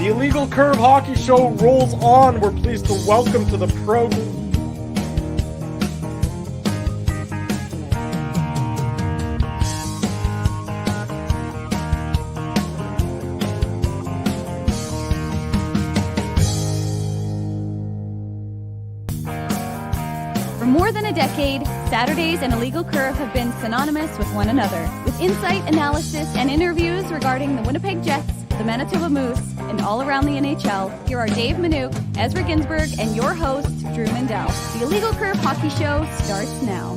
The Illegal Curve Hockey Show rolls on. We're pleased to welcome to the program. For more than a decade, Saturdays and Illegal Curve have been synonymous with one another. With insight, analysis, and interviews regarding the Winnipeg Jets, the Manitoba Moose, and all around the NHL, here are Dave Minuk, Ezra Ginsburg, and your host, Drew Mindell. The Illegal Curve Hockey Show starts now.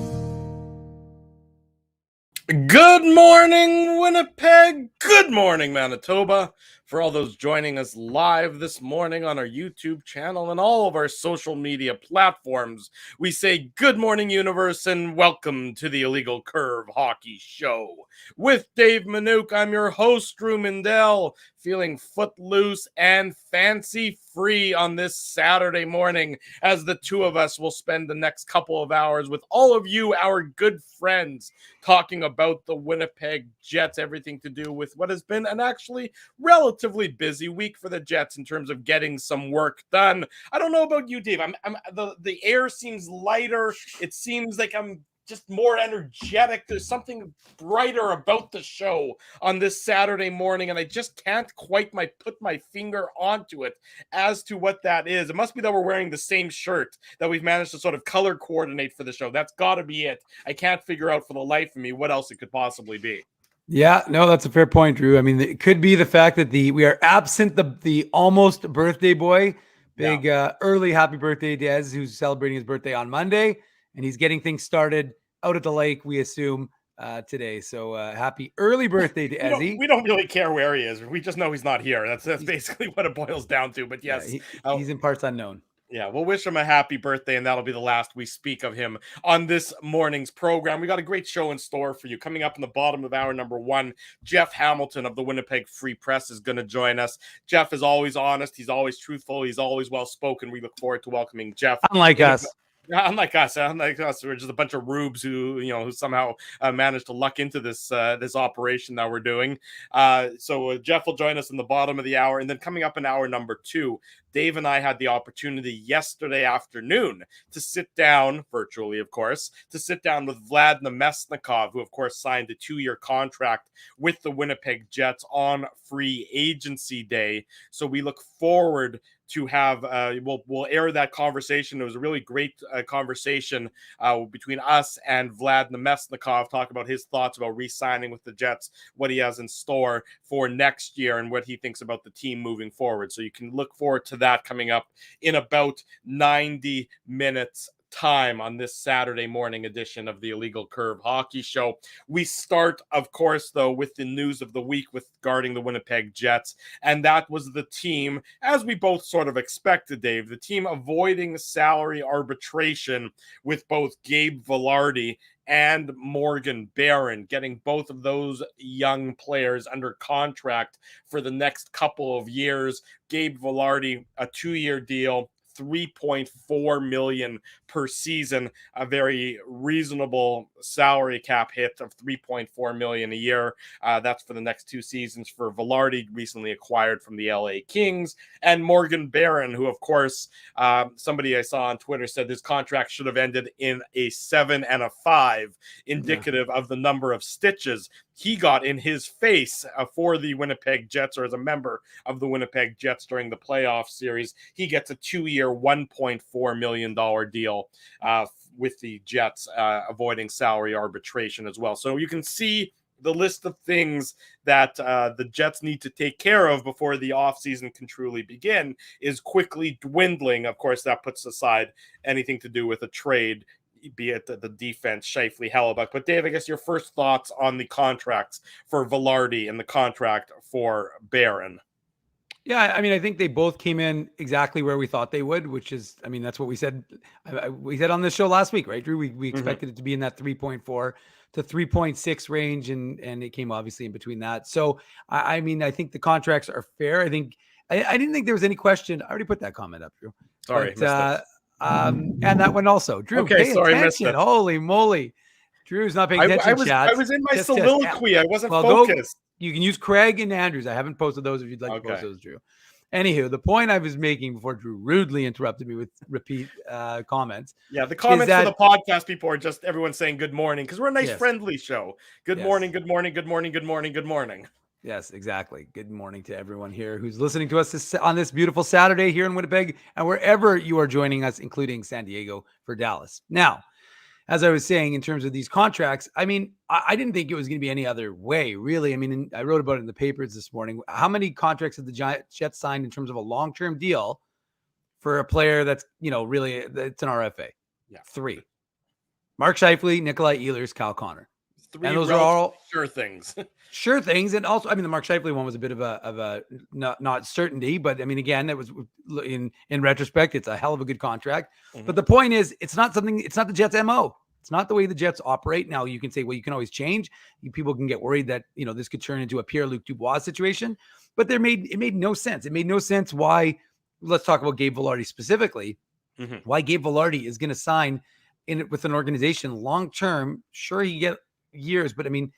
Good morning, Winnipeg. Good morning, Manitoba. For all those joining us live this morning on our YouTube channel and all of our social media platforms, we say good morning, universe, and welcome to the Illegal Curve Hockey Show. With Dave Minuk, I'm your host, Drew Mindell, feeling footloose and fancy-free on this Saturday morning as the two of us will spend the next couple of hours with all of you, our good friends, talking about the Winnipeg Jets, everything to do with what has been an actually relatively busy week for the Jets in terms of getting some work done. I don't know about you, Dave. The air seems lighter. It seems like I'm just more energetic. There's something brighter about the show on this Saturday morning, and I just can't quite put my finger onto it as to what that is. It must be that we're wearing the same shirt, that we've managed to sort of color coordinate for the show. That's got to be it. I can't figure out for the life of me what else it could possibly be. Yeah, no, that's a fair point, Drew. I mean, it could be the fact that we are absent the almost birthday boy. Big early happy birthday, Des, who's celebrating his birthday on Monday, and he's getting things started out at the lake, we assume, today. So happy early birthday to Ezzy. We don't really care where he is. We just know he's not here. That's basically what it boils down to. But yes, he's in parts unknown. Yeah, we'll wish him a happy birthday, and that'll be the last we speak of him on this morning's program. We got a great show in store for you. Coming up in the bottom of hour number one, Jeff Hamilton of the Winnipeg Free Press is going to join us. Jeff is always honest. He's always truthful. He's always well-spoken. We look forward to welcoming Jeff. Unlike us, we're just a bunch of rubes who somehow managed to luck into this operation that we're doing. So Jeff will join us in the bottom of the hour, and then coming up in hour number two, Dave and I had the opportunity yesterday afternoon to sit down, virtually of course, with Vlad Namestnikov, who of course signed a 2-year contract with the Winnipeg Jets on free agency day. So we look forward to have we'll air that conversation. It was a really great conversation between us and Vlad Namestnikov, talk about his thoughts about re-signing with the Jets, what he has in store for next year, and what he thinks about the team moving forward. So you can look forward to that coming up in about 90 minutes time on this Saturday morning edition of the Illegal Curve Hockey Show. We start, of course, though, with the news of the week regarding the Winnipeg Jets, and that was the team, as we both sort of expected, Dave, the team avoiding salary arbitration with both Gabe Vilardi and Morgan Barron, getting both of those young players under contract for the next couple of years. Gabe Vilardi, a 2-year deal, $3.4 million per season, a very reasonable salary cap hit of $3.4 million a year. That's for the next 2 seasons for Vilardi, recently acquired from the LA Kings, and Morgan Barron, who of course somebody I saw on Twitter said his contract should have ended in a 7 and a 5, indicative of the number of stitches he got in his face for the Winnipeg Jets, or as a member of the Winnipeg Jets during the playoff series. He gets a 2-year, $1.4 million deal with the Jets, avoiding salary arbitration as well. So you can see the list of things that the Jets need to take care of before the offseason can truly begin is quickly dwindling. Of course, that puts aside anything to do with a trade, be it the defense, Scheifele, Hellebuck. But Dave, I guess your first thoughts on the contracts for Vilardi and the contract for Barron. Yeah, I mean, I think they both came in exactly where we thought they would, which is, I mean, that's what we said. We said on this show last week, right, Drew? We expected it to be in that 3.4 to 3.6 range, and it came obviously in between that. So, I mean, I think the contracts are fair. I think I didn't think there was any question. I already put that comment up, Drew. Sorry, but, and that one also. Drew, okay, sorry, missed it. Holy moly. Drew's not paying attention, I was in my soliloquy. I wasn't focused. You can use Craig and Andrews. I haven't posted those if you'd like to post those, Drew. Anywho, the point I was making before Drew rudely interrupted me with repeat comments. Yeah, the comments for the podcast people are just everyone saying good morning because we're a nice, friendly show. Good morning, good morning, good morning, good morning, good morning. Yes, exactly. Good morning to everyone here who's listening to us on this beautiful Saturday here in Winnipeg and wherever you are joining us, including San Diego for Dallas. Now, as I was saying, in terms of these contracts, I mean, I didn't think it was going to be any other way, really. I mean, I wrote about it in the papers this morning. How many contracts have the Jets signed in terms of a long-term deal for a player that's, really, it's an RFA? Yeah. 3. Mark Scheifele, Nikolai Ehlers, Kyle Connor. 3 and those are all sure things. Sure things. And also, I mean, the Mark Scheifele one was a bit of a not certainty, but I mean, again, it was in retrospect, it's a hell of a good contract. Mm-hmm. But the point is, it's not the Jets' MO. It's not the way the Jets operate. Now you can say, well, you can always change. People can get worried that, this could turn into a Pierre-Luc Dubois situation, but it made no sense. It made no sense why, let's talk about Gabe Vilardi specifically, why Gabe Vilardi is going to sign with an organization long-term. Sure, he get years, but I mean,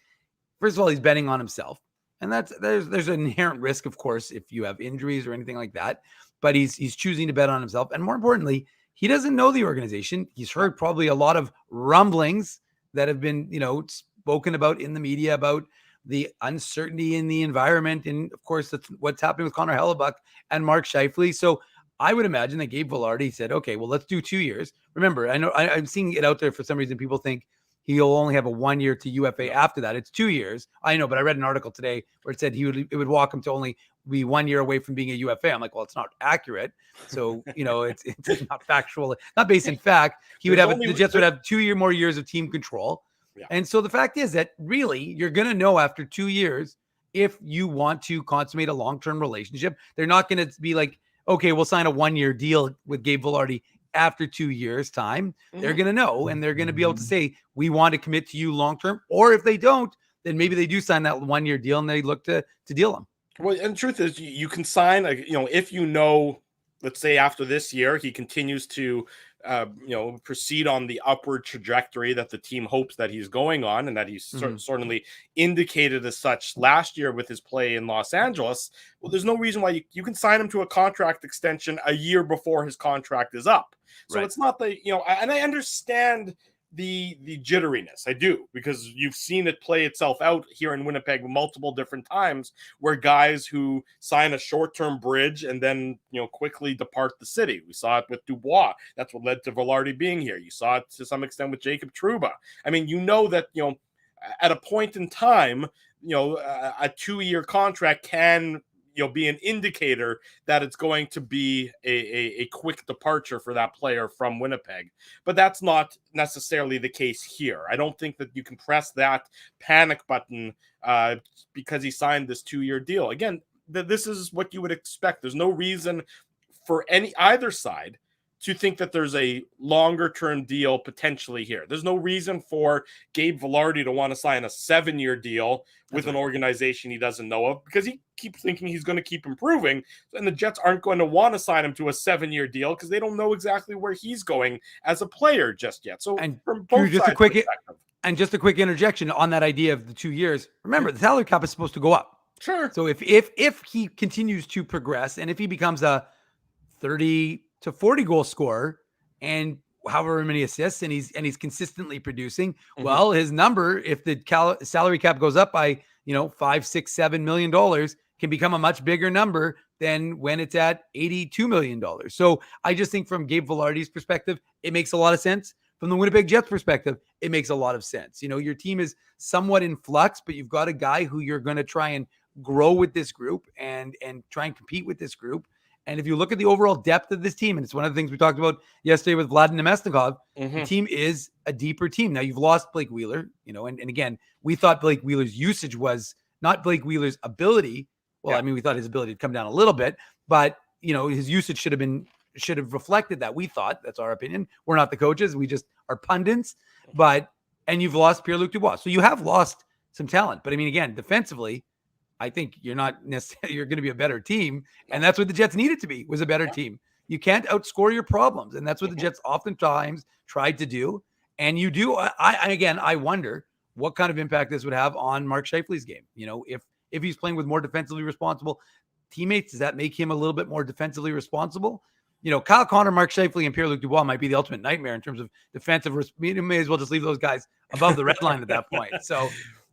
first of all, he's betting on himself, and there's an inherent risk, of course, if you have injuries or anything like that. But he's choosing to bet on himself, and more importantly, he doesn't know the organization. He's heard probably a lot of rumblings that have been, spoken about in the media about the uncertainty in the environment, and of course, that's what's happening with Connor Hellebuck and Mark Scheifele. So I would imagine that Gabe Vilardi said, "Okay, well, let's do 2 years." Remember, I know I'm seeing it out there for some reason. People think he'll only have a 1 year to UFA after that. It's 2 years. I know, but I read an article today where it said it would walk him to only be 1 year away from being a UFA. I'm like, well, it's not accurate. So, it's not factual, not based in fact. The Jets would have 2 more years of team control. Yeah. And so the fact is that really you're going to know after 2 years if you want to consummate a long-term relationship. They're not going to be like, okay, we'll sign a 1 year deal with Gabe Vilardi after 2 years time. They're going to know, and they're going to be able to say, we want to commit to you long-term. Or if they don't, then maybe they do sign that 1 year deal and they look to deal them. Well, and the truth is you can sign, if let's say after this year, he continues to, proceed on the upward trajectory that the team hopes that he's going on, and that he's certainly indicated as such last year with his play in Los Angeles. Well, there's no reason why you can sign him to a contract extension a year before his contract is up. So It's not and I understand the jitteriness. I do, because you've seen it play itself out here in Winnipeg multiple different times where guys who sign a short-term bridge and then, quickly depart the city. We saw it with Dubois. That's what led to Vilardi being here. You saw it to some extent with Jacob Trouba. I mean, that, at a point in time, a 2 year contract can, be an indicator that it's going to be a quick departure for that player from Winnipeg. But that's not necessarily the case here. I don't think that you can press that panic button because he signed this 2 year deal. Again, this is what you would expect. There's no reason for either side to think that there's a longer term deal potentially here. There's no reason for Gabe Vilardi to want to sign a 7 year deal with an organization he doesn't know of, because he keeps thinking he's going to keep improving. And the Jets aren't going to want to sign him to a 7 year deal because they don't know exactly where he's going as a player just yet. So, and from both just sides, just a quick interjection on that idea of the 2 years. Remember, the salary cap is supposed to go up. Sure. So if he continues to progress, and if he becomes a 30 to 40 goal scorer and however many assists, and he's consistently producing, well, his number, if the salary cap goes up by, $5, $6, $7 million, can become a much bigger number than when it's at $82 million. So I just think from Gabe Vilardi's perspective, it makes a lot of sense. From the Winnipeg Jets perspective, it makes a lot of sense. Your team is somewhat in flux, but you've got a guy who you're going to try and grow with this group and try and compete with this group. And if you look at the overall depth of this team, and it's one of the things we talked about yesterday with Vlad Namestnikov, the team is a deeper team. Now, you've lost Blake Wheeler, and again, we thought Blake Wheeler's usage was not Blake Wheeler's ability. Well, I mean, we thought his ability had come down a little bit, but, his usage should have reflected that. We thought, that's our opinion. We're not the coaches. We just are pundits. And you've lost Pierre-Luc Dubois. So you have lost some talent. But I mean, again, defensively, I think you're not necessarily, you're going to be a better team. And that's what the Jets needed to be, was a better team. You can't outscore your problems. And that's what the Jets oftentimes tried to do. And you do. I wonder what kind of impact this would have on Mark Scheifele's game. If he's playing with more defensively responsible teammates? Does that make him a little bit more defensively responsible? Kyle Connor, Mark Scheifele, and Pierre-Luc Dubois might be the ultimate nightmare in terms of defensive. You may as well just leave those guys above the red line at that point. So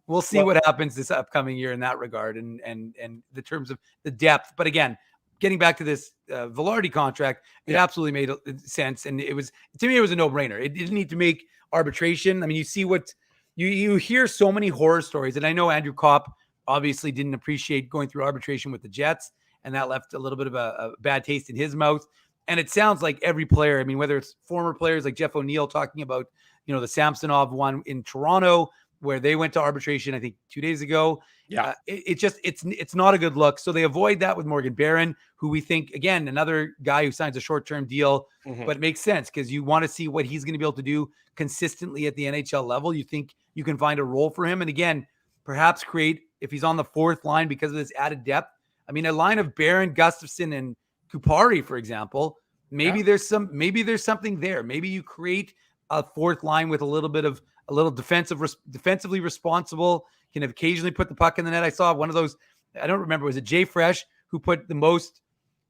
we'll see what happens this upcoming year in that regard and the terms of the depth. But again, getting back to this Velarde contract, it absolutely made sense. And it was a no-brainer. It didn't need to make arbitration. I mean, you see what you hear so many horror stories. And I know Andrew Kopp obviously didn't appreciate going through arbitration with the Jets, and that left a little bit of a bad taste in his mouth. And it sounds like every player, I mean, whether it's former players like Jeff O'Neill talking about, the Samsonov one in Toronto, where they went to arbitration, I think 2 days ago. Yeah. It's not a good look. So they avoid that with Morgan Barron, who we think, again, another guy who signs a short-term deal, but it makes sense because you want to see what he's going to be able to do consistently at the NHL level. You think you can find a role for him. And again, perhaps create, if he's on the fourth line because of this added depth, I mean, a line of Barron, Gustafsson, and Kupari, for example, maybe there's something there. Maybe you create a fourth line with a little defensively responsible, can occasionally put the puck in the net. I saw one of those, I don't remember, was it Jay Fresh who put the most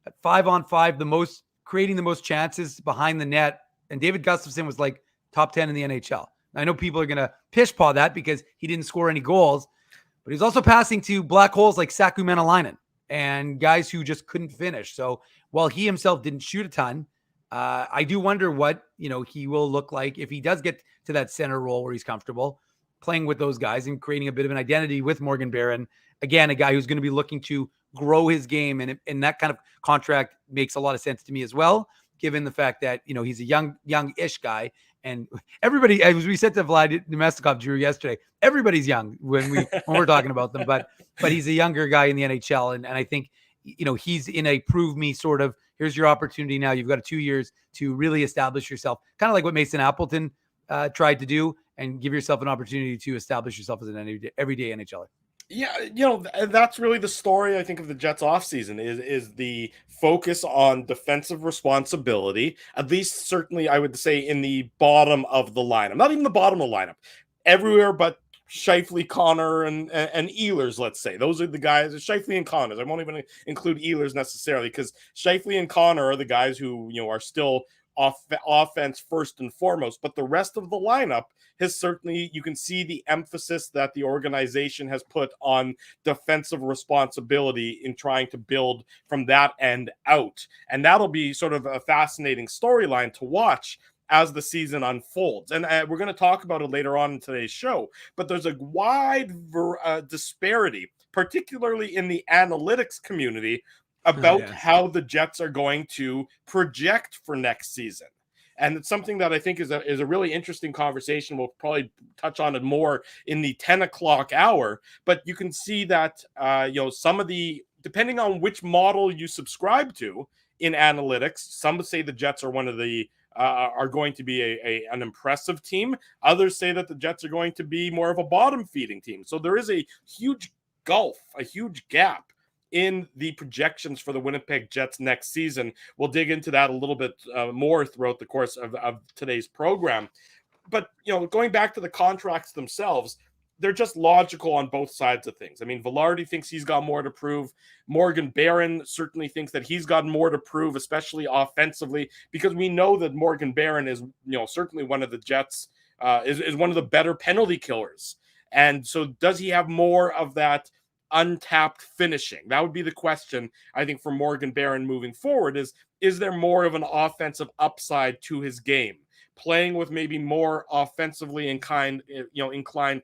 at 5-on-5, creating the most chances behind the net. And David Gustafsson was like top 10 in the NHL. I know people are going to pish paw that because he didn't score any goals, but he's also passing to black holes like Saku Menalainen and guys who just couldn't finish. So while he himself didn't shoot a ton, I do wonder what, he will look like if he does get to that center role where he's comfortable playing with those guys and creating a bit of an identity with Morgan Barron. Again, a guy who's going to be looking to grow his game. And that kind of contract makes a lot of sense to me as well, given the fact that, he's a young-ish guy. And everybody, as we said to Vlad Namestnikov, Drew, yesterday, everybody's young when we're talking about them, but he's a younger guy in the NHL. And I think, he's in a prove me sort of, here's your opportunity now. You've got 2 years to really establish yourself, kind of like what Mason Appleton tried to do, and give yourself an opportunity to establish yourself as an everyday NHLer. Yeah, that's really the story, I think, of the Jets offseason is the focus on defensive responsibility, at least certainly I would say in the bottom of the lineup. Not even the bottom of the lineup. Everywhere but Scheifele, Connor, and Ehlers, let's say. Those are the guys, Scheifele and Connors. I won't even include Ehlers necessarily because Scheifele and Connor are the guys who, are still offense first and foremost. But the rest of the lineup has certainly, you can see the emphasis that the organization has put on defensive responsibility in trying to build from that end out. And that'll be sort of a fascinating storyline to watch as the season unfolds. And we're going to talk about it later on in today's show, but there's a wide disparity, particularly in the analytics community, about how the Jets are going to project for next season. And it's something that I think is a really interesting conversation. We'll probably touch on it more in the 10 o'clock hour, but you can see that, some of the, depending on which model you subscribe to in analytics, some say the Jets are one of the, are going to be an impressive team. Others say that the Jets are going to be more of a bottom feeding team. So there is a huge gulf, a huge gap in the projections for the Winnipeg Jets next season. We'll dig into that a little bit more throughout the course of today's program. But, going back to the contracts themselves, they're just logical on both sides of things. I mean, Velarde thinks he's got more to prove. Morgan Barron certainly thinks that he's got more to prove, especially offensively, because we know that Morgan Barron is, certainly one of the Jets, is one of the better penalty killers. And so does he have more of that untapped finishing? That would be the question, I think, for Morgan Barron moving forward is there more of an offensive upside to his game, playing with maybe more offensively inclined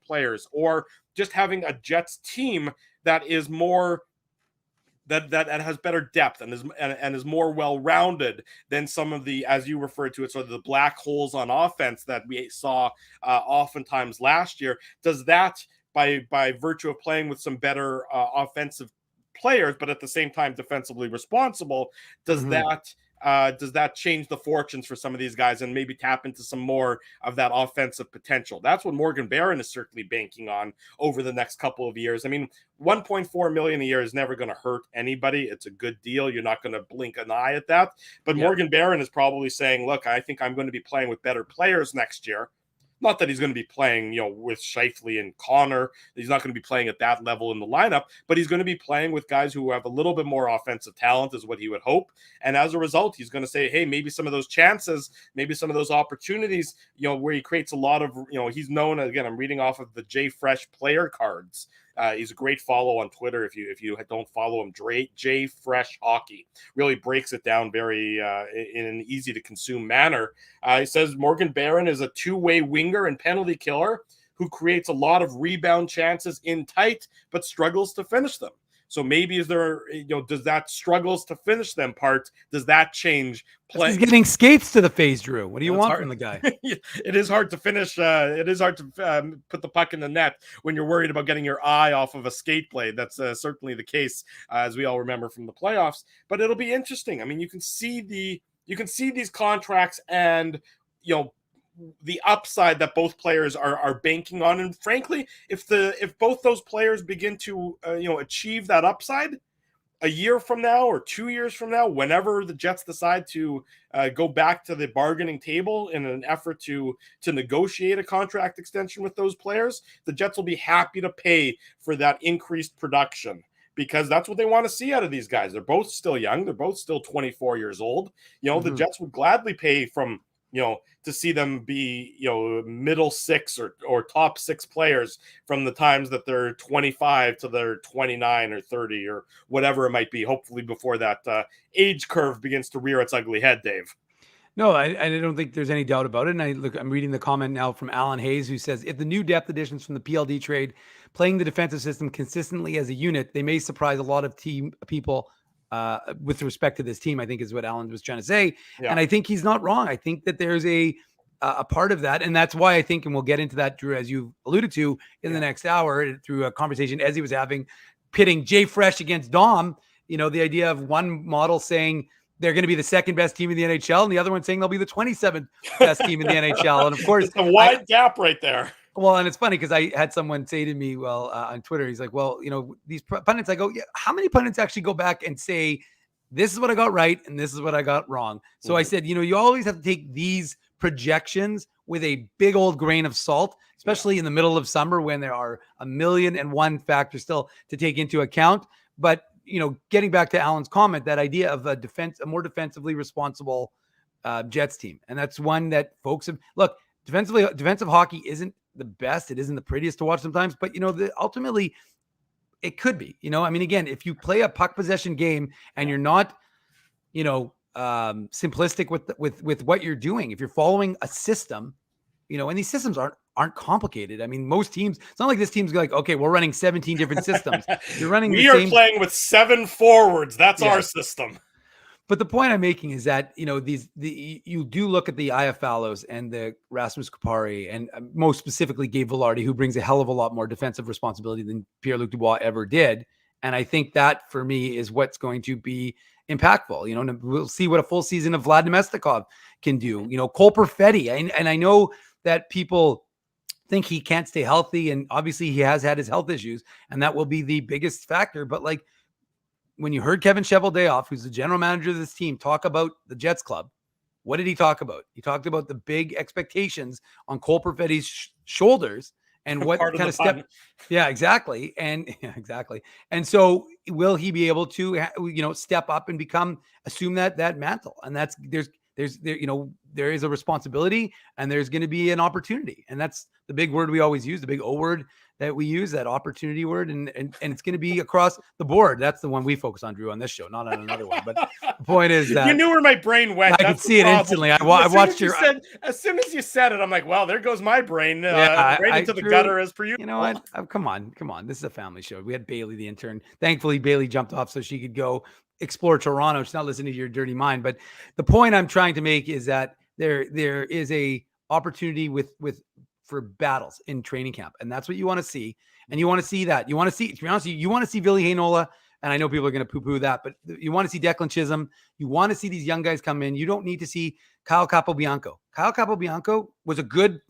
players, or just having a Jets team that is more that has better depth and is more well-rounded than some of the, as you referred to it, sort of the black holes on offense that we saw oftentimes last year. Does that, by virtue of playing with some better offensive players, but at the same time defensively responsible, does that change the fortunes for some of these guys and maybe tap into some more of that offensive potential? That's what Morgan Barron is certainly banking on over the next couple of years. I mean, $1.4 million a year is never going to hurt anybody. It's a good deal. You're not going to blink an eye at that. But Morgan Barron is probably saying, look, I think I'm going to be playing with better players next year. Not that he's going to be playing, with Scheifele and Connor. He's not going to be playing at that level in the lineup, but he's going to be playing with guys who have a little bit more offensive talent, is what he would hope. And as a result, he's going to say, hey, maybe some of those chances, maybe some of those opportunities, where he creates a lot of, he's known, again, I'm reading off of the J Fresh player cards. He's a great follow on Twitter. If you don't follow him, J Fresh Hockey really breaks it down very in an easy to consume manner. He says Morgan Barron is a two-way winger and penalty killer who creates a lot of rebound chances in tight, but struggles to finish them. So maybe does that struggles to finish them part, does that change play? He's getting skates to the face, Drew. What do you want from the guy? It is hard to finish. It is hard to put the puck in the net when you're worried about getting your eye off of a skate blade. That's certainly the case, as we all remember from the playoffs. But it'll be interesting. I mean, you can see these contracts and, the upside that both players are banking on. And frankly, if both those players begin to achieve that upside a year from now or 2 years from now, whenever the Jets decide to go back to the bargaining table in an effort to negotiate a contract extension with those players, the Jets will be happy to pay for that increased production, because that's what they want to see out of these guys. They're both still young. They're both still 24 years old. The Jets would gladly pay from, to see them be, middle six or top six players from the times that they're 25 to they're 29 or 30 or whatever it might be, hopefully before that age curve begins to rear its ugly head, Dave. No, I don't think there's any doubt about it. And I'm reading the comment now from Alan Hayes, who says, if the new depth additions from the PLD trade playing the defensive system consistently as a unit, they may surprise a lot of team people with respect to this team, I think is what Alan was trying to say. Yeah. And I think he's not wrong. I think that there's a part of that. And that's why I think, and we'll get into that, Drew, as you alluded to in the next hour through a conversation as he was having, pitting Jay Fresh against Dom, the idea of one model saying they're going to be the second best team in the NHL and the other one saying they'll be the 27th best team in the NHL. And of course, it's a wide gap right there. Well, and it's funny because I had someone say to me, on Twitter, he's like, well, these pundits, I go, yeah, how many pundits actually go back and say, this is what I got right and this is what I got wrong? So I said, you always have to take these projections with a big old grain of salt, especially in the middle of summer when there are 1,000,001 factors still to take into account. But, getting back to Alan's comment, that idea of a more defensively responsible Jets team. And that's one that folks have, look, defensive hockey isn't the best. It isn't the prettiest to watch sometimes, but ultimately it could be, again, if you play a puck possession game and you're not, simplistic with what you're doing, if you're following a system, and these systems aren't complicated. I mean, most teams, it's not like this team's like, okay, we're running 17 different systems. You're running. We are playing with 7 forwards. That's our system. But the point I'm making is that, you do look at the Iafallos and the Rasmus Kupari and most specifically Gabe Vilardi, who brings a hell of a lot more defensive responsibility than Pierre-Luc Dubois ever did. And I think that for me is what's going to be impactful. We'll see what a full season of Vlad Namestnikov can do. Cole Perfetti. And I know that people think he can't stay healthy. And obviously he has had his health issues and that will be the biggest factor. But when you heard Kevin Cheveldayoff, who's the general manager of this team, talk about the Jets club, what did he talk about? He talked about the big expectations on Cole Perfetti's shoulders and what kind of step. Yeah, exactly. And exactly. And so will he be able to, step up and assume that mantle? And that's, there is a responsibility and there's going to be an opportunity. And that's the big word we always use, the big O word that we use, that opportunity word. And it's going to be across the board. That's the one we focus on, Drew, on this show, not on another one. But the point is that you knew where my brain went. I could see it instantly. I watched as soon as you said it, I'm like, well, there goes my brain right into the gutter as per usual. You know what? Come on. This is a family show. We had Bailey, the intern. Thankfully, Bailey jumped off so she could go explore Toronto. She's not listening to your dirty mind. But the point I'm trying to make is that there is a opportunity for battles in training camp. And that's what you want to see. And you want to see that. You want to see, to be honest with you, want to see Ville Heinola. And I know people are going to poo-poo that, but you want to see Declan Chisholm. You want to see these young guys come in. You don't need to see Kyle Capobianco. Kyle Capobianco was a good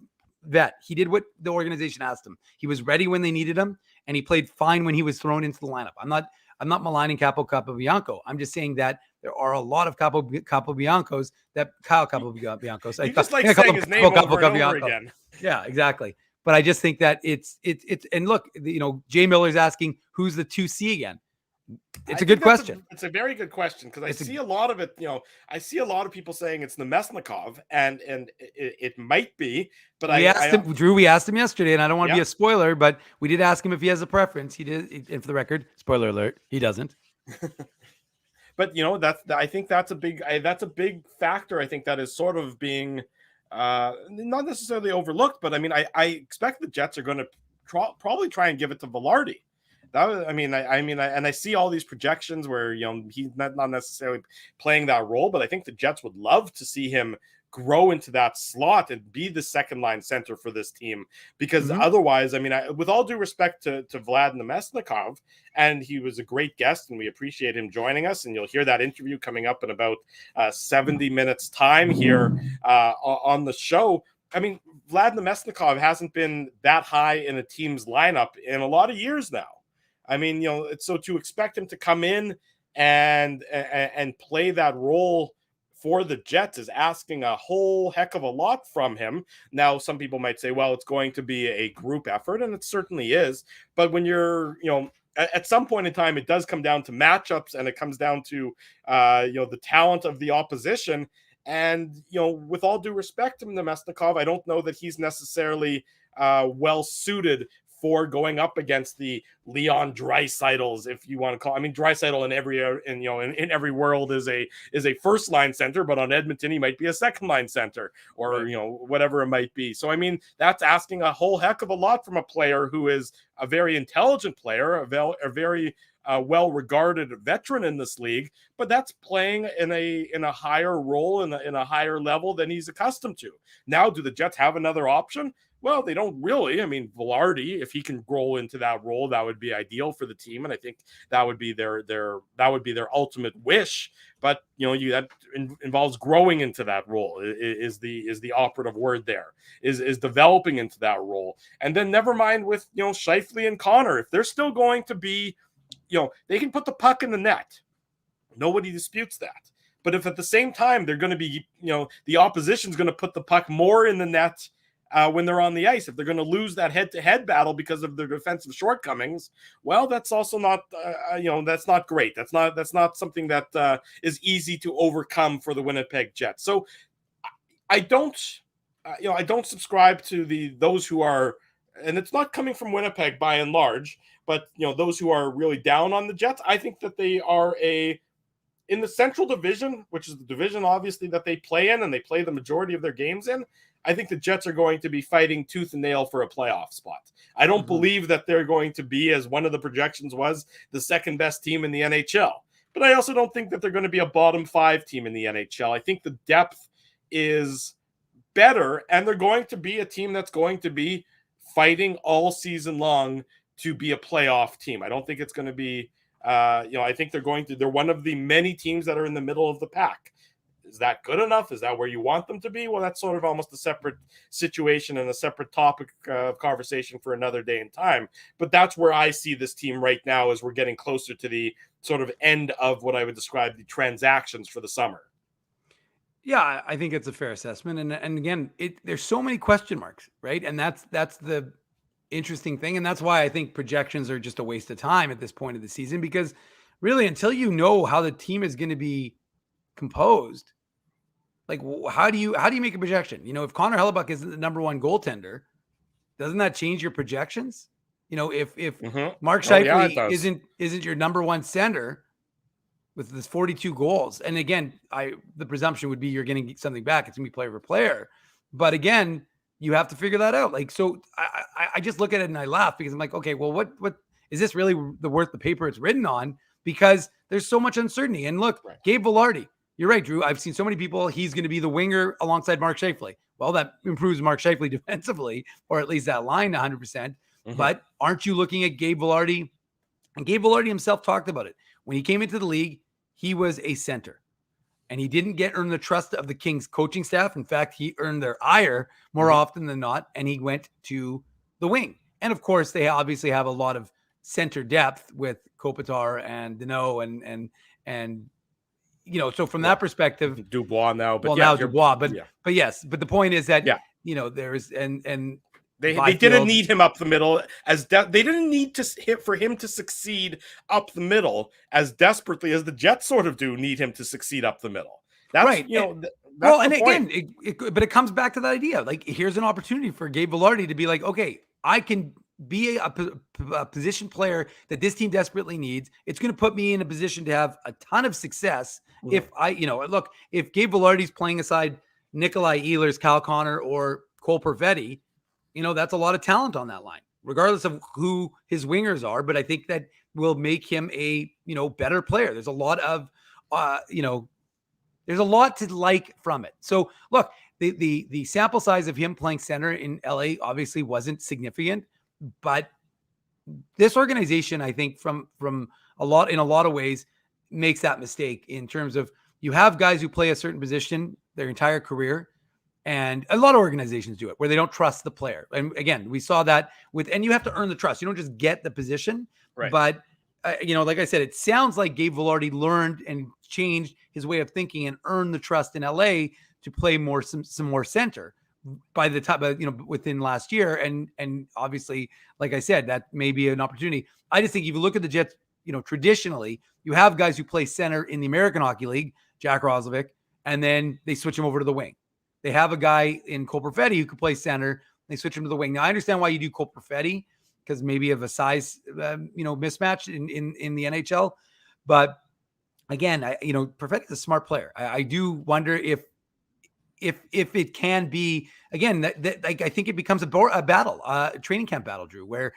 vet. He did what the organization asked him. He was ready when they needed him, and he played fine when he was thrown into the lineup. I'm not maligning Capobianco. I'm just saying that there are a lot of Capobiancos that Kyle Capobiancos. You just like saying his name over and over again. Yeah, exactly. But I just think that it's and look, Jay Miller's asking who's the 2C again. It's a good question. It's a very good question because I see a lot of it. I see a lot of people saying it's Namestnikov, and it might be. But we asked him, Drew. We asked him yesterday, and I don't want to be a spoiler, but we did ask him if he has a preference. He did. And for the record, spoiler alert, he doesn't. But I think that's a big factor. I think that is sort of being not necessarily overlooked, but I mean, I expect the Jets are going to probably try and give it to Velarde. I see all these projections where he's not necessarily playing that role, but I think the Jets would love to see him grow into that slot and be the second line center for this team, because otherwise, with all due respect to Vlad Namestnikov, and he was a great guest and we appreciate him joining us, and you'll hear that interview coming up in about 70 minutes time here on the show. Vlad Namestnikov hasn't been that high in a team's lineup in a lot of years now. So to expect him to come in and play that role for the Jets is asking a whole heck of a lot from him. Now, some people might say, well, it's going to be a group effort, and it certainly is. But when you're, at some point in time, it does come down to matchups, and it comes down to, the talent of the opposition. And, with all due respect to Namestnikov, I don't know that he's necessarily well suited for going up against the Leon Draisaitl's, if you want to call. Draisaitl in every world is a first line center, but on Edmonton he might be a second line center, or whatever it might be. So that's asking a whole heck of a lot from a player who is a very intelligent player, a very well-regarded veteran in this league, but that's playing in a higher role, in a higher level than he's accustomed to. Now, do the Jets have another option? Well, they don't really. Velarde, if he can grow into that role, that would be ideal for the team, and I think that would be their ultimate wish. But that involves growing into that role. Is the operative word there? Is developing into that role, and then never mind with Scheifele and Connor, if they're still going to be, they can put the puck in the net. Nobody disputes that. But if at the same time they're going to be, the opposition's going to put the puck more in the net when they're on the ice, if they're going to lose that head-to-head battle because of their defensive shortcomings, well, that's also not, that's not great. That's not something that is easy to overcome for the Winnipeg Jets. So I don't subscribe to those who are, and it's not coming from Winnipeg by and large, but those who are really down on the Jets. I think that they are in the Central Division, which is the division obviously that they play in and they play the majority of their games in. I think the Jets are going to be fighting tooth and nail for a playoff spot. I don't believe that they're going to be, as one of the projections was, the second best team in the NHL. But I also don't think that they're going to be a bottom 5 team in the NHL. I think the depth is better, and they're going to be a team that's going to be fighting all season long to be a playoff team. I don't think it's going to be, I think they're one of the many teams that are in the middle of the pack. Is that good enough? Is that where you want them to be? Well, that's sort of almost a separate situation and a separate topic of conversation for another day and time. But that's where I see this team right now, as we're getting closer to the sort of end of what I would describe the transactions for the summer. Yeah, I think it's a fair assessment. And again, there's so many question marks, right? And that's the interesting thing. And that's why I think projections are just a waste of time at this point of the season, because really, until you know how the team is going to be composed, like, how do you make a projection? If Connor Hellebuck isn't the number one goaltender, doesn't that change your projections? If Mark Scheifele isn't your number one center with this 42 goals, and again, the presumption would be you're going to get something back. It's going to be player for player, but again, you have to figure that out. Like, so I just look at it and I laugh, because I'm like, okay, well, what is this really worth the paper it's written on? Because there's so much uncertainty. And look, right. Gabe Velarde. You're right, Drew. I've seen so many people, he's going to be the winger alongside Mark Scheifele. Well, that improves Mark Scheifele defensively, or at least that line 100%. But aren't you looking at Gabe Velarde? And Gabe Velarde himself talked about it. When he came into the league, he was a center. And he didn't earn the trust of the Kings coaching staff. In fact, he earned their ire more often than not, and he went to the wing. And of course, they obviously have a lot of center depth with Kopitar and Danault and so from that perspective, Dubois now, but now Dubois, but yes, but the point is that, there's, and they didn't need him up the middle they didn't need to hit for him to succeed up the middle as desperately as the Jets sort of do need him to succeed up the middle. That's right. That's and point. Again, but it comes back to that idea. Like, here's an opportunity for Gabe Vilardi to be like, okay, I can be a position player that this team desperately needs. It's going to put me in a position to have a ton of success. If if Gabe Vilardi's playing aside Nikolai Ehlers, Kyle Connor, or Cole Perfetti, that's a lot of talent on that line, regardless of who his wingers are. But I think that will make him a, better player. There's a lot of, there's a lot to like from it. So look, the sample size of him playing center in LA obviously wasn't significant, but this organization, I think in a lot of ways, makes that mistake in terms of, you have guys who play a certain position their entire career. And a lot of organizations do it where they don't trust the player. And again, we saw that and you have to earn the trust. You don't just get the position, right? But like I said, it sounds like Gabe Vilardi learned and changed his way of thinking and earned the trust in LA to play some more center by the time, within last year. And obviously, like I said, that may be an opportunity. I just think if you look at the Jets, traditionally you have guys who play center in the American Hockey League, Jack Roslovic, and then they switch him over to the wing. They have a guy in Cole Perfetti who could play center. They switch him to the wing. Now, I understand why you do Cole Perfetti, because maybe of a size, mismatch in the NHL. But again, Perfetti's a smart player. I do wonder if it can be, again, that I think it becomes a battle, a training camp battle, Drew, where,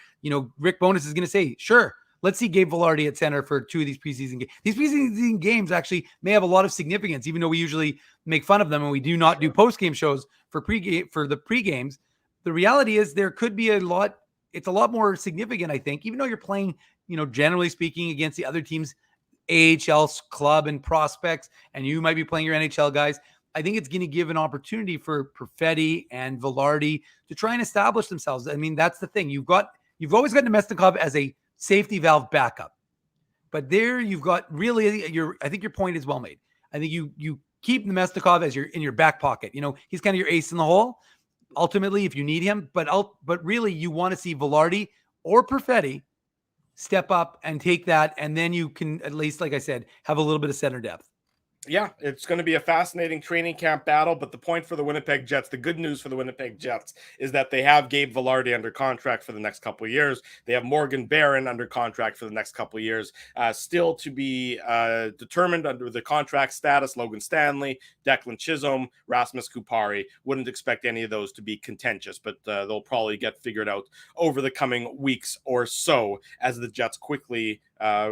Rick Bowness is going to say, sure, let's see Gabe Vilardi at center for 2 of these preseason games. These preseason games actually may have a lot of significance, even though we usually make fun of them and we do not do post-game shows for the pre-games. The reality is there could be it's a lot more significant, I think, even though you're playing, generally speaking, against the other team's AHL club and prospects, and you might be playing your NHL guys. I think it's going to give an opportunity for Perfetti and Vilardi to try and establish themselves. I mean, that's the thing. You've always got Namestnikov as a safety valve backup, but there you've got really I think your point is well made. I think you keep Namestnikov as in your back pocket. He's kind of your ace in the hole ultimately if you need him, but really you want to see Vilardi or Perfetti step up and take that, and then you can at least, like I said, have a little bit of center depth. Yeah, it's going to be a fascinating training camp battle, but the point for the Winnipeg Jets, the good news for the Winnipeg Jets, is that they have Gabe Vilardi under contract for the next couple of years. They have Morgan Barron under contract for the next couple of years. Still to be determined under the contract status, Logan Stanley, Declan Chisholm, Rasmus Kupari. Wouldn't expect any of those to be contentious, but they'll probably get figured out over the coming weeks or so as the Jets quickly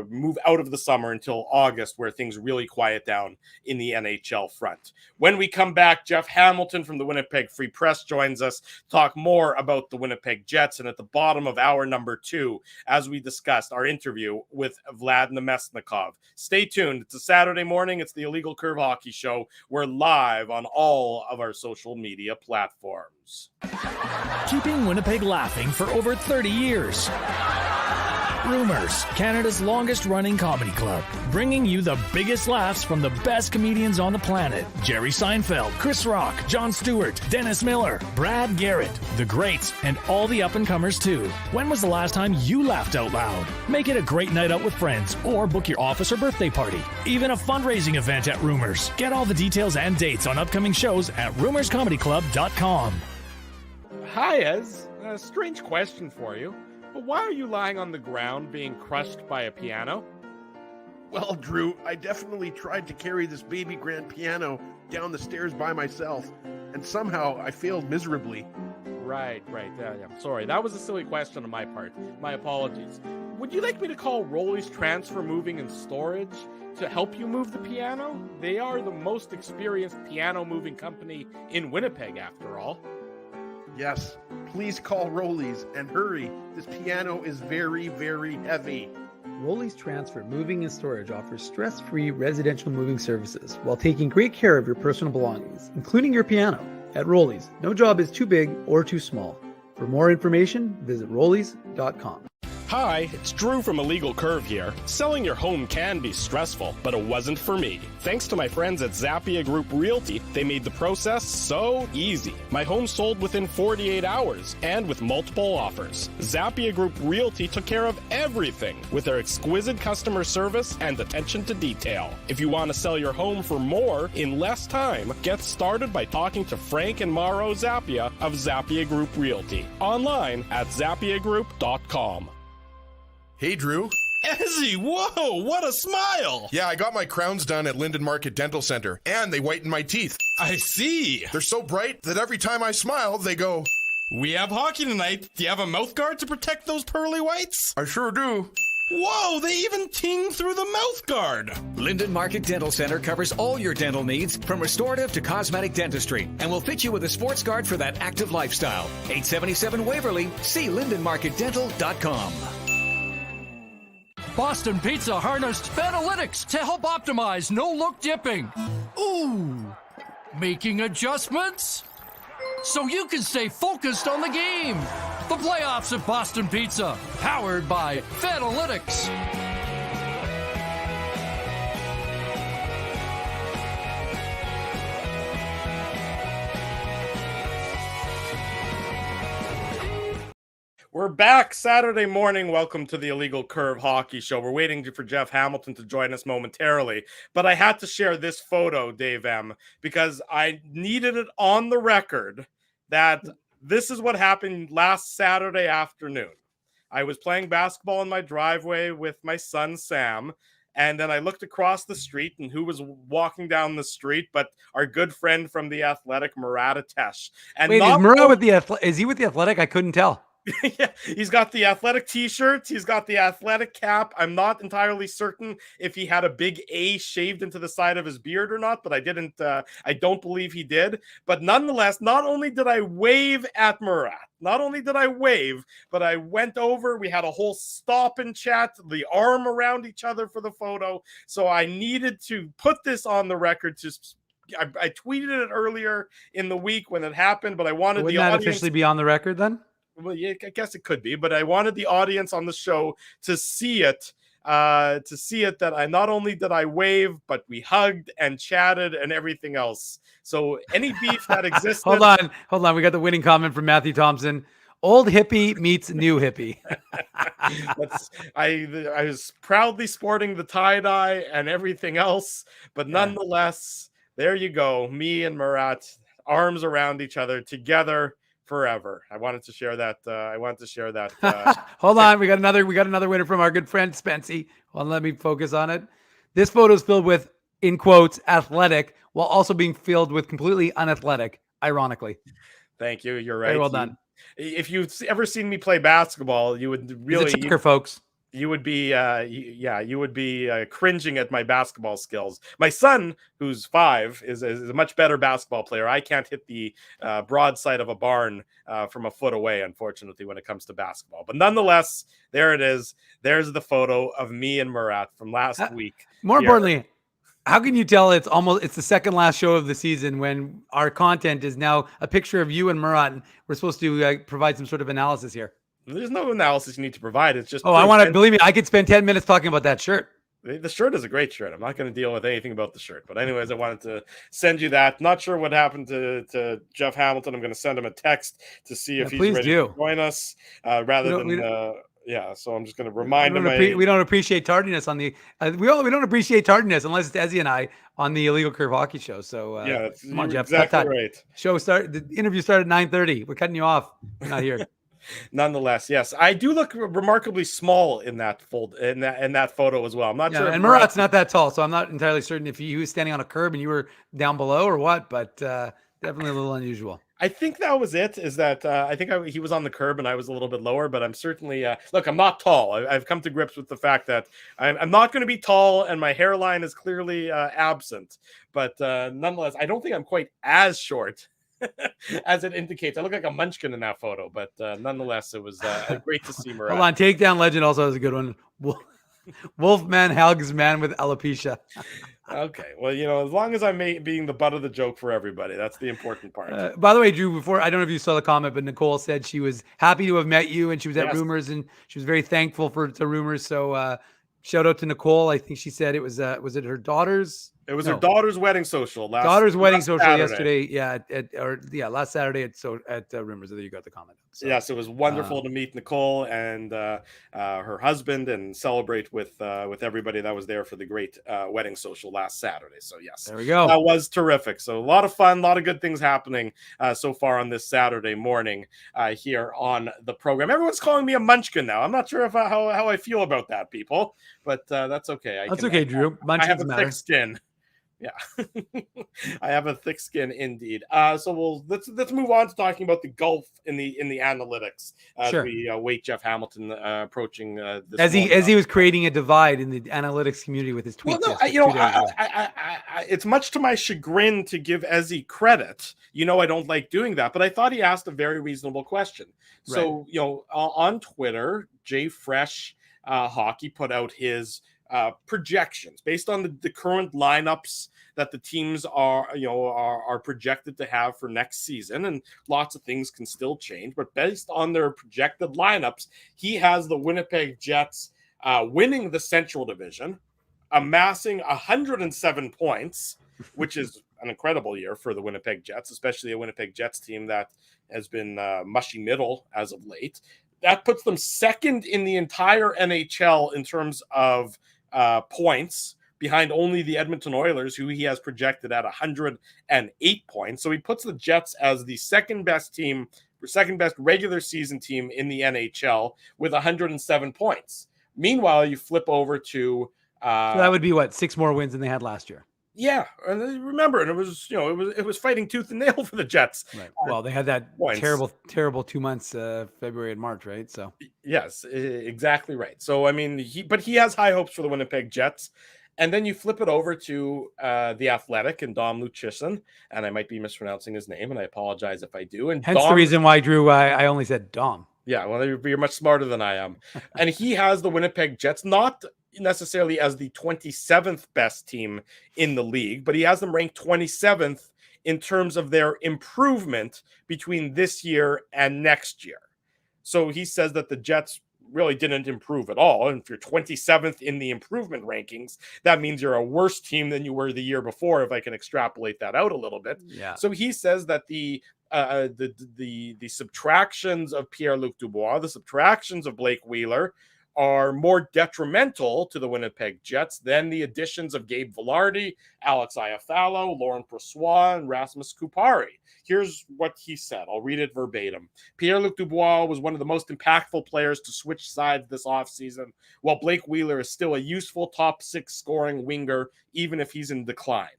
move out of the summer until August, where things really quiet down in the NHL front. When we come back, Jeff Hamilton from the Winnipeg Free Press joins us to talk more about the Winnipeg Jets. And at the bottom of hour number 2, as we discussed, our interview with Vlad Namestnikov. Stay tuned. It's a Saturday morning. It's the Illegal Curve Hockey Show. We're live on all of our social media platforms. Keeping Winnipeg laughing for over 30 years. Rumors, Canada's longest-running comedy club, bringing you the biggest laughs from the best comedians on the planet. Jerry Seinfeld, Chris Rock, Jon Stewart, Dennis Miller, Brad Garrett, the greats, and all the up-and-comers too. When was the last time you laughed out loud? Make it a great night out with friends, or book your office or birthday party. Even a fundraising event at Rumors. Get all the details and dates on upcoming shows at rumorscomedyclub.com. Hi, Ez. A strange question for you. But why are you lying on the ground being crushed by a piano? Well, Drew, I definitely tried to carry this baby grand piano down the stairs by myself, and somehow I failed miserably. Right. Yeah, sorry. That was a silly question on my part. My apologies. Would you like me to call Rolly's Transfer Moving and Storage to help you move the piano? They are the most experienced piano moving company in Winnipeg, after all. Yes, please call Rolly's and hurry. This piano is very, very heavy. Rolly's Transfer Moving and Storage offers stress-free residential moving services while taking great care of your personal belongings, including your piano. At Rolly's, no job is too big or too small. For more information, visit rollys.com. Hi, it's Drew from Illegal Curve here. Selling your home can be stressful, but it wasn't for me. Thanks to my friends at Zappia Group Realty, they made the process so easy. My home sold within 48 hours and with multiple offers. Zappia Group Realty took care of everything with their exquisite customer service and attention to detail. If you want to sell your home for more in less time, get started by talking to Frank and Mauro Zappia of Zappia Group Realty. Online at zappiagroup.com. Hey, Drew. Ezzy, whoa, what a smile! Yeah, I got my crowns done at Linden Market Dental Center, and they whitened my teeth. I see. They're so bright that every time I smile, they go, We have hockey tonight. Do you have a mouth guard to protect those pearly whites? I sure do. Whoa, they even ting through the mouth guard. Linden Market Dental Center covers all your dental needs from restorative to cosmetic dentistry and will fit you with a sports guard for that active lifestyle. 877 Waverly. See lindenmarketdental.com. Boston Pizza harnessed Fanalytics to help optimize no-look dipping. Ooh, making adjustments so you can stay focused on the game. The playoffs at Boston Pizza, powered by Fanalytics. We're back Saturday morning. Welcome to the Illegal Curve Hockey Show. We're waiting for Jeff Hamilton to join us momentarily, but I had to share this photo, Dave M, because I needed it on the record that this is what happened last Saturday afternoon. I was playing basketball in my driveway with my son, Sam, and then I looked across the street, and who was walking down the street but our good friend from the Athletic, Murat Atesh. And Wait, is Murat with the is he with the Athletic? I couldn't tell. Yeah, he's got the Athletic t-shirts. He's got the Athletic cap. I'm not entirely certain if he had a big A shaved into the side of his beard or not, but I don't believe he did. But nonetheless, not only did I wave at Murat, but I went over. We had a whole stop and chat, the arm around each other for the photo. So I needed to put this on the record. I tweeted it earlier in the week when it happened, but I wanted Wouldn't the that audience officially be on the record then? Well, yeah, I guess it could be, but I wanted the audience on the show to see it. That I not only did I wave, but we hugged and chatted and everything else. So any beef that existed. Hold on. We got the winning comment from Matthew Thompson. Old hippie meets new hippie. I was proudly sporting the tie-dye and everything else, but nonetheless, there you go. Me and Murat, arms around each other together forever. I wanted to share that. Hold on. We got another winner from our good friend Spency. Well, let me focus on it. This photo is filled with, in quotes, athletic, while also being filled with completely unathletic, ironicc. Thank you. You're right. Very well done. If you've ever seen me play basketball, you would really folks. You would be cringing at my basketball skills. My son, who's 5, is a much better basketball player. I can't hit the broadside of a barn from a foot away, unfortunately, when it comes to basketball. But nonetheless, there it is. There's the photo of me and Murat from last week. More importantly, how can you tell it's the second last show of the season when our content is now a picture of you and Murat? And we're supposed to provide some sort of analysis here. There's no analysis you need to provide. It's just I want to believe me. I could spend 10 minutes talking about that shirt. The shirt is a great shirt. I'm not going to deal with anything about the shirt. But anyways, I wanted to send you that. Not sure what happened to Jeff Hamilton. I'm going to send him a text to see if he's ready to join us. So I'm just going to remind him. We don't appreciate tardiness on the. We don't appreciate tardiness unless it's Ezzy and I on the Illegal Curve Hockey Show. So come on, Jeff. Exactly right. The interview started at 9:30. We're cutting you off. We're not here. Nonetheless, yes, I do look remarkably small in that photo as well. I'm not sure. And Murat's not that tall, so I'm not entirely certain if he was standing on a curb and you were down below or what. But definitely a little unusual. I think that was it. Is that I think he was on the curb and I was a little bit lower, but I'm certainly look. I'm not tall. I've come to grips with the fact that I'm not going to be tall, and my hairline is clearly absent. But nonetheless, I don't think I'm quite as short as it indicates. I look like a munchkin in that photo, but nonetheless, it was great to see Murat. Hold on, Takedown Legend also has a good one. Wolfman hugs man with alopecia. Okay, well, as long as I'm being the butt of the joke for everybody, that's the important part. By the way, Drew, before, I don't know if you saw the comment, but Nicole said she was happy to have met you, and she was at Yes. Rumors, and she was very thankful to Rumors. So shout out to Nicole. I think she said it was it her daughter's? It was her daughter's wedding social last yesterday. Yeah, last Saturday at Rumors. There you got the comment. So, yes, it was wonderful to meet Nicole and her husband and celebrate with everybody that was there for the great wedding social last Saturday. So yes, there we go. That was terrific. So a lot of fun, a lot of good things happening so far on this Saturday morning here on the program. Everyone's calling me a munchkin now. I'm not sure how I feel about that, people, but that's okay. That's okay, Drew. I have a thick skin. Yeah, I have a thick skin indeed. So let's move on to talking about the gulf in the analytics. Sure. We await Jeff Hamilton approaching this as he was creating a divide in the analytics community with his tweets. Well, no, it's much to my chagrin to give Ezzy credit. I don't like doing that, but I thought he asked a very reasonable question. So on Twitter, Jay Fresh Hockey put out his projections based on the current lineups that the teams are projected to have for next season, and lots of things can still change, but based on their projected lineups, he has the Winnipeg Jets winning the Central Division, amassing 107 points, which is an incredible year for the Winnipeg Jets, especially a Winnipeg Jets team that has been mushy middle as of late. That puts them second in the entire NHL in terms of points, behind only the Edmonton Oilers, who he has projected at 108 points. So he puts the Jets as the second best regular season team in the NHL with 107 points. Meanwhile, you flip over to so that would be 6 more wins than they had last year. Yeah, and remember, and it was fighting tooth and nail for the Jets. Right. Well, they had that terrible 2 months, February and March, right? So yes, exactly right. So I mean, he has high hopes for the Winnipeg Jets, and then you flip it over to the Athletic and Dom Lucian, and I might be mispronouncing his name, and I apologize if I do. And hence the reason why, Drew, I only said Dom. Yeah, well, you're much smarter than I am, and he has the Winnipeg Jets not necessarily as the 27th best team in the league, but he has them ranked 27th in terms of their improvement between this year and next year. So he says that the Jets really didn't improve at all. And if you're 27th in the improvement rankings, that means you're a worse team than you were the year before, if I can extrapolate that out a little bit. Yeah. So he says that the subtractions of Pierre-Luc Dubois, the subtractions of Blake Wheeler, are more detrimental to the Winnipeg Jets than the additions of Gabe Vilardi, Alex Iafallo, Laurent Brossoit, and Rasmus Kupari. Here's what he said. I'll read it verbatim. Pierre-Luc Dubois was one of the most impactful players to switch sides this offseason, while Blake Wheeler is still a useful top 6 scoring winger, even if he's in decline.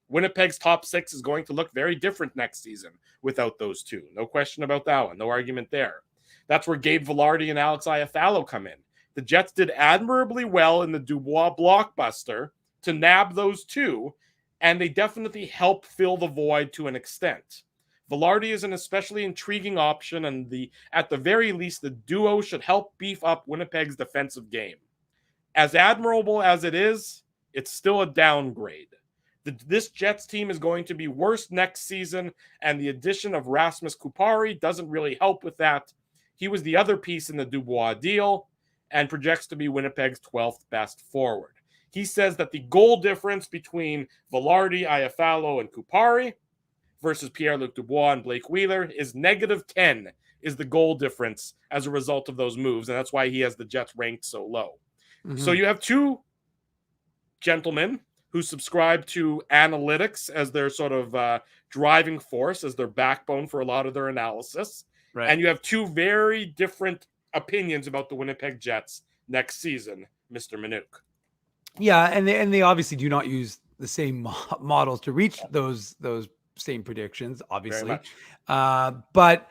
Winnipeg's top 6 is going to look very different next season without those two. No question about that one. No argument there. That's where Gabe Vilardi and Alex Iafallo come in. The Jets did admirably well in the Dubois blockbuster to nab those two, and they definitely help fill the void to an extent. Vilardi is an especially intriguing option, and at the very least, the duo should help beef up Winnipeg's defensive game. As admirable as it is, it's still a downgrade. This Jets team is going to be worse next season, and the addition of Rasmus Kupari doesn't really help with that. He was the other piece in the Dubois deal, and projects to be Winnipeg's 12th best forward. He says that the goal difference between Vilardi, Iafallo, and Kupari versus Pierre-Luc Dubois and Blake Wheeler is -10 is the goal difference as a result of those moves, and that's why he has the Jets ranked so low. Mm-hmm. So you have two gentlemen who subscribe to analytics as their sort of driving force, as their backbone for a lot of their analysis. Right. And you have two very different opinions about the Winnipeg Jets next season, Mr. Minuk. Yeah, and they obviously do not use the same models to reach those same predictions, obviously. But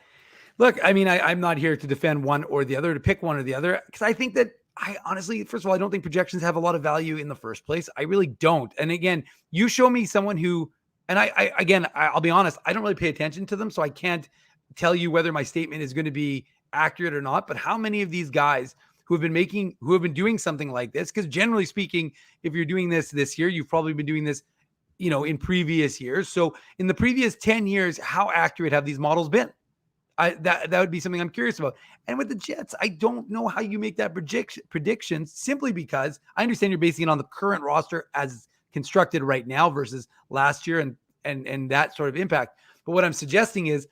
look, I mean, I'm not here to defend one or the other, to pick one or the other, because I think that I honestly, first of all, I don't think projections have a lot of value in the first place. I really don't. And again, you show me someone who, and I'll be honest, I don't really pay attention to them, so I can't tell you whether my statement is going to be accurate or not. But how many of these guys who have been doing something like this. Because generally speaking, if you're doing this year, you've probably been doing this, in previous years. So in the previous 10 years, how accurate have these models been? That would be something I'm curious about. And with the Jets, I don't know how you make that prediction simply because I understand you're basing it on the current roster as constructed right now versus last year and that sort of impact. But what I'm suggesting is,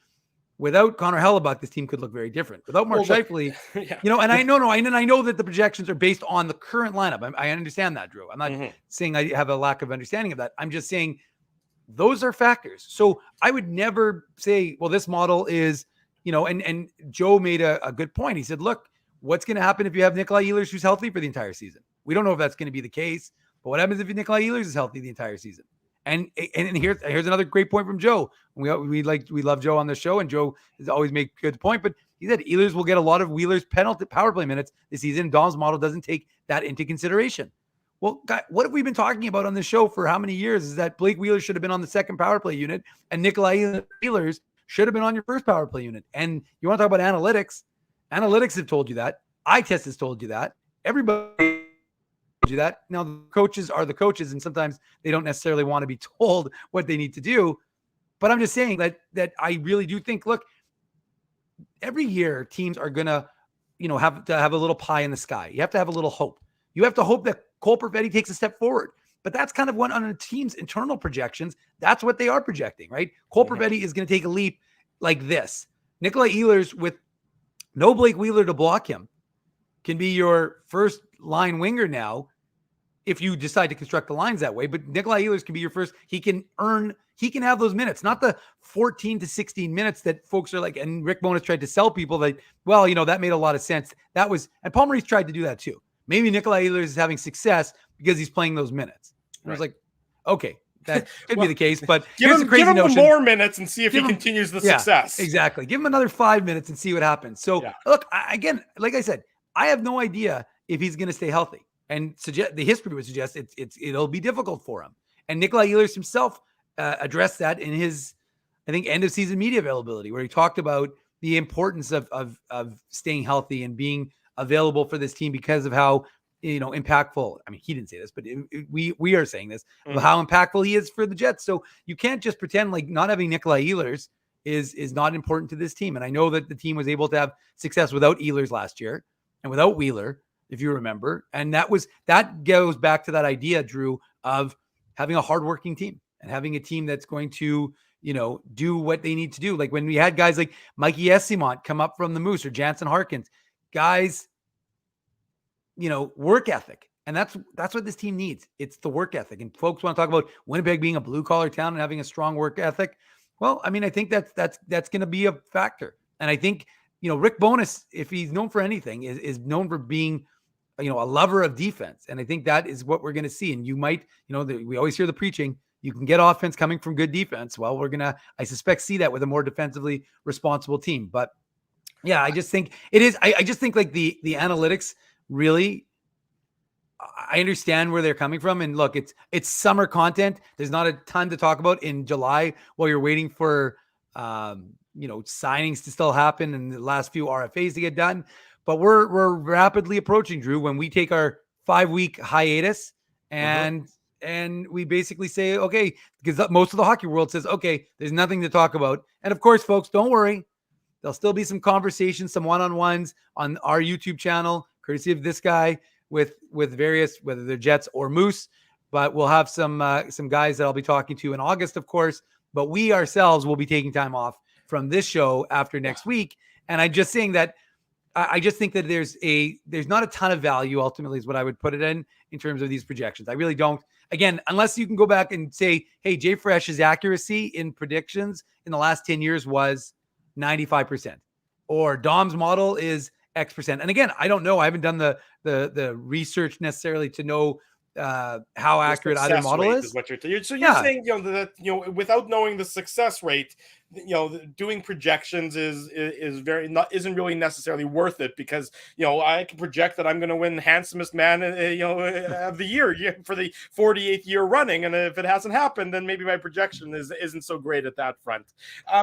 without Connor Hellebuck, this team could look very different. Without Mark Scheifele, yeah. And I know that the projections are based on the current lineup. I understand that, Drew. I'm not saying I have a lack of understanding of that. I'm just saying those are factors. So I would never say, well, this model is, and Joe made a good point. He said, look, what's going to happen if you have Nikolai Ehlers who's healthy for the entire season? We don't know if that's going to be the case, but what happens if Nikolai Ehlers is healthy the entire season? And here's another great point from Joe. We love Joe on the show, and Joe has always made good point. But he said Ehlers will get a lot of Wheeler's penalty power play minutes this season. Dom's model doesn't take that into consideration. Well, guys, what have we been talking about on this show for how many years? Is that Blake Wheeler should have been on the second power play unit, and Nikolai Ehlers should have been on your first power play unit. And you want to talk about analytics? Analytics have told you that. Eye test has told you that. Everybody you that. Now, the coaches are the coaches, and sometimes they don't necessarily want to be told what they need to do. But I'm just saying that I really do think, look, every year teams are going to, have to have a little pie in the sky. You have to have a little hope. You have to hope that Cole Perfetti takes a step forward. But that's kind of one on a team's internal projections. That's what they are projecting, right? Cole Perfetti is going to take a leap like this. Nikolai Ehlers, with no Blake Wheeler to block him, can be your first line winger now if you decide to construct the lines that way. But Nikolai Ehlers can be your first. He can have those minutes, not the 14 to 16 minutes that folks are like, and Rick Bowness tried to sell people that, well, that made a lot of sense. And Paul Maurice tried to do that too. Maybe Nikolai Ehlers is having success because he's playing those minutes. And I was like, okay, that could be the case, but give him more minutes and see if he continues the success. Exactly. Give him another 5 minutes and see what happens. So look, again, like I said, I have no idea if he's going to stay healthy. And the history would suggest it'll be difficult for him. And Nikolai Ehlers himself addressed that in his, I think, end of season media availability, where he talked about the importance of staying healthy and being available for this team because of how impactful. I mean, he didn't say this, but we are saying this of how impactful he is for the Jets. So you can't just pretend like not having Nikolai Ehlers is not important to this team. And I know that the team was able to have success without Ehlers last year and without Wheeler, if you remember. And that goes back to that idea, Drew, of having a hardworking team and having a team that's going to, do what they need to do. Like when we had guys like Mikey Esimont come up from the Moose or Jansen Harkins, guys, work ethic. And that's what this team needs. It's the work ethic. And folks want to talk about Winnipeg being a blue collar town and having a strong work ethic. Well, I mean, I think that's going to be a factor. And I think, Rick Bowness, if he's known for anything, is known for being, a lover of defense. And I think that is what we're going to see. And you might, we always hear the preaching, you can get offense coming from good defense. Well, we're going to, I suspect, see that with a more defensively responsible team. But yeah, I just think it is. I just think like the analytics really, I understand where they're coming from. And look, it's summer content. There's not a ton to talk about in July while you're waiting for, signings to still happen and the last few RFAs to get done. But we're rapidly approaching, Drew, when we take our 5-week hiatus and we basically say, okay, because most of the hockey world says, okay, there's nothing to talk about. And of course, folks, don't worry. There'll still be some conversations, some one-on-ones on our YouTube channel, courtesy of this guy with various, whether they're Jets or Moose. But we'll have some guys that I'll be talking to in August, of course. But we ourselves will be taking time off from this show after next week. And I'm just saying that I just think that there's not a ton of value, ultimately, is what I would put it in terms of these projections. I really don't. Again, unless you can go back and say, hey, Jay Fresh's accuracy in predictions in the last 10 years was 95%, or Dom's model is X%. And again, I don't know. I haven't done the research necessarily to know how The accurate either success model rate is. what you're so you're Yeah. saying, that without knowing the success rate, doing projections is very not isn't really necessarily worth it, because I can project that I'm going to win handsomest man of the year for the 48th year running, and if it hasn't happened, then maybe my projection isn't so great at that front.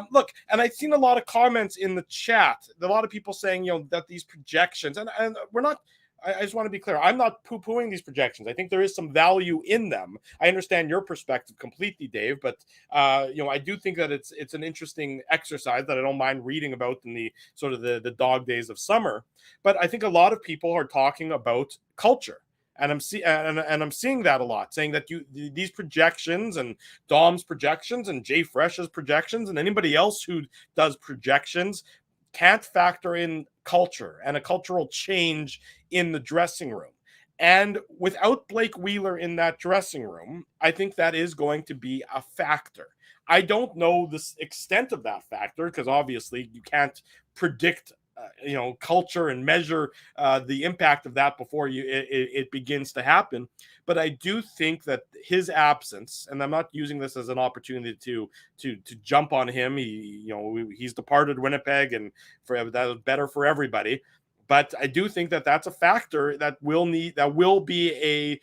Look, and I've seen a lot of comments in the chat, a lot of people saying that these projections, and we're not. I just want to be clear. I'm not poo-pooing these projections. I think there is some value in them. I understand your perspective completely, Dave, but I do think that it's an interesting exercise that I don't mind reading about in the sort of the dog days of summer. But I think a lot of people are talking about culture. And I'm seeing that a lot, saying that these projections and Dom's projections and Jay Fresh's projections and anybody else who does projections can't factor in culture and a cultural change in the dressing room. And without Blake Wheeler in that dressing room, I think that is going to be a factor. I don't know the extent of that factor, because obviously you can't predict culture and measure the impact of that before it begins to happen. But I do think that his absence, and I'm not using this as an opportunity to jump on him. He's departed Winnipeg, and that was better for everybody. But I do think that that's a factor that will be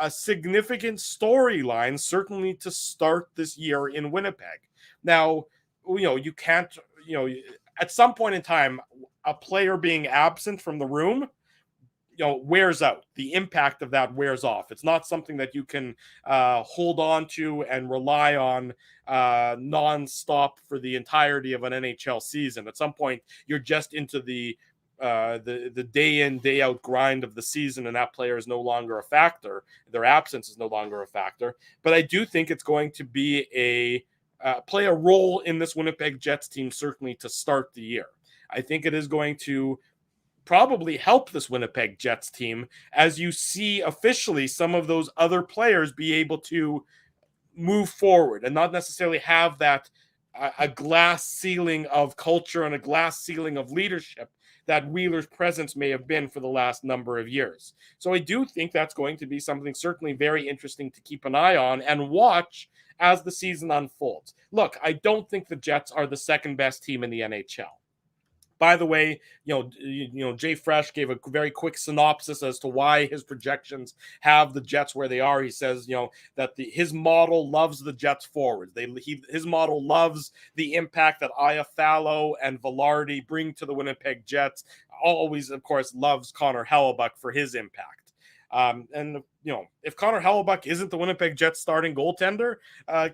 a significant storyline, certainly to start this year in Winnipeg. Now, you can't, at some point in time, a player being absent from the room, wears out. The impact of that wears off. It's not something that you can hold on to and rely on nonstop for the entirety of an NHL season. At some point, you're just into the day in, day out grind of the season, and that player is no longer a factor. Their absence is no longer a factor. But I do think it's going to be play a role in this Winnipeg Jets team, certainly to start the year. I think it is going to probably help this Winnipeg Jets team as you see officially some of those other players be able to move forward and not necessarily have that a glass ceiling of culture and a glass ceiling of leadership that Wheeler's presence may have been for the last number of years. So I do think that's going to be something certainly very interesting to keep an eye on and watch as the season unfolds. Look, I don't think the Jets are the second best team in the NHL. By the way, Jay Fresh gave a very quick synopsis as to why his projections have the Jets where they are. He says, that his model loves the Jets forwards. His model loves the impact that Iafallo and Velarde bring to the Winnipeg Jets. Always, of course, loves Connor Hellebuyck for his impact. And if Connor Hellebuyck isn't the Winnipeg Jets starting goaltender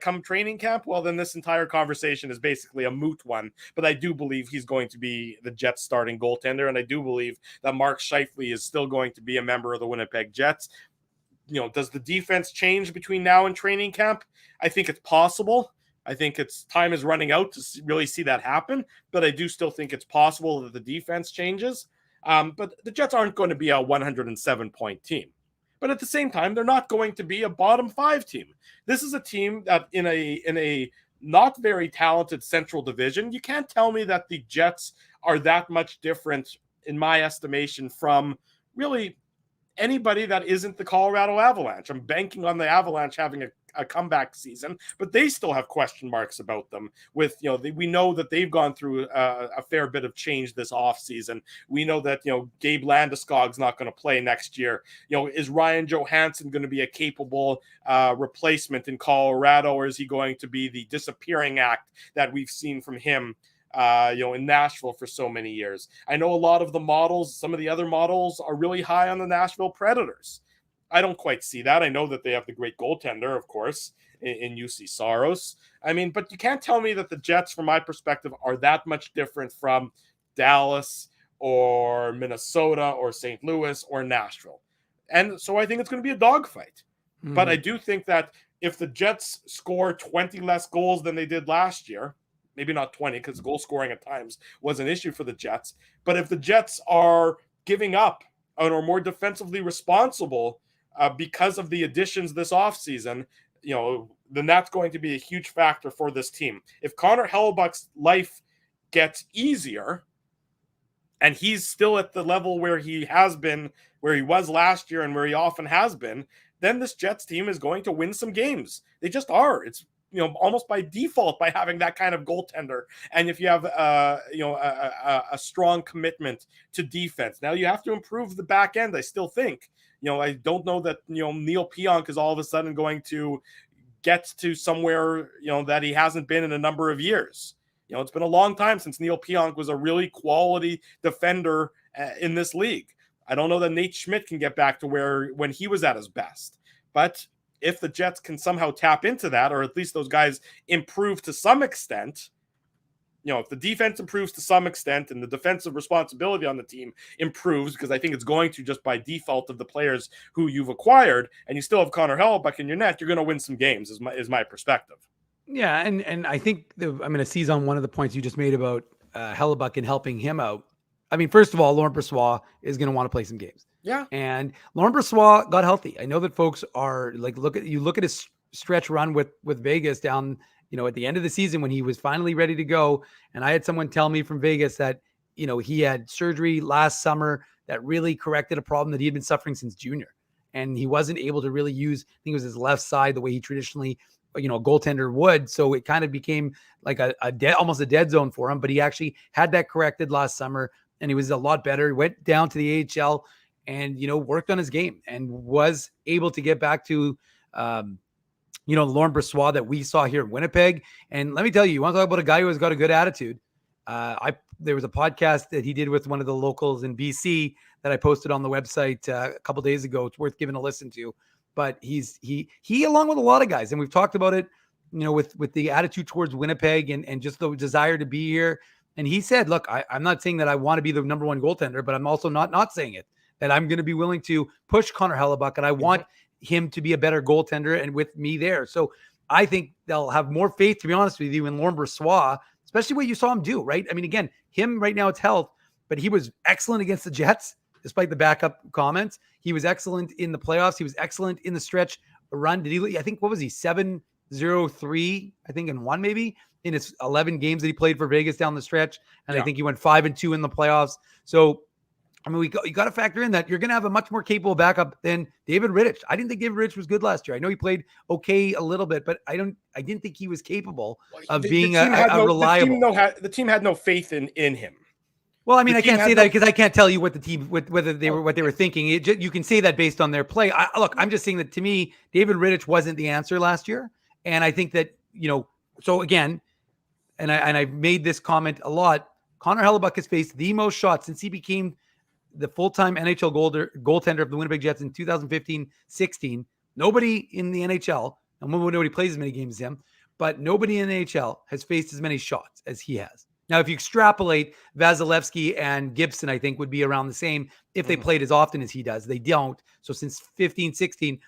come training camp, well, then this entire conversation is basically a moot one. But I do believe he's going to be the Jets starting goaltender, and I do believe that Mark Scheifele is still going to be a member of the Winnipeg Jets. Does the defense change between now and training camp? I think it's possible. I think time is running out to really see that happen, but I do still think it's possible that the defense changes. But the Jets aren't going to be a 107-point team. But at the same time, they're not going to be a bottom 5 team. This is a team that in a not very talented Central Division, you can't tell me that the Jets are that much different, in my estimation, from really anybody that isn't the Colorado Avalanche. I'm banking on the Avalanche having a comeback season, but they still have question marks about them. With we know that they've gone through a fair bit of change this offseason. We know that Gabe Landeskog's not going to play next year. Is Ryan Johansson going to be a capable replacement in Colorado, or is he going to be the disappearing act that we've seen from him in Nashville for so many years? I know a lot of the models, some of the other models, are really high on the Nashville Predators. I don't quite see that. I know that they have the great goaltender, of course, in UC Saros. But you can't tell me that the Jets, from my perspective, are that much different from Dallas or Minnesota or St. Louis or Nashville. And so I think it's going to be a dogfight. Mm-hmm. But I do think that if the Jets score 20 less goals than they did last year, maybe not 20, because goal scoring at times was an issue for the Jets, but if the Jets are giving up and are more defensively responsible because of the additions this offseason, then that's going to be a huge factor for this team. If Connor Hellebuyck's life gets easier and he's still at the level where he has been, where he was last year and where he often has been, then this Jets team is going to win some games. They just are. It's, almost by default by having that kind of goaltender. And if you have, a strong commitment to defense, now you have to improve the back end. I still think, I don't know that, Neil Pionk is all of a sudden going to get to somewhere, that he hasn't been in a number of years. It's been a long time since Neil Pionk was a really quality defender in this league. I don't know that Nate Schmidt can get back to when he was at his best, but if the Jets can somehow tap into that, or at least those guys improve to some extent, if the defense improves to some extent and the defensive responsibility on the team improves, because I think it's going to just by default of the players who you've acquired, and you still have Connor Hellebuyck in your net, you're going to win some games is my perspective. Yeah. And I think I'm going to seize on one of the points you just made about Hellebuyck and helping him out. I mean, first of all, Laurent Brossoit is going to want to play some games. Yeah. And Laurent Brossoit got healthy. I know that folks are like, look at his stretch run with Vegas down, at the end of the season when he was finally ready to go. And I had someone tell me from Vegas that, he had surgery last summer that really corrected a problem that he had been suffering since junior. And he wasn't able to really use, I think it was his left side, the way he traditionally, a goaltender would. So it kind of became like almost a dead zone for him, but he actually had that corrected last summer and he was a lot better. He went down to the AHL and, worked on his game and was able to get back to, Laurent Brossoit that we saw here in Winnipeg. And let me tell you, you want to talk about a guy who has got a good attitude. There was a podcast that he did with one of the locals in BC that I posted on the website a couple days ago. It's worth giving a listen to, but he along with a lot of guys, and we've talked about it, with the attitude towards Winnipeg and just the desire to be here. And he said, look, I'm not saying that I want to be the number one goaltender, but I'm also not saying it, that I'm going to be willing to push Connor Hellebuyck, and I want him to be a better goaltender and with me there. So I think they'll have more faith, to be honest with you, in Laurent Brossoit, especially what you saw him do, right? I mean, again, him right now, it's health, but he was excellent against the Jets, despite the backup comments. He was excellent in the playoffs. He was excellent in the stretch run. I think, what was he, 7-0-3, I think, in one maybe, in his 11 games that he played for Vegas down the stretch. And I think he went 5-2 in the playoffs. So, I mean, you got to factor in that you're going to have a much more capable backup than David Rittich. I didn't think David Rittich was good last year. I know he played okay a little bit, but I didn't think he was capable of being a reliable. The team had no faith in him. Well, I mean, I can't say that because I can't tell you what the team, whether they were what they were thinking. You can say that based on their play. Look, I'm just saying that to me, David Rittich wasn't the answer last year, and I think that So again, and I've made this comment a lot. Connor Hellebuyck has faced the most shots since he became the full-time NHL goaltender of the Winnipeg Jets in 2015-16. Nobody in the NHL, and nobody plays as many games as him, but nobody in the NHL has faced as many shots as he has. Now, if you extrapolate, Vasilevsky and Gibson, I think, would be around the same if they played as often as he does. They don't. So since 15-16,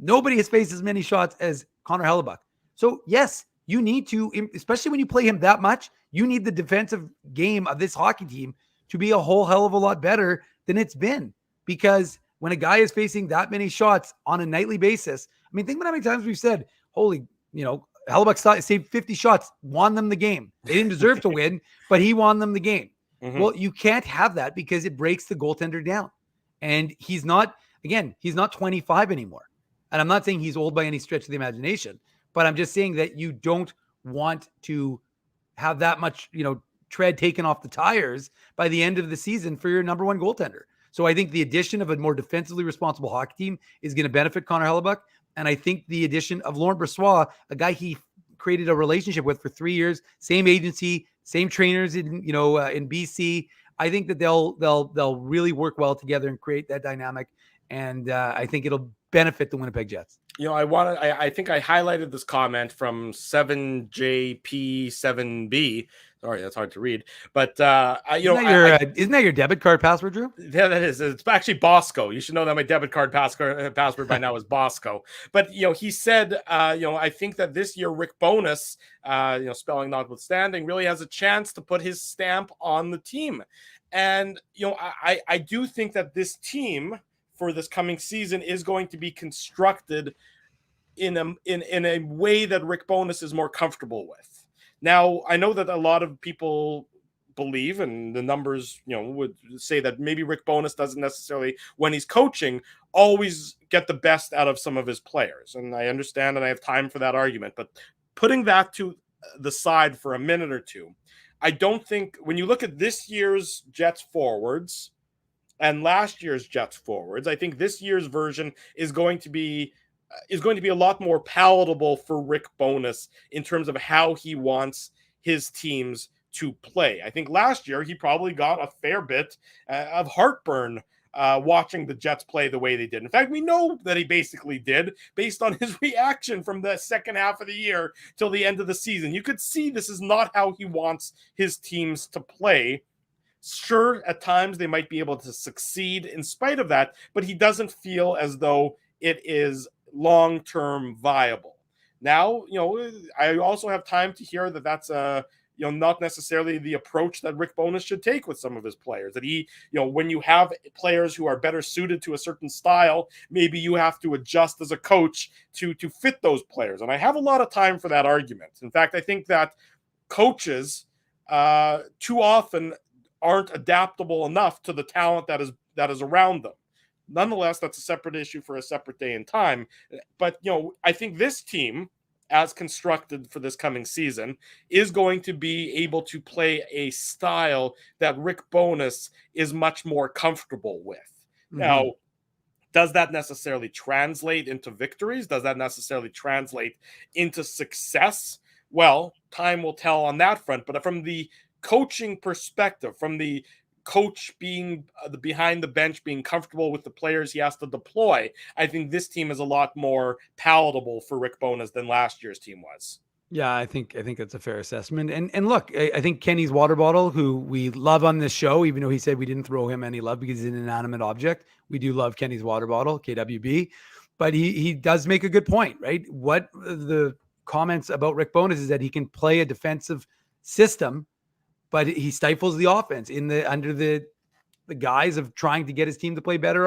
nobody has faced as many shots as Connor Hellebuyck. So yes, you need to, especially when you play him that much, you need the defensive game of this hockey team to be a whole hell of a lot better than it's been. Because when a guy is facing that many shots on a nightly basis, I mean, think about how many times we've said, Hellebuyck saved 50 shots, won them the game. They didn't deserve to win, but he won them the game. Well, you can't have that because it breaks the goaltender down. And he's not 25 anymore. And I'm not saying he's old by any stretch of the imagination, but I'm just saying that you don't want to have that much, tread taken off the tires by the end of the season for your number one goaltender. So I think the addition of a more defensively responsible hockey team is going to benefit Connor Hellebuyck. And I think the addition of Laurent Brossoit, a guy he created a relationship with for 3 years, same agency, same trainers in BC. I think that they'll really work well together and create that dynamic. And I think it'll benefit the Winnipeg Jets. I think I highlighted this comment from 7JP7B. Sorry, that's hard to read. But isn't that your debit card password, Drew? Yeah, that is. It's actually Bosco. You should know that my debit card password by now is Bosco. But he said, I think that this year Rick Bowness, spelling notwithstanding, really has a chance to put his stamp on the team. And I do think that this team for this coming season is going to be constructed in a way that Rick Bowness is more comfortable with. Now, I know that a lot of people believe, and the numbers, would say that maybe Rick Bowness doesn't necessarily, when he's coaching, always get the best out of some of his players. And I understand, and I have time for that argument. But putting that to the side for a minute or two, I don't think when you look at this year's Jets forwards and last year's Jets forwards, I think this year's version is going to be a lot more palatable for Rick Bowness in terms of how he wants his teams to play. I think last year he probably got a fair bit of heartburn watching the Jets play the way they did. In fact, we know that he basically did based on his reaction from the second half of the year till the end of the season. You could see this is not how he wants his teams to play. Sure, at times they might be able to succeed in spite of that, but he doesn't feel as though it is long-term viable. Now, I also have time to hear that that's not necessarily the approach that Rick Bowness should take with some of his players. That he, when you have players who are better suited to a certain style, maybe you have to adjust as a coach to fit those players. And I have a lot of time for that argument. In fact, I think that coaches too often aren't adaptable enough to the talent that is around them. Nonetheless, that's a separate issue for a separate day and time. But, I think this team, as constructed for this coming season, is going to be able to play a style that Rick Bowness is much more comfortable with. Mm-hmm. Now, does that necessarily translate into victories? Does that necessarily translate into success? Well, time will tell on that front. But from the coaching perspective, from the coach being behind the bench, being comfortable with the players he has to deploy, I think this team is a lot more palatable for Rick Bowness than last year's team was. Yeah, I think that's a fair assessment. And look, I think Kenny's water bottle, who we love on this show, even though he said we didn't throw him any love because he's an inanimate object, we do love Kenny's water bottle, KWB. But he does make a good point, right? What the comments about Rick Bowness is that he can play a defensive system, but he stifles the offense under the guise of trying to get his team to play better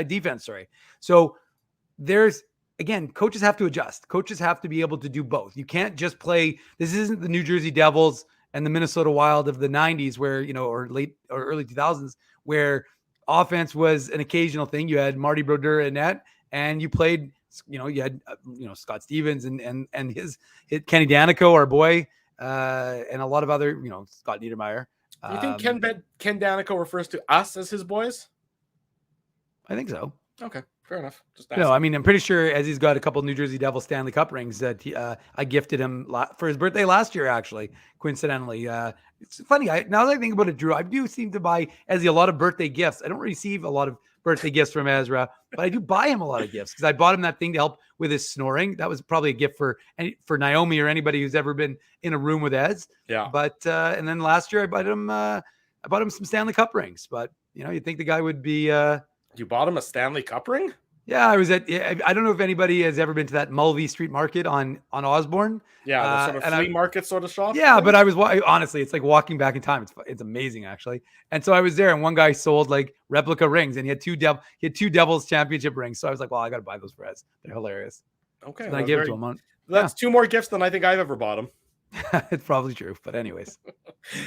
defense. So again, coaches have to adjust. Coaches have to be able to do both. You can't just play. This isn't the New Jersey Devils and the Minnesota Wild of the 90s where, or late or early 2000s, where offense was an occasional thing. You had Marty Brodeur in net, and you played, you had, Scott Stevens and his Kenny Danico, our boy, and a lot of other, Scott Niedermayer. Do you think Ken Danico refers to us as his boys? I think so. Okay, fair enough. No, I mean, I'm pretty sure as he's got a couple of New Jersey Devils Stanley Cup rings that I gifted him for his birthday last year, actually, coincidentally. It's funny. Now that I think about it, Drew, I do seem to buy Ezzy a lot of birthday gifts. I don't receive a lot of birthday gifts from Ezra, but I do buy him a lot of gifts because I bought him that thing to help with his snoring. That was probably a gift for Naomi or anybody who's ever been in a room with Ez. Yeah. But and then last year I bought him some Stanley Cup rings. But you'd think the guy would be. You bought him a Stanley Cup ring? Yeah, I don't know if anybody has ever been to that Mulvey Street Market on Osborne. Yeah, the sort of flea market sort of shop. Yeah, but honestly, it's like walking back in time. It's amazing, actually. And so I was there, and one guy sold like replica rings, and he had two Devils championship rings. So I was like, well, I got to buy those for Ez. They're hilarious. Okay, so I gave it to him. That's two more gifts than I think I've ever bought him. It's probably true, but anyways.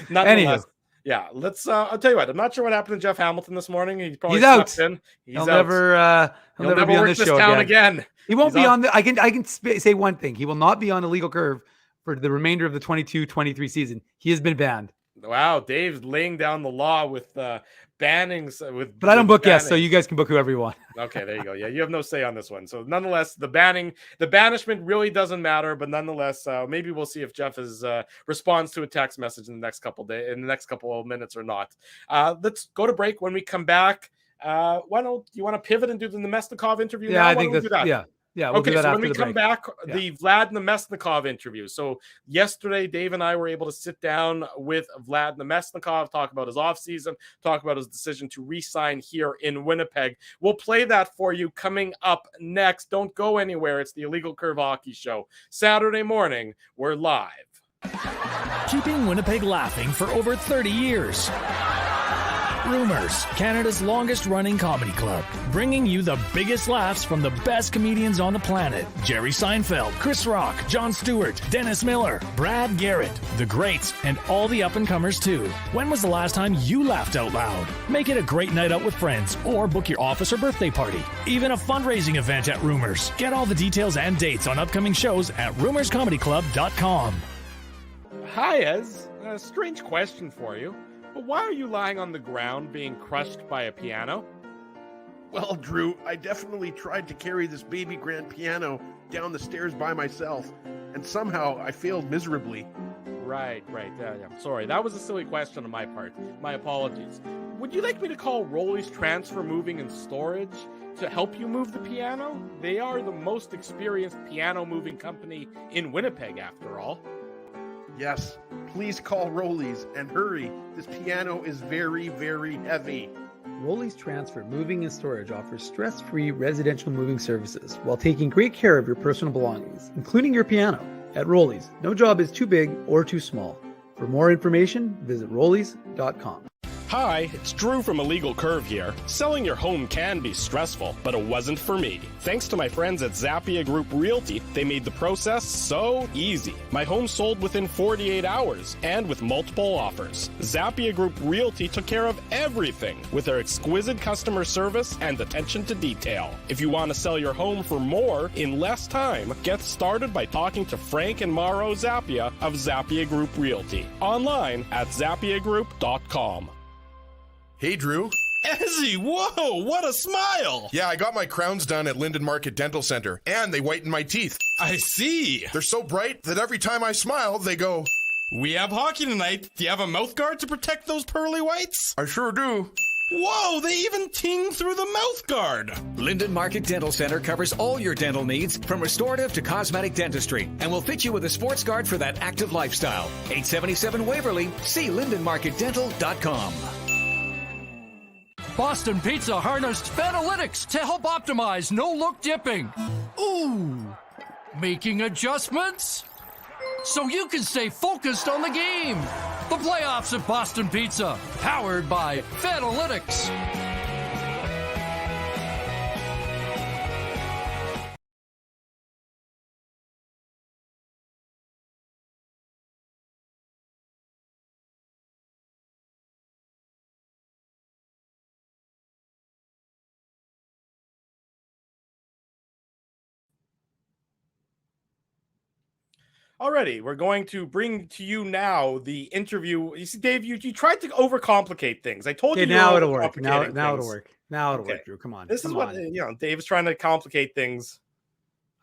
Anywho. Yeah, let's. I'll tell you what. I'm not sure what happened to Jeff Hamilton this morning. He's out. In. He'll out. He'll never be on this show again. He won't be on. I can say one thing. He will not be on Illegal Curve for the remainder of the 22-23 season. He has been banned. Wow, Dave's laying down the law with bannings. But I don't book guests, so you guys can book whoever you want. Okay, there you go. Yeah, you have no say on this one. So nonetheless, the banishment really doesn't matter. But nonetheless, maybe we'll see if Jeff responds to a text message in the next couple of minutes or not. Let's go to break. When we come back, why don't you want to pivot and do the Namestnikov interview? Yeah, I think that's that. Yeah. We'll okay, so when we come back, the Vlad Namestnikov interview. So yesterday, Dave and I were able to sit down with Vlad Namestnikov, talk about his offseason, talk about his decision to re-sign here in Winnipeg. We'll play that for you coming up next. Don't go anywhere. It's the Illegal Curve Hockey Show. Saturday morning, we're live. Keeping Winnipeg laughing for over 30 years. Rumors, Canada's longest running comedy club, bringing you the biggest laughs from the best comedians on the planet. Jerry Seinfeld, Chris Rock, Jon Stewart, Dennis Miller, Brad Garrett, the greats, and all the up-and-comers too. When was the last time you laughed out loud? Make it a great night out with friends or book your office or birthday party. Even a fundraising event at Rumors. Get all the details and dates on upcoming shows at rumorscomedyclub.com. Hi, Ez. A strange question for you. But why are you lying on the ground being crushed by a piano? Well, Drew, I definitely tried to carry this baby grand piano down the stairs by myself, and somehow I failed miserably. Right. Yeah. Sorry, that was a silly question on my part. My apologies. Would you like me to call Rolly's Transfer Moving and Storage to help you move the piano? They are the most experienced piano moving company in Winnipeg, after all. Yes, please call Rollies and hurry. This piano is very, very heavy. Rolly's Transfer Moving and Storage offers stress-free residential moving services while taking great care of your personal belongings, including your piano. At Rolly's, no job is too big or too small. For more information, visit rollys.com. Hi, it's Drew from Illegal Curve here. Selling your home can be stressful, but it wasn't for me. Thanks to my friends at Zappia Group Realty, they made the process so easy. My home sold within 48 hours and with multiple offers. Zappia Group Realty took care of everything with their exquisite customer service and attention to detail. If you want to sell your home for more in less time, get started by talking to Frank and Mauro Zappia of Zappia Group Realty. Online at zappiagroup.com. Hey, Drew. Ezzy, whoa, what a smile! Yeah, I got my crowns done at Linden Market Dental Center, and they whiten my teeth. I see. They're so bright that every time I smile, they go... We have hockey tonight. Do you have a mouth guard to protect those pearly whites? I sure do. Whoa, they even ting through the mouth guard. Linden Market Dental Center covers all your dental needs from restorative to cosmetic dentistry and will fit you with a sports guard for that active lifestyle. 877 Waverly. See lindenmarketdental.com. Boston Pizza harnessed Fanalytics to help optimize no-look dipping. Ooh, making adjustments so you can stay focused on the game. The playoffs at Boston Pizza, powered by Fanalytics. Alrighty, we're going to bring to you now the interview. You see, Dave, you tried to overcomplicate things. I told you. Now it'll work. Now It'll work. Now it'll Okay. work, Drew. Come on. This is what Dave's trying to complicate things.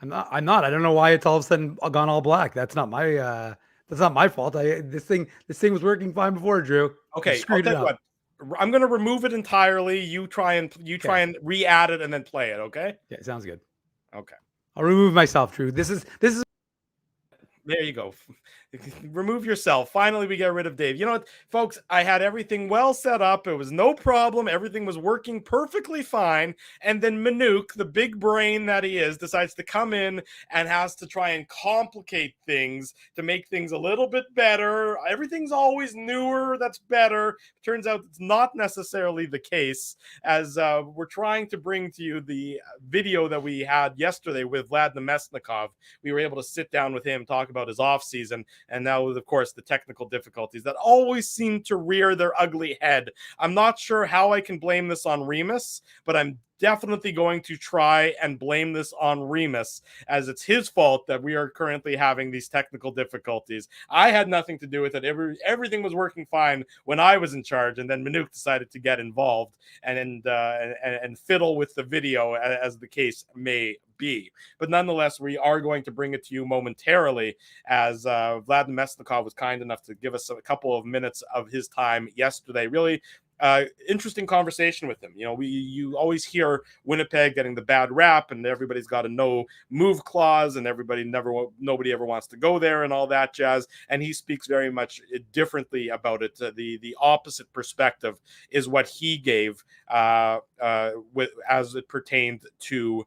I'm not. I don't know why it's all of a sudden gone all black. That's not my fault. This thing was working fine before, Drew. Okay, You screwed I'll it tell you up. what. I'm going to remove it entirely. You try and re-add it and then play it. Okay. Yeah, sounds good. Okay. I'll remove myself, Drew. This is There you go. Remove yourself. Finally, we get rid of Dave. You know what, folks? I had everything well set up. It was no problem. Everything was working perfectly fine. And then Minuk, the big brain that he is, decides to come in and has to try and complicate things to make things a little bit better. Everything's always newer. That's better. Turns out it's not necessarily the case, as we're trying to bring to you the video that we had yesterday with Vlad Namestnikov. We were able to sit down with him, talk about his offseason, and now, of course, the technical difficulties that always seem to rear their ugly head. I'm not sure how I can blame this on Remus, but I'm definitely going to try and blame this on Remus, as it's his fault that we are currently having these technical difficulties. I had nothing to do with it. Everything was working fine when I was in charge, and then Minuk decided to get involved and fiddle with the video, as the case may be. But nonetheless, we are going to bring it to you momentarily, as Vlad Namestnikov was kind enough to give us a couple of minutes of his time yesterday. Really interesting conversation with him. You know, you always hear Winnipeg getting the bad rap, and everybody's got a no move clause, and nobody ever wants to go there, and all that jazz. And he speaks very much differently about it. The opposite perspective is what he gave as it pertained to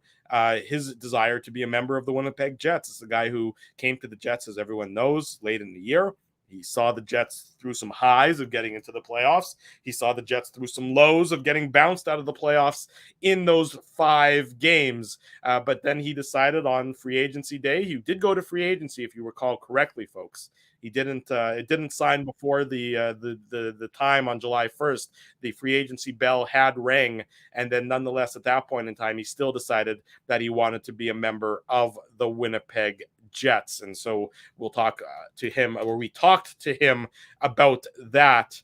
his desire to be a member of the Winnipeg Jets. It's a guy who came to the Jets, as everyone knows, late in the year. He saw the Jets through some highs of getting into the playoffs. He saw the Jets through some lows of getting bounced out of the playoffs in those 5 games. But then he decided on free agency day. He did go to free agency, if you recall correctly, folks. He didn't. It didn't sign before the time on July 1st. The free agency bell had rang, and then nonetheless, at that point in time, he still decided that he wanted to be a member of the Winnipeg Jets. And so we'll talk to him, or we talked to him about that,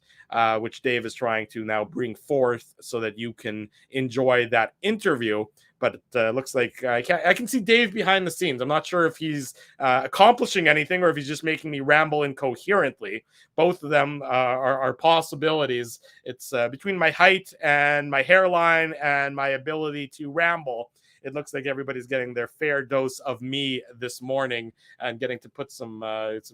which Dave is trying to now bring forth so that you can enjoy that interview. But it looks like I can see Dave behind the scenes. I'm not sure if he's accomplishing anything or if he's just making me ramble incoherently. Both of them are possibilities. It's between my height and my hairline and my ability to ramble. It looks like everybody's getting their fair dose of me this morning and getting to put some knives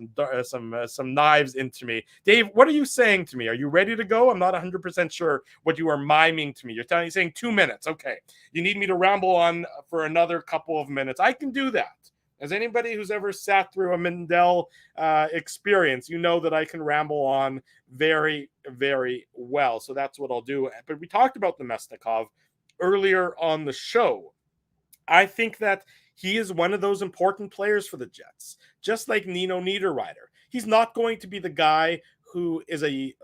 into me. Dave, what are you saying to me? Are you ready to go? I'm not 100% sure what you are miming to me. You're saying 2 minutes. Okay. You need me to ramble on for another couple of minutes. I can do that. As anybody who's ever sat through a Mindell experience, you know that I can ramble on very, very well. So that's what I'll do. But we talked about Namestnikov earlier on the show. I think that he is one of those important players for the Jets, just like Nino Niederreiter. He's not going to be the guy who is a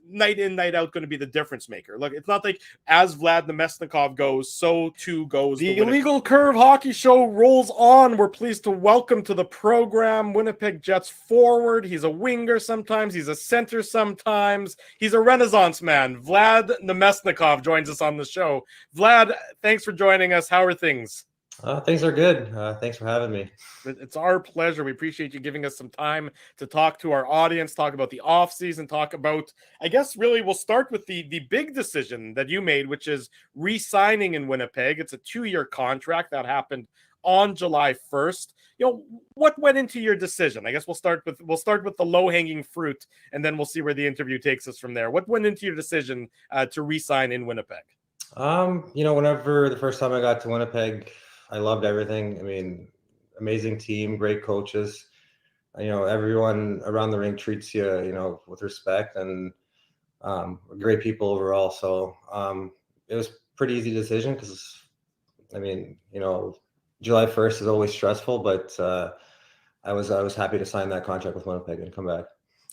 night in, night out going to be the difference maker. Look, it's not like as Vlad Namestnikov goes, so too goes the Illegal Curve Hockey Show rolls on. We're pleased to welcome to the program Winnipeg Jets forward. He's a winger sometimes. He's a center sometimes. He's a renaissance man. Vlad Namestnikov joins us on the show. Vlad, thanks for joining us. How are things? Things are good. Thanks for having me. It's our pleasure. We appreciate you giving us some time to talk to our audience, talk about the offseason, talk about, I guess, really, we'll start with the big decision that you made, which is re-signing in Winnipeg. It's a 2-year contract that happened on July 1st. You know, what went into your decision? I guess we'll start with the low-hanging fruit, and then we'll see where the interview takes us from there. What went into your decision to re-sign in Winnipeg? Whenever the first time I got to Winnipeg, I loved everything. I mean, amazing team, great coaches. Everyone around the rink treats you, with respect, and great people overall. So it was a pretty easy decision because, July 1st is always stressful, but I was happy to sign that contract with Winnipeg and come back.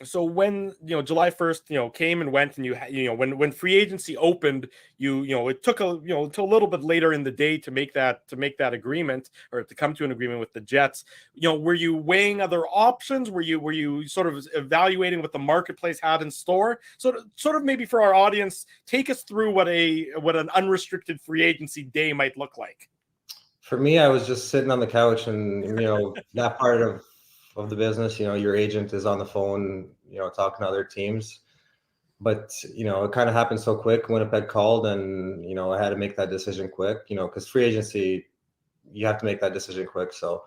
So when July 1st came and went, and when free agency opened, it took until a little bit later in the day to make that agreement, or to come to an agreement with the Jets. Were you weighing other options? Were you sort of evaluating what the marketplace had in store? Sort of maybe for our audience, take us through what an unrestricted free agency day might look like. For me, I was just sitting on the couch, and that part of the business, your agent is on the phone, talking to other teams. But, it kind of happened so quick. Winnipeg called, and, I had to make that decision quick, because free agency, you have to make that decision quick. So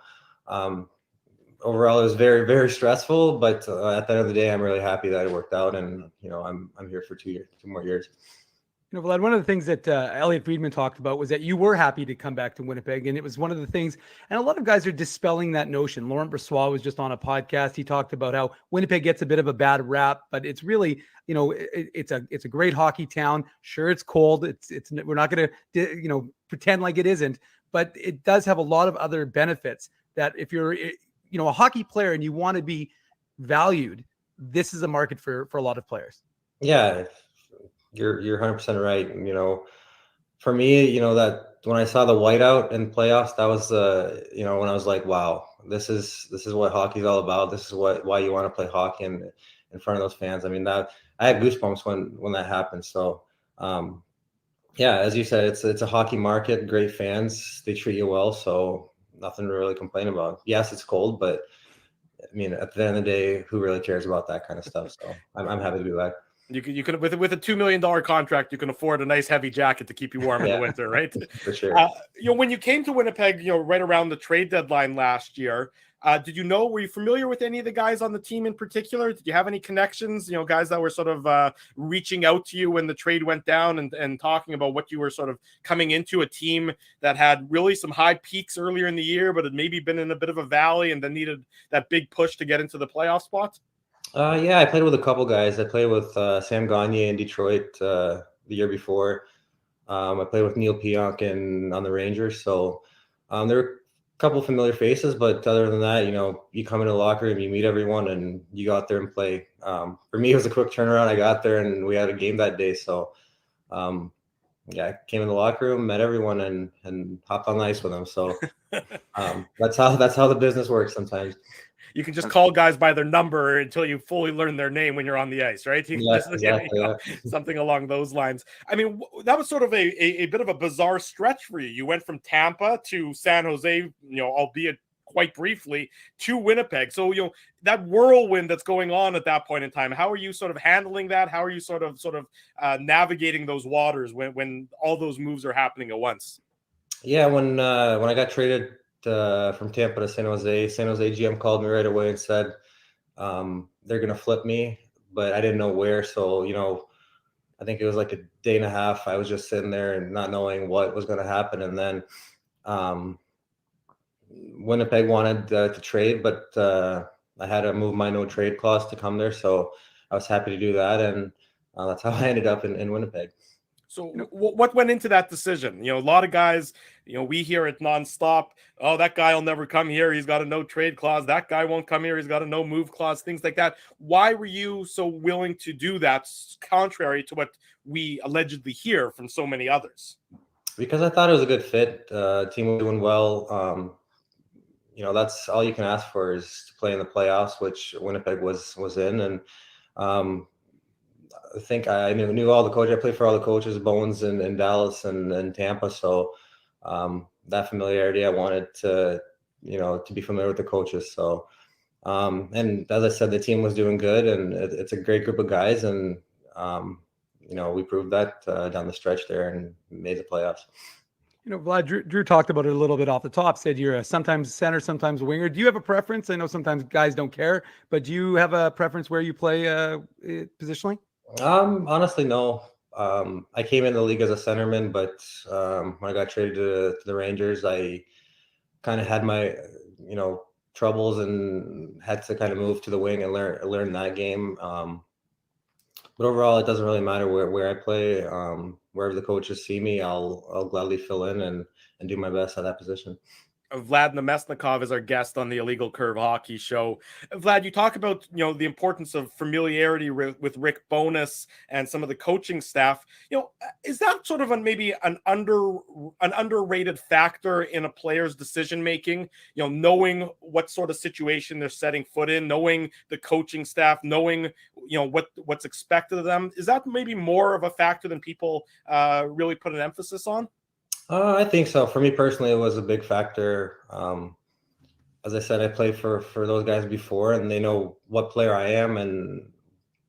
overall, it was very, very stressful. But at the end of the day, I'm really happy that it worked out. And, I'm here for 2 more years. Vlad, one of the things that Elliot Friedman talked about was that you were happy to come back to Winnipeg. And it was one of the things, and a lot of guys are dispelling that notion. Laurent Brossoit was just on a podcast. He talked about how Winnipeg gets a bit of a bad rap, but it's really, it's a great hockey town. Sure, it's cold. We're not going to, pretend like it isn't, but it does have a lot of other benefits that if you're, a hockey player and you want to be valued, this is a market for a lot of players. Yeah. You're 100% right. For me, that when I saw the whiteout in playoffs, that was when I was like, wow, this is what hockey's all about. This is why you want to play hockey in front of those fans. I mean, that I had goosebumps when that happened. So as you said, it's a hockey market, great fans, they treat you well, so nothing to really complain about. Yes, it's cold, but I mean, at the end of the day, who really cares about that kind of stuff? So I'm happy to be back. You could with a $2 million contract, you can afford a nice heavy jacket to keep you warm in the winter, right? For sure. When you came to Winnipeg, right around the trade deadline last year, were you familiar with any of the guys on the team in particular? Did you have any connections, guys that were sort of reaching out to you when the trade went down and talking about what you were sort of coming into, a team that had really some high peaks earlier in the year, but had maybe been in a bit of a valley and then needed that big push to get into the playoff spot? Yeah, I played with a couple guys. I played with Sam Gagne in Detroit the year before. I played with Neil Pionk on the Rangers. So there were a couple familiar faces, but other than that, you come into the locker room, you meet everyone, and you go out there and play. For me, it was a quick turnaround. I got there, and we had a game that day. So um, yeah, I came in the locker room, met everyone, and hopped on the ice with them. So that's how the business works sometimes. You can just call guys by their number until you fully learn their name when you're on the ice, right? You can Yeah, just, exactly. Yeah. something along those lines. I mean, that was sort of a bit of a bizarre stretch for you. You went from Tampa to San Jose, albeit quite briefly, to Winnipeg. So, that whirlwind that's going on at that point in time, how are you sort of handling that? How are you sort of navigating those waters when all those moves are happening at once? Yeah, when I got traded from Tampa to San Jose GM called me right away and said they're gonna flip me, but I didn't know where. So I think it was like a day and a half. I was just sitting there and not knowing what was going to happen, and then um, Winnipeg wanted to trade, but I had to move my no trade clause to come there. So I was happy to do that, and that's how I ended up in Winnipeg. So what went into that decision? A lot of guys, we hear it nonstop. Oh, that guy will never come here. He's got a no trade clause. That guy won't come here. He's got a no move clause, things like that. Why were you so willing to do that, contrary to what we allegedly hear from so many others? Because I thought it was a good fit. Team was doing well. That's all you can ask for is to play in the playoffs, which Winnipeg was in. And I think I knew all the coaches. I played for all the coaches, Bones in Dallas and Tampa. So that familiarity, I wanted to be familiar with the coaches. So and as I said, the team was doing good, and it's a great group of guys. And we proved that down the stretch there and made the playoffs. Vlad, Drew talked about it a little bit off the top, said you're sometimes center, sometimes a winger. Do you have a preference? I know sometimes guys don't care, but do you have a preference where you play positionally? Honestly, no. I came in the league as a centerman, but when I got traded to the Rangers, I kind of had my, troubles and had to kind of move to the wing and learn that game. But overall, it doesn't really matter where I play. Wherever the coaches see me, I'll gladly fill in and do my best at that position. Vlad Namestnikov is our guest on the Illegal Curve Hockey Show. Vlad, you talk about the importance of familiarity with Rick Bowness and some of the coaching staff. Is that sort of maybe an underrated factor in a player's decision making? Knowing what sort of situation they're setting foot in, knowing the coaching staff, knowing what's expected of them. Is that maybe more of a factor than people really put an emphasis on? I think so. For me personally, it was a big factor. As I said, I played for those guys before, and they know what player I am, and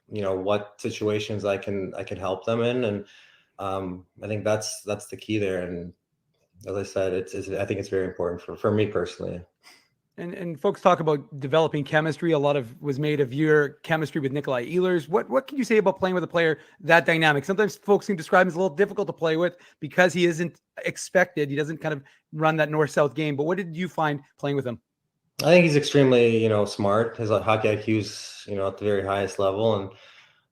what situations I can help them in, and I think that's the key there. And as I said, I think it's very important for me personally. And folks talk about developing chemistry. A lot of was made of your chemistry with Nikolai Ehlers. What can you say about playing with a player that dynamic? Sometimes folks can describe him as a little difficult to play with because he isn't expected. He doesn't kind of run that north-south game. But what did you find playing with him? I think he's extremely, smart. His hockey IQ's, at the very highest level,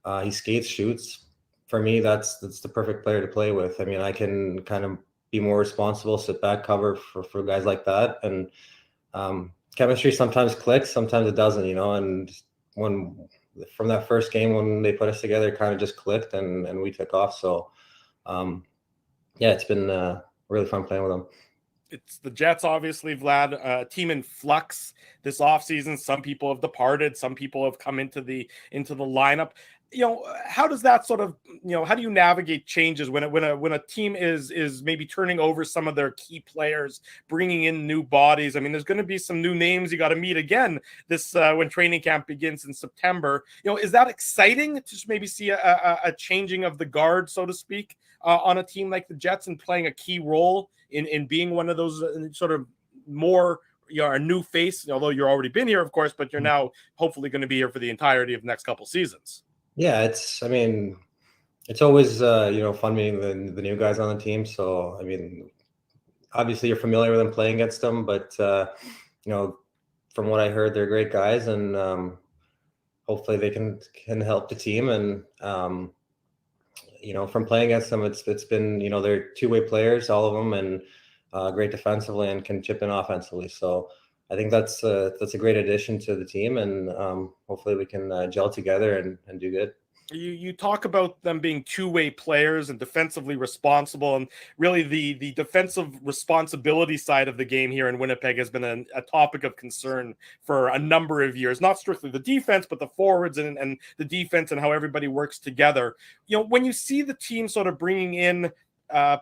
and he skates, shoots. For me, that's the perfect player to play with. I mean, I can kind of be more responsible, sit back, cover for guys like that, and chemistry sometimes clicks, sometimes it doesn't, and from that first game when they put us together, it kind of just clicked and we took off. So it's been really fun playing with them. It's the Jets, obviously, Vlad, team in flux this offseason. Some people have departed, some people have come into the lineup. How does that sort of, how do you navigate changes when a team is maybe turning over some of their key players, bringing in new bodies? I mean, there's going to be some new names you got to meet again this when training camp begins in September. Is that exciting to just maybe see a changing of the guard, so to speak, on a team like the Jets and playing a key role in being one of those sort of more a new face, although you're already been here, of course, but you're now hopefully going to be here for the entirety of the next couple seasons? Yeah, it's always, fun meeting the new guys on the team. So, I mean, obviously you're familiar with them playing against them, but, from what I heard, they're great guys. And hopefully they can help the team. And from playing against them, it's been, they're two-way players, all of them, and great defensively and can chip in offensively. So I think that's a great addition to the team, and hopefully we can gel together and do good. You talk about them being two-way players and defensively responsible, and really the defensive responsibility side of the game here in Winnipeg has been a topic of concern for a number of years. Not strictly the defense, but the forwards and the defense and how everybody works together. When you see the team sort of bringing in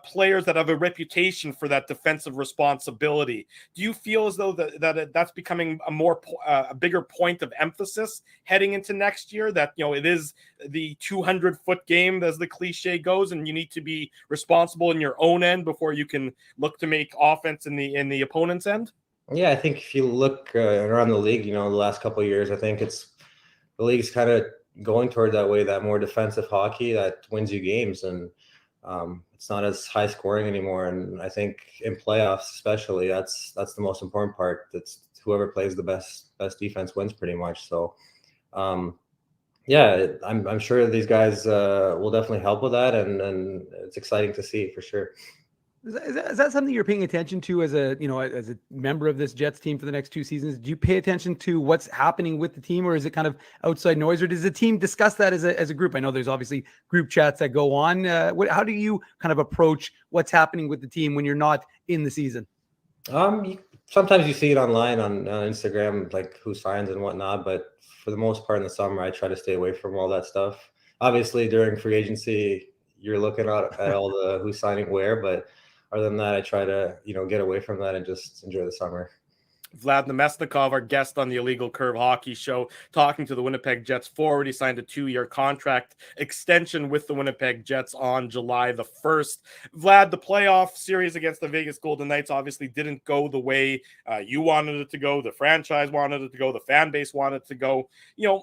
players that have a reputation for that defensive responsibility, do you feel as though that's becoming a bigger point of emphasis heading into next year, that it is the 200-foot game, as the cliche goes, and you need to be responsible in your own end before you can look to make offense in the opponent's end? Yeah, I think if you look around the league, the last couple of years, I think the league's kind of going toward that way, that more defensive hockey that wins you games, and it's not as high scoring anymore. And I think in playoffs, especially, that's the most important part. That's whoever plays the best defense wins, pretty much. So, yeah, I'm sure these guys will definitely help with that, and it's exciting to see for sure. Is that something you're paying attention to as a member of this Jets team for the next 2 seasons? Do you pay attention to what's happening with the team, or is it kind of outside noise, or does the team discuss that as a group? I know there's obviously group chats that go on. How do you kind of approach what's happening with the team when you're not in the season? Sometimes you see it online on Instagram, like who signs and whatnot, but for the most part in the summer, I try to stay away from all that stuff. Obviously, during free agency, you're looking at all the who's signing where, but other than that, I try to, get away from that and just enjoy the summer. Vlad Namestnikov, our guest on the Illegal Curve Hockey Show, talking to the Winnipeg Jets forward. He signed a 2-year contract extension with the Winnipeg Jets on July the 1st. Vlad, the playoff series against the Vegas Golden Knights obviously didn't go the way you wanted it to go. The franchise wanted it to go. The fan base wanted it to go. Do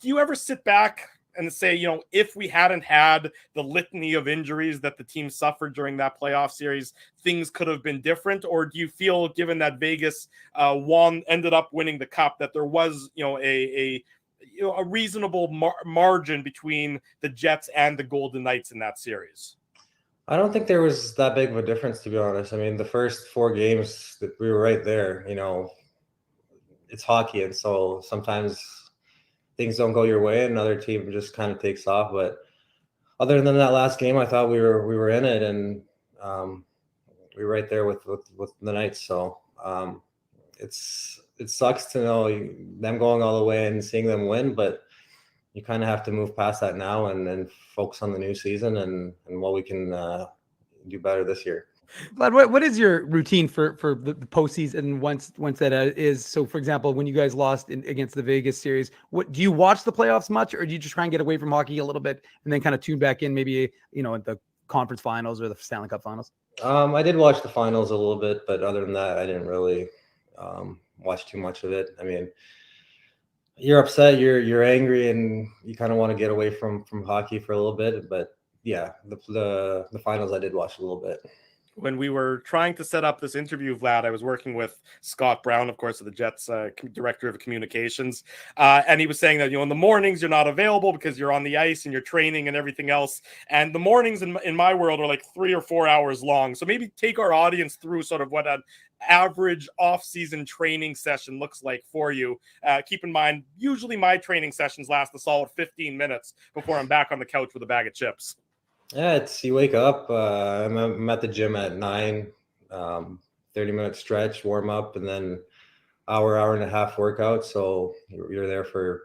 you ever sit back and say, if we hadn't had the litany of injuries that the team suffered during that playoff series, things could have been different? Or do you feel, given that Vegas ended up winning the cup, that there was, a reasonable margin between the Jets and the Golden Knights in that series? I don't think there was that big of a difference, to be honest. I mean, the first 4 games that we were right there, it's hockey. And so sometimes things don't go your way, and another team just kind of takes off. But other than that last game, I thought we were in it, and we were right there with the Knights. So it sucks to know them going all the way and seeing them win, but you kind of have to move past that now and focus on the new season and what we can do better this year. Vlad, what is your routine for the postseason once that is? So, for example, when you guys lost against the Vegas series, what do you watch the playoffs much, or do you just try and get away from hockey a little bit and then kind of tune back in, maybe at the conference finals or the Stanley Cup finals? I did watch the finals a little bit, but other than that, I didn't really watch too much of it. I mean, you're upset, you're angry, and you kind of want to get away from hockey for a little bit. But yeah, the finals I did watch a little bit. When we were trying to set up this interview, Vlad, I was working with Scott Brown, of course, of the Jets, director of communications. And he was saying that, in the mornings, you're not available because you're on the ice and you're training and everything else. And the mornings in my world are like 3 or 4 hours long. So maybe take our audience through sort of what an average off-season training session looks like for you. Keep in mind, usually my training sessions last a solid 15 minutes before I'm back on the couch with a bag of chips. Yeah, you wake up, I'm at the gym at 9, 30-minute stretch, warm up, and then hour and a half workout. So you're there for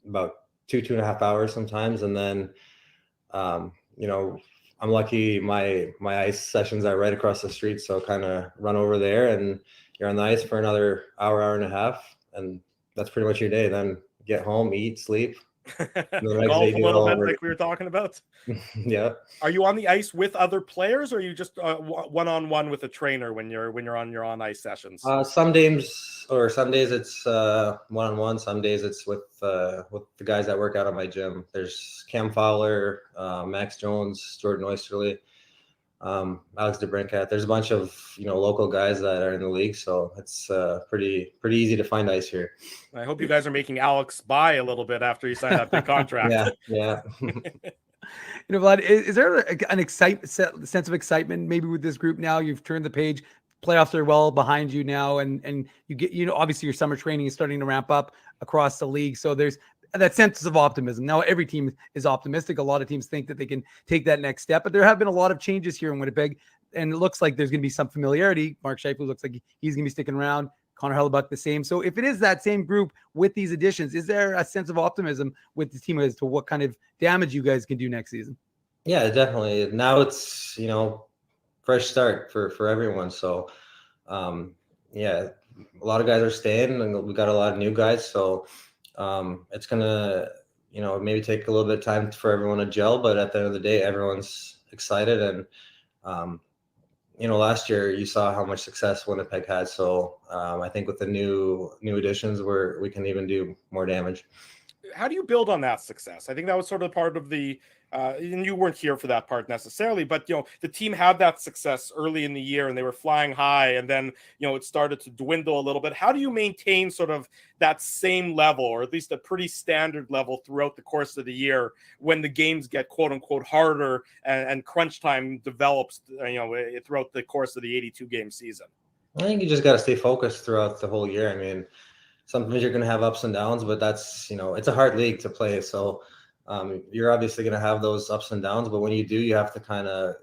about 2.5 hours sometimes. And then, I'm lucky my ice sessions are right across the street. So kind of run over there and you're on the ice for another hour and a half. And that's pretty much your day. Then get home, eat, sleep. Golf a little bit like we were talking about. Yeah. Are you on the ice with other players, or are you just one-on-one with a trainer when you're on your on-ice sessions? Some days it's one-on-one. Some days it's with the guys that work out at my gym. There's Cam Fowler, Max Jones, Jordan Oysterley. Alex DeBrincat. There's a bunch of local guys that are in the league, so it's pretty easy to find ice here. I hope you guys are making Alex buy a little bit after he signed that big contract. Yeah. Vlad, is there an sense of excitement maybe with this group now? You've turned the page. Playoffs are well behind you now, and you get, obviously your summer training is starting to ramp up across the league. So there's that sense of optimism. Now every team is optimistic. A lot of teams think that they can take that next step, but there have been a lot of changes here in Winnipeg, and it looks like there's going to be some familiarity. Mark Scheifele looks like he's going to be sticking around. Connor Hellebuck the same. So if it is that same group with these additions, is there a sense of optimism with the team as to what kind of damage you guys can do next season? Yeah, definitely. Now it's, fresh start for everyone. So, yeah, a lot of guys are staying, and we got a lot of new guys. So it's going to, maybe take a little bit of time for everyone to gel. But at the end of the day, everyone's excited. And, last year you saw how much success Winnipeg had. So I think with the new additions, we can even do more damage. How do you build on that success? I think that was sort of part of the, and you weren't here for that part necessarily, but, the team had that success early in the year and they were flying high, and then, it started to dwindle a little bit. How do you maintain sort of that same level, or at least a pretty standard level throughout the course of the year when the games get quote unquote harder and crunch time develops, throughout the course of the 82 game season? I think you just got to stay focused throughout the whole year. I mean, sometimes you're going to have ups and downs, but that's, it's a hard league to play. So you're obviously going to have those ups and downs, but when you do, you have to kind of,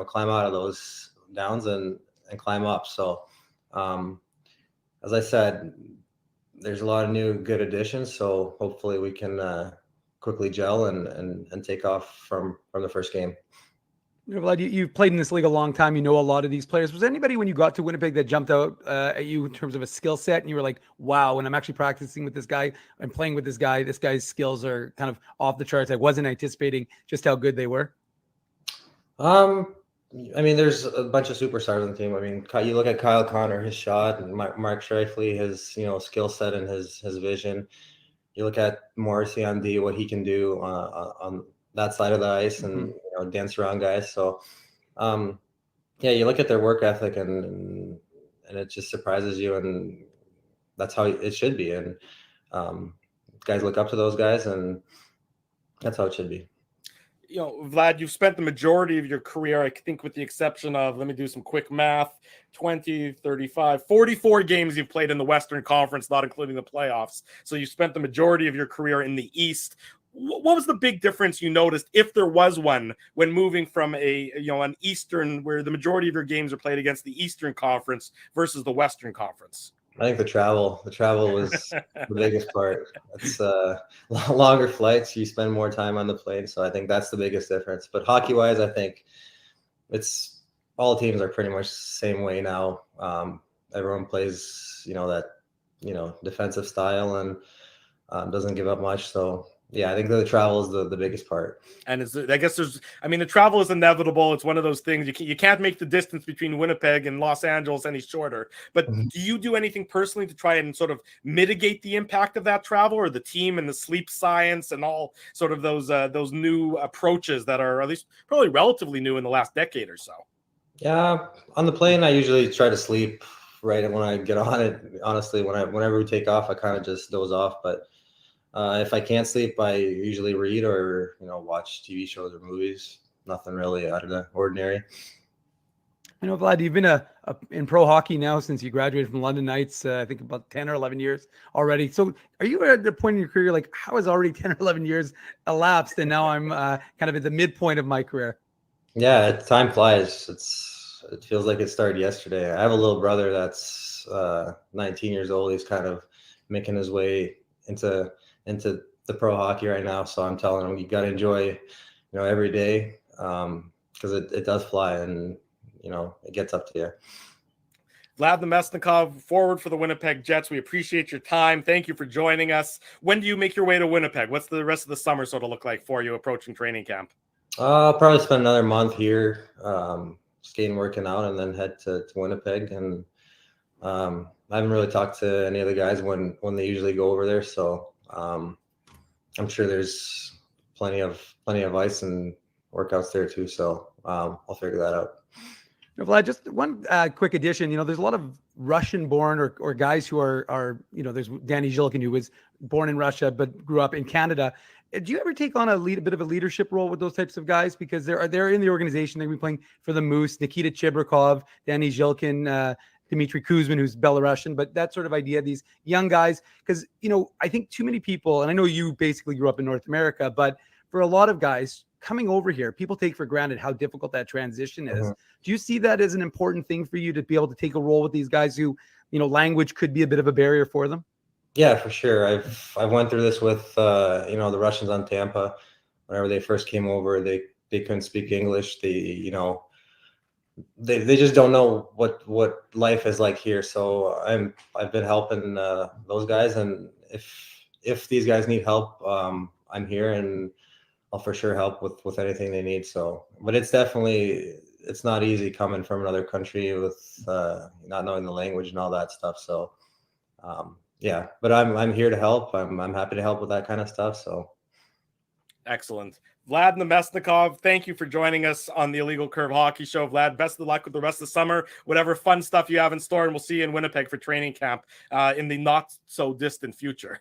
climb out of those downs and climb up. So as I said, there's a lot of new good additions. So hopefully we can quickly gel and take off from the first game. Vlad, you've played in this league a long time. You know a lot of these players. Was there anybody when you got to Winnipeg that jumped out at you in terms of a skill set, and you were like, wow, when I'm actually practicing with this guy and playing with this guy's skills are kind of off the charts. I wasn't anticipating just how good they were. I mean, there's a bunch of superstars on the team. I mean, you look at Kyle Connor, his shot, and Mark Scheifele, his skill set and his vision. You look at Morrissey on D, what he can do on that side of the ice, and dance around guys. So yeah, you look at their work ethic and it just surprises you, and that's how it should be. And guys look up to those guys, and that's how it should be. Vlad, you've spent the majority of your career, I think with the exception of, let me do some quick math, 20, 35, 44 games you've played in the Western Conference, not including the playoffs. So you spent the majority of your career in the East. What was the big difference you noticed, if there was one, when moving from an Eastern, where the majority of your games are played against the Eastern Conference versus the Western Conference? I think the travel was the biggest part. It's longer flights. You spend more time on the plane. So I think that's the biggest difference. But hockey wise, I think it's all teams are pretty much the same way now. Everyone plays, that, defensive style and doesn't give up much. So yeah, I think the travel is the biggest part. And the travel is inevitable. It's one of those things you can't make the distance between Winnipeg and Los Angeles any shorter. But do you do anything personally to try and sort of mitigate the impact of that travel, or the team and the sleep science and all sort of those new approaches that are at least probably relatively new in the last decade or so? Yeah, on the plane, I usually try to sleep right when I get on it. Honestly, whenever we take off, I kind of just doze off. But if I can't sleep, I usually read or watch TV shows or movies. Nothing really out of the ordinary. I know, Vlad, you've been in pro hockey now since you graduated from London Knights, I think about 10 or 11 years already. So are you at the point in your career, like, how has already 10 or 11 years elapsed, and now I'm kind of at the midpoint of my career? Yeah, time flies. It feels like it started yesterday. I have a little brother that's 19 years old. He's kind of making his way into the pro hockey right now. So I'm telling him, you got to enjoy, every day, because it does fly, and, it gets up to you. Vlad Namestnikov, forward for the Winnipeg Jets. We appreciate your time. Thank you for joining us. When do you make your way to Winnipeg? What's the rest of the summer sort of look like for you approaching training camp? I'll probably spend another month here, skating, working out, and then head to Winnipeg. And I haven't really talked to any of the guys when they usually go over there. So I'm sure there's plenty of ice and workouts there too. So I'll figure that out. Vlad, just one quick addition. There's a lot of Russian-born or guys who are there's Danny Zhilkin, who was born in Russia but grew up in Canada. Do you ever take on a bit of a leadership role with those types of guys? Because they're in the organization. They'll be playing for the Moose, Nikita Chibrikov, Danny Zhilkin, Dmitry Kuzmin, who's Belarusian, but that sort of idea, these young guys, because, I think too many people, and I know you basically grew up in North America, but for a lot of guys coming over here, people take for granted how difficult that transition is. Do you see that as an important thing for you to be able to take a role with these guys who, language could be a bit of a barrier for them? Yeah, for sure. I've went through this with the Russians on Tampa. Whenever they first came over, they couldn't speak English. They just don't know what life is like here. So I've been helping those guys, and if these guys need help, I'm here, and I'll for sure help with anything they need. So, but it's not easy coming from another country with not knowing the language and all that stuff. So yeah, but I'm here to help. I'm happy to help with that kind of stuff. So excellent. Vlad Namestnikov, thank you for joining us on the Illegal Curve Hockey Show. Vlad, best of luck with the rest of the summer, whatever fun stuff you have in store, and we'll see you in Winnipeg for training camp in the not so distant future.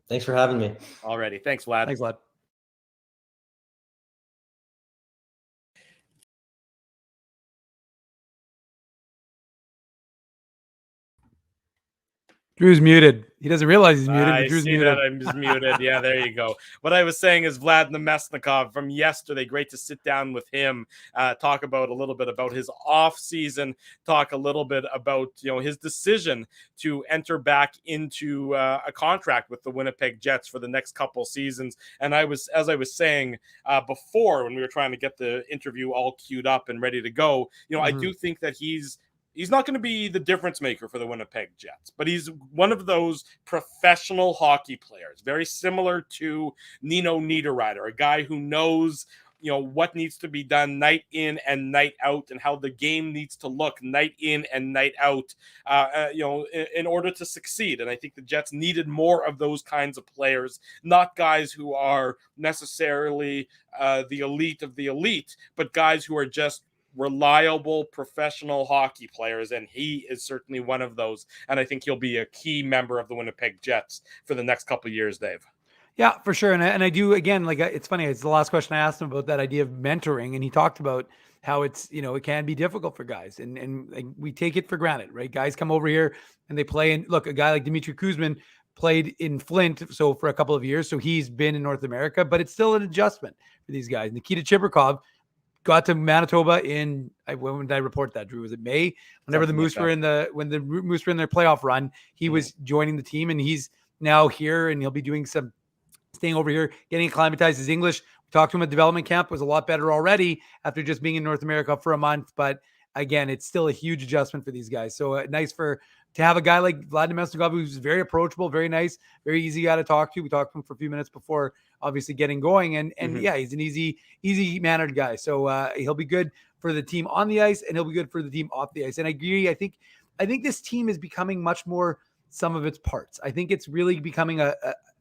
Thanks for having me. Alrighty. Thanks, Vlad. Thanks, Vlad. Drew's muted. He doesn't realize he's muted. I Drew's see muted. that I'm just muted. Yeah, there you go. What I was saying is Vlad Namestnikov from yesterday. Great to sit down with him, talk about a little bit about his off season, talk a little bit about his decision to enter back into a contract with the Winnipeg Jets for the next couple seasons. And as I was saying before, when we were trying to get the interview all queued up and ready to go, I do think that he's not going to be the difference maker for the Winnipeg Jets, but he's one of those professional hockey players, very similar to Nino Niederreiter, a guy who knows, what needs to be done night in and night out, and how the game needs to look night in and night out, in order to succeed. And I think the Jets needed more of those kinds of players, not guys who are necessarily the elite of the elite, but guys who are just reliable professional hockey players, and he is certainly one of those. And I think he'll be a key member of the Winnipeg Jets for the next couple of years, Dave. Yeah, for sure. And I do, again, it's funny. It's the last question I asked him about that idea of mentoring. And he talked about how it's, it can be difficult for guys. And we take it for granted, right? Guys come over here and they play. And look, a guy like Dmitry Kuzmin played in Flint for a couple of years. So he's been in North America, but it's still an adjustment for these guys. Nikita Chibrikov got to Manitoba when did I report that, Drew? Was it May? Whenever the Moose were in their playoff run, he was joining the team, and he's now here, and he'll be doing staying over here, getting acclimatized. His English, we talked to him at development camp, was a lot better already after just being in North America for a month. But again, it's still a huge adjustment for these guys. So nice to have a guy like Vlad Namestnikov, who's very approachable, very nice, very easy guy to talk to. We talked to him for a few minutes before obviously getting going. And yeah, he's an easy mannered guy. So he'll be good for the team on the ice, and he'll be good for the team off the ice. And I agree. I think this team is becoming much more sum of its parts. I think it's really becoming a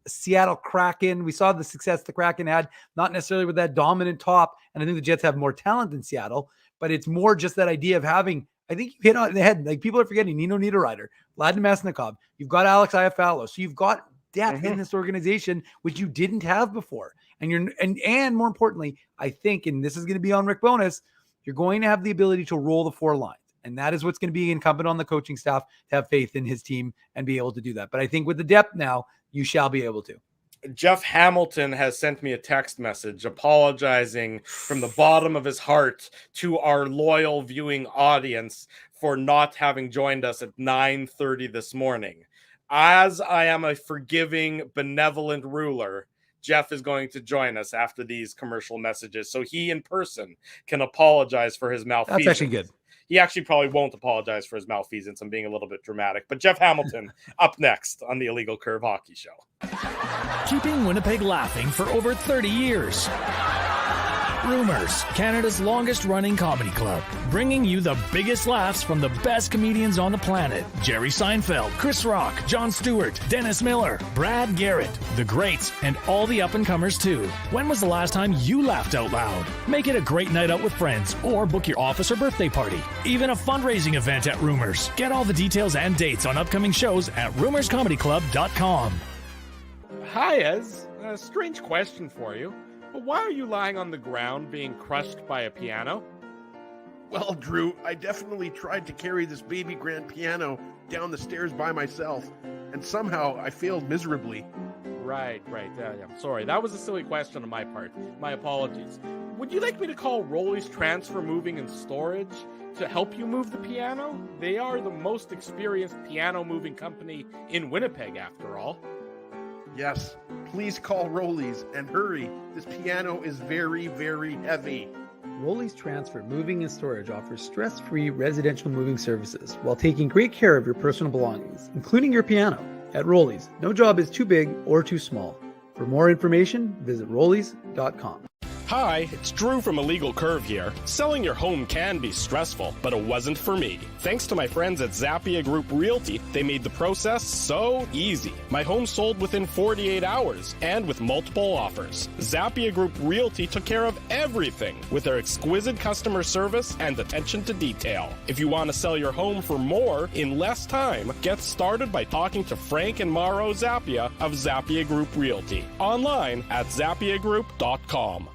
Seattle Kraken. We saw the success the Kraken had, not necessarily with that dominant top. And I think the Jets have more talent than Seattle, but it's more just that idea of having, I think you hit on the head. Like, people are forgetting Nino Niederreiter, Vlad Namestnikov. You've got Alex Iafallo. So you've got depth in this organization, which you didn't have before. And more importantly, I think, and this is going to be on Rick Bowness, you're going to have the ability to roll the four lines. And that is what's going to be incumbent on the coaching staff, to have faith in his team and be able to do that. But I think with the depth now, you shall be able to. Jeff Hamilton has sent me a text message apologizing from the bottom of his heart to our loyal viewing audience for not having joined us at 9:30 this morning. As I am a forgiving, benevolent ruler, Jeff is going to join us after these commercial messages, so he in person can apologize for his malfeasance. That's actually good. He actually probably won't apologize for his malfeasance. I'm being a little bit dramatic. But Jeff Hamilton up next on the Illegal Curve Hockey Show. Keeping Winnipeg laughing for over 30 years. Rumors, Canada's longest running comedy club, bringing you the biggest laughs from the best comedians on the planet. Jerry Seinfeld, Chris Rock, Jon Stewart, Dennis Miller, Brad Garrett, the greats, and all the up-and-comers too. When was the last time you laughed out loud? Make it a great night out with friends or book your office or birthday party. Even a fundraising event at Rumors. Get all the details and dates on upcoming shows at rumorscomedyclub.com. Hi, Ez. A strange question for you. But why are you lying on the ground being crushed by a piano? Well, Drew, I definitely tried to carry this baby grand piano down the stairs by myself, and somehow I failed miserably. Right. Yeah. Sorry, that was a silly question on my part. My apologies. Would you like me to call Rolly's Transfer Moving and Storage to help you move the piano? They are the most experienced piano moving company in Winnipeg, after all. Yes, please call Rollies and hurry. This piano is very, very heavy. Rolly's Transfer Moving and Storage offers stress-free residential moving services while taking great care of your personal belongings, including your piano. At Rolly's, no job is too big or too small. For more information, visit rollys.com. Hi, it's Drew from Illegal Curve here. Selling your home can be stressful, but it wasn't for me. Thanks to my friends at Zappia Group Realty, they made the process so easy. My home sold within 48 hours and with multiple offers. Zappia Group Realty took care of everything with their exquisite customer service and attention to detail. If you want to sell your home for more in less time, get started by talking to Frank and Mauro Zappia of Zappia Group Realty. Online at zappiagroup.com.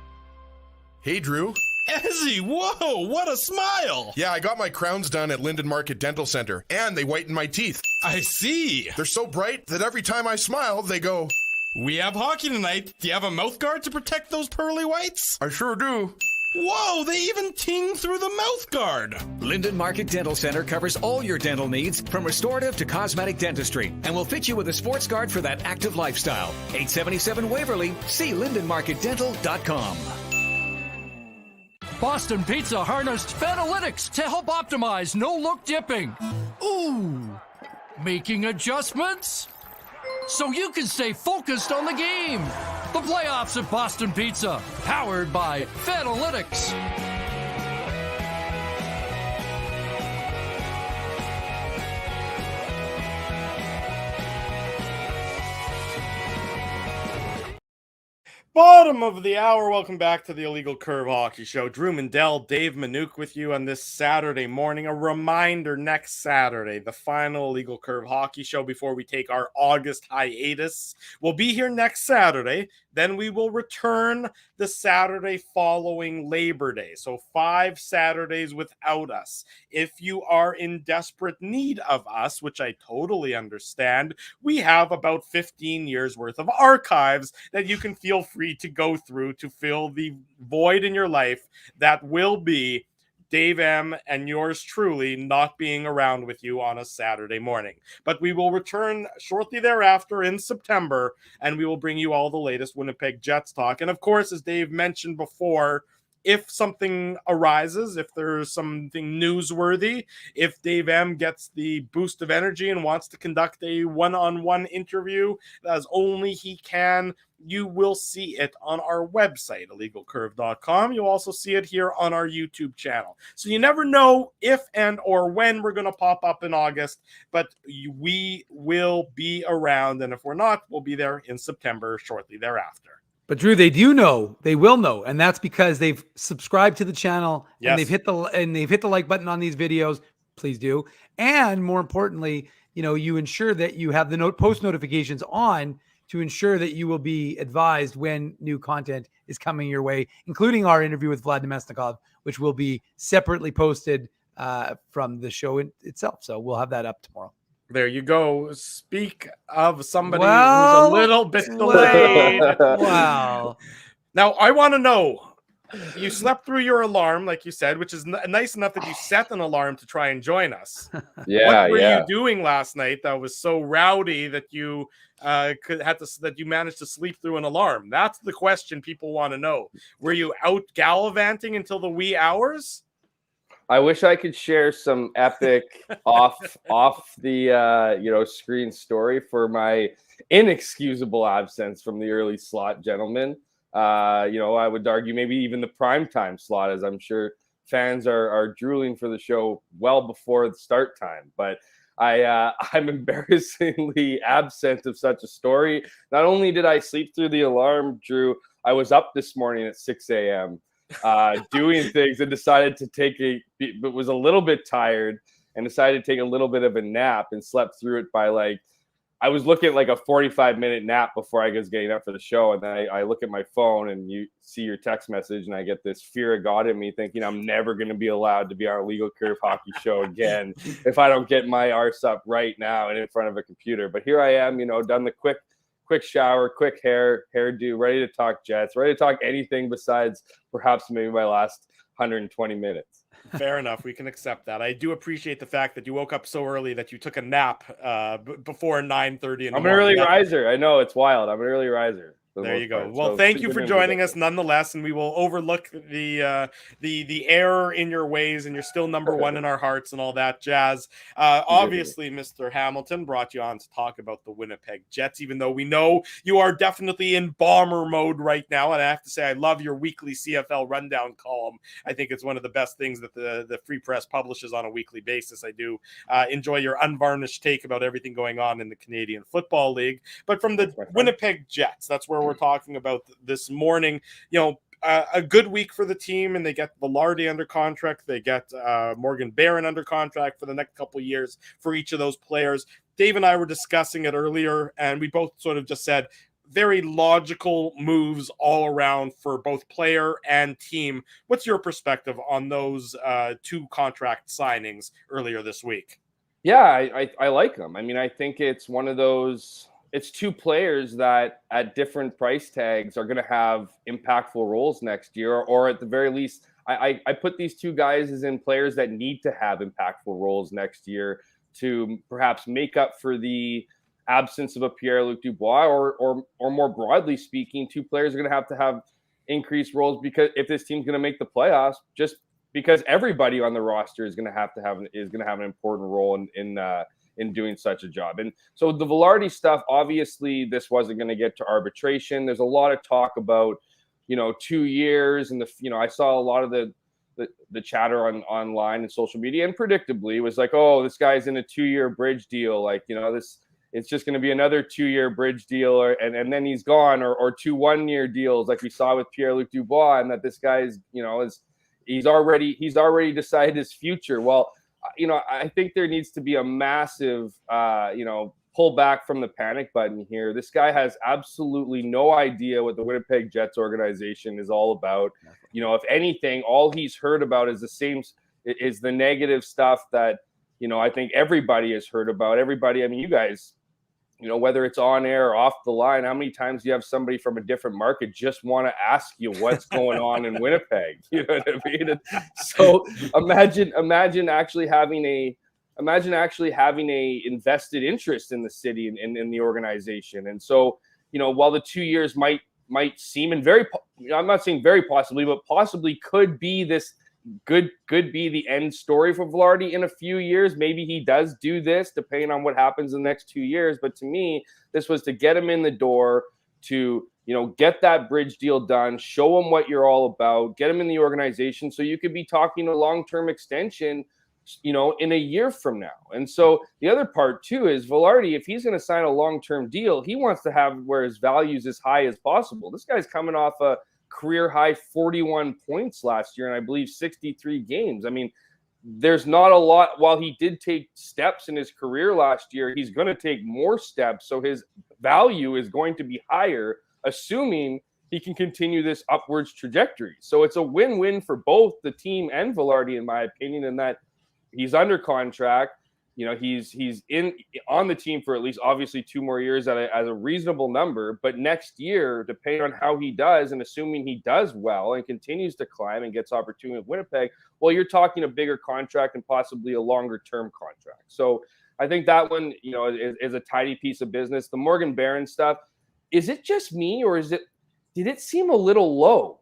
Hey, Drew. Ezzy, whoa, what a smile! Yeah, I got my crowns done at Linden Market Dental Center, and they whiten my teeth. I see. They're so bright that every time I smile, they go... We have hockey tonight. Do you have a mouth guard to protect those pearly whites? I sure do. Whoa, they even ting through the mouth guard. Linden Market Dental Center covers all your dental needs from restorative to cosmetic dentistry and will fit you with a sports guard for that active lifestyle. 877 Waverly. See lindenmarketdental.com. Boston Pizza harnessed Fanalytics to help optimize no-look dipping. Ooh, making adjustments so you can stay focused on the game. The playoffs at Boston Pizza, powered by Fanalytics. Bottom of the hour. Welcome back to the Illegal Curve Hockey Show. Drew Mindell, Dave Minuk with you on this Saturday morning. A reminder, next Saturday, the final Illegal Curve Hockey Show before we take our August hiatus. We'll be here next Saturday. Then we will return the Saturday following Labor Day. So 5 Saturdays without us. If you are in desperate need of us, which I totally understand, we have about 15 years worth of archives that you can feel free to go through to fill the void in your life that will be Dave M. and yours truly not being around with you on a Saturday morning. But we will return shortly thereafter in September, and we will bring you all the latest Winnipeg Jets talk. And of course, as Dave mentioned before, if something arises, if there's something newsworthy, if Dave M gets the boost of energy and wants to conduct a one-on-one interview as only he can, you will see it on our website, illegalcurve.com. You'll also see it here on our YouTube channel. So you never know if and or when we're going to pop up in August, but we will be around. And if we're not, we'll be there in September shortly thereafter. But Drew, they do know, they will know, and that's because they've subscribed to the channel and they've hit the like button on these videos. Please do. And more importantly, you ensure that you have the post notifications on to ensure that you will be advised when new content is coming your way, including our interview with Vlad Namestnikov, which will be separately posted from the show itself. So we'll have that up tomorrow. There you go. Speak of somebody who's a little bit delayed. Wow. Now, I want to know, you slept through your alarm, like you said, which is nice enough that you set an alarm to try and join us. What were you doing last night that was so rowdy that you that you managed to sleep through an alarm? That's the question people want to know. Were you out gallivanting until the wee hours? I wish I could share some epic off the screen story for my inexcusable absence from the early slot, gentlemen. I would argue maybe even the primetime slot, as I'm sure fans are drooling for the show well before the start time. But I'm embarrassingly absent of such a story. Not only did I sleep through the alarm, Drew, I was up this morning at 6 a.m. Doing things and decided to but was a little bit tired and decided to take a little bit of a nap and slept through it by I was looking at like a 45-minute nap before I was getting up for the show. And then I look at my phone and you see your text message and I get this fear of God in me thinking I'm never going to be allowed to be on a Legal Curve hockey show again if I don't get my arse up right now and in front of a computer. But here I am, done the quick shower, quick hairdo, ready to talk Jets, ready to talk anything besides perhaps maybe my last 120 minutes. Fair enough. We can accept that. I do appreciate the fact that you woke up so early that you took a nap before 9:30. I'm an early riser. I know, it's wild. I'm an early riser. There you go. Well, thank you for joining us nonetheless, and we will overlook the error in your ways, and you're still number one in our hearts and all that jazz. Obviously, Mr. Hamilton brought you on to talk about the Winnipeg Jets, even though we know you are definitely in bomber mode right now. And I have to say, I love your weekly CFL rundown column. I think it's one of the best things that the Free Press publishes on a weekly basis. I do enjoy your unvarnished take about everything going on in the Canadian Football League. But from the Winnipeg Jets, that's where we're talking about this morning. A good week for the team, and they get Velarde under contract. They get Morgan Barron under contract for the next couple of years for each of those players. Dave and I were discussing it earlier, and we both sort of just said very logical moves all around for both player and team. What's your perspective on those two contract signings earlier this week? Yeah, I like them. I mean, I think it's one of those. It's two players that at different price tags are going to have impactful roles next year, or at the very least, I put these two guys as in players that need to have impactful roles next year to perhaps make up for the absence of a Pierre-Luc Dubois, or more broadly speaking, two players are going to have increased roles because if this team's going to make the playoffs, just because everybody on the roster is going to have an important role in doing such a job. And so the Velarde stuff, obviously this wasn't going to get to arbitration. There's a lot of talk about, 2 years, and I saw a lot of the chatter online and social media, and predictably it was like, oh, this guy's in a 2-year bridge deal. It's just going to be another 2-year bridge deal, and then he's gone, or 2 1-year deals like we saw with Pierre-Luc Dubois, and that this guy's, he's already decided his future. Well, I think there needs to be a massive, pull back from the panic button here. This guy has absolutely no idea what the Winnipeg Jets organization is all about. If anything, all he's heard about is the negative stuff that, I think everybody has heard about. Everybody, I mean, you guys, whether it's on air or off the line, how many times do you have somebody from a different market just want to ask you what's going on in Winnipeg? You know what I mean? So imagine actually having a invested interest in the city and in the organization. And so, while the 2 years might seem, and I'm not saying very possibly, but possibly could be this could be the end story for Velarde in a few years. Maybe he does do this depending on what happens in the next 2 years. But to me, this was to get him in the door, to, get that bridge deal done, show him what you're all about, get him in the organization so you could be talking a long-term extension, in a year from now. And so the other part too is Velarde, if he's going to sign a long-term deal, he wants to have where his value is as high as possible. This guy's coming off a career high 41 points last year, and I believe 63 games. I mean, there's not a lot. While he did take steps in his career last year, he's going to take more steps. So his value is going to be higher, assuming he can continue this upwards trajectory. So it's a win-win for both the team and Velarde, in my opinion, in that he's under contract. He's on the team for at least obviously 2 more years at a reasonable number. But next year, depending on how he does, and assuming he does well and continues to climb and gets opportunity with Winnipeg, well, you're talking a bigger contract and possibly a longer term contract. So I think that one, is a tidy piece of business. The Morgan Barron stuff, is it just me, or did it seem a little low?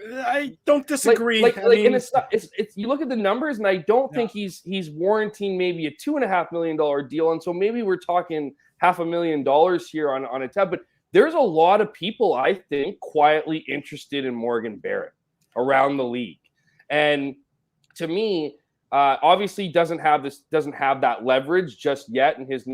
I don't disagree. And it's not. It's you look at the numbers, and I don't think he's warranting maybe a $2.5 million deal, and so maybe we're talking $500,000 here on a tab. But there's a lot of people, I think, quietly interested in Morgan Barron around the league. And to me, obviously doesn't have that leverage just yet in his,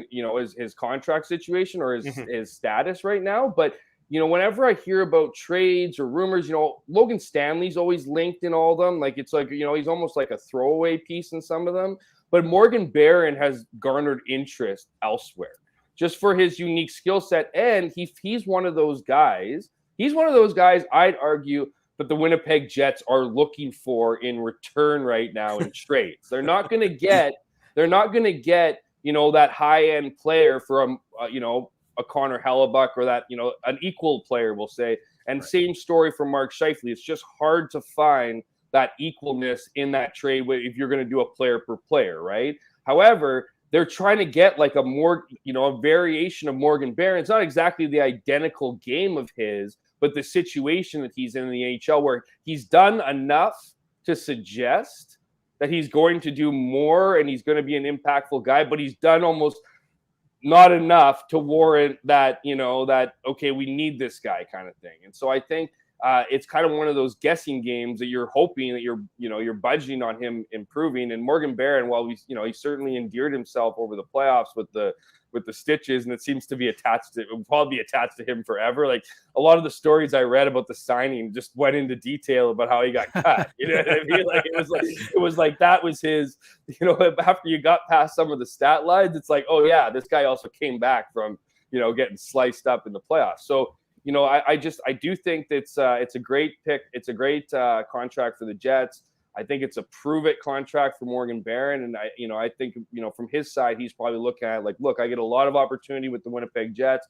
his contract situation or his status right now. But, whenever I hear about trades or rumors, Logan Stanley's always linked in all of them. Like, it's like, he's almost like a throwaway piece in some of them. But Morgan Barron has garnered interest elsewhere just for his unique skill set. And he's one of those guys. He's one of those guys, I'd argue, that the Winnipeg Jets are looking for in return right now in trades. They're not going to get, that high-end player from, a Connor Hellebuck or that, an equal player, we'll say. And same story for Mark Scheifele. It's just hard to find that equalness in that trade if you're going to do a player per player, right? However, they're trying to get like a variation of Morgan Barron. It's not exactly the identical game of his, but the situation that he's in the NHL where he's done enough to suggest that he's going to do more and he's going to be an impactful guy, but he's done almost not enough to warrant that, okay, we need this guy kind of thing. And so I think it's kind of one of those guessing games that you're hoping that you're budgeting on him improving. And Morgan Barron, while he certainly endeared himself over the playoffs with the stitches, and it seems to be it will probably be attached to him forever. Like a lot of the stories I read about the signing just went into detail about how he got cut. You know what I mean? Like it was like that was his, after you got past some of the stat lines, it's like, oh yeah, this guy also came back from, getting sliced up in the playoffs. So, I do think that it's a great pick. It's a great contract for the Jets. I think it's a prove-it contract for Morgan Barron. And I think, from his side, he's probably looking at like, look, I get a lot of opportunity with the Winnipeg Jets.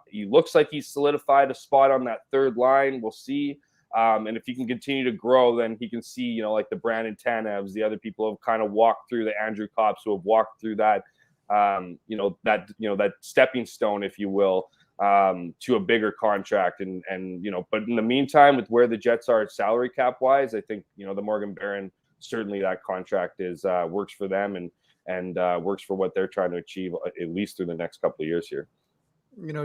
He looks like he's solidified a spot on that third line. We'll see. And if he can continue to grow, then he can see, like the Brandon Tanevs, the other people have kind of walked through, the Andrew Kopps who have walked through that, that stepping stone, if you will, to a bigger contract. And but in the meantime, with where the Jets are salary cap wise, I think, the Morgan Barron, certainly that contract is works for them and works for what they're trying to achieve at least through the next couple of years here.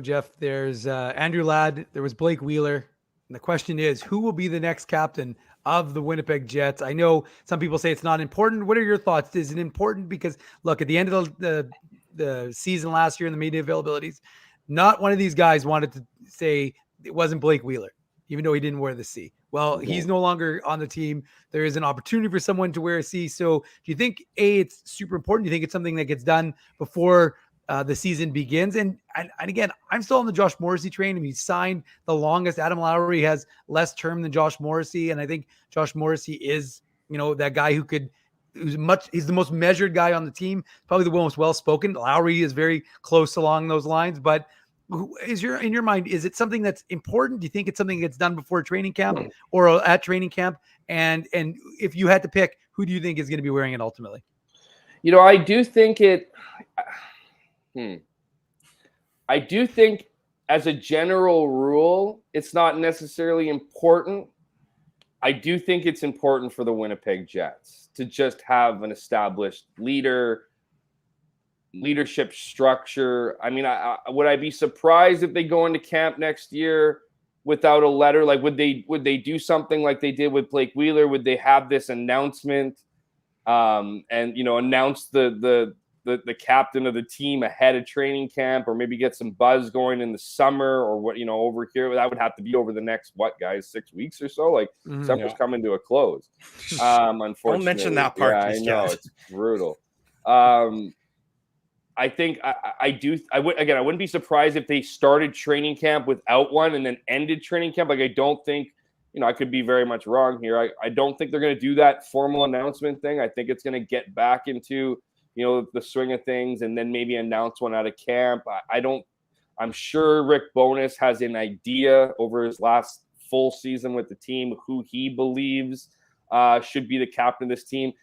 Jeff, there's Andrew Ladd, there was Blake Wheeler. And the question is, who will be the next captain of the Winnipeg Jets? I know some people say it's not important. What are your thoughts? Is it important? Because look, at the end of the season last year in the media availabilities, not one of these guys wanted to say it wasn't Blake Wheeler, even though he didn't wear the C. Well, he's no longer on the team. There is an opportunity for someone to wear a C. So do you think, it's super important? Do you think it's something that gets done before the season begins? And again, I'm still on the Josh Morrissey train. I mean, he's signed the longest. Adam Lowry has less term than Josh Morrissey. And I think Josh Morrissey is, that guy he's the most measured guy on the team, probably the most well-spoken. Lowry is very close along those lines, but in your mind, is it something that's important? Do you think it's something that gets done before training camp or at training camp? And if you had to pick, who do you think is going to be wearing it ultimately? I do think I do think as a general rule, it's not necessarily important. I do think it's important for the Winnipeg Jets to just have an established leadership structure. I mean, would I be surprised if they go into camp next year without a letter? Like, would they do something like they did with Blake Wheeler? Would they have this announcement and announce the captain of the team ahead of training camp, or maybe get some buzz going in the summer, or what, over here? That would have to be over the next 6 weeks or so. Like summer's coming to a close. Unfortunately, don't mention that part. Yeah, I know it's brutal. I think I wouldn't be surprised if they started training camp without one and then ended training camp. Like, I don't think, I could be very much wrong here. I don't think they're going to do that formal announcement thing. I think it's going to get back into, the swing of things and then maybe announce one out of camp. I'm sure Rick Bowness has an idea over his last full season with the team, who he believes should be the captain of this team.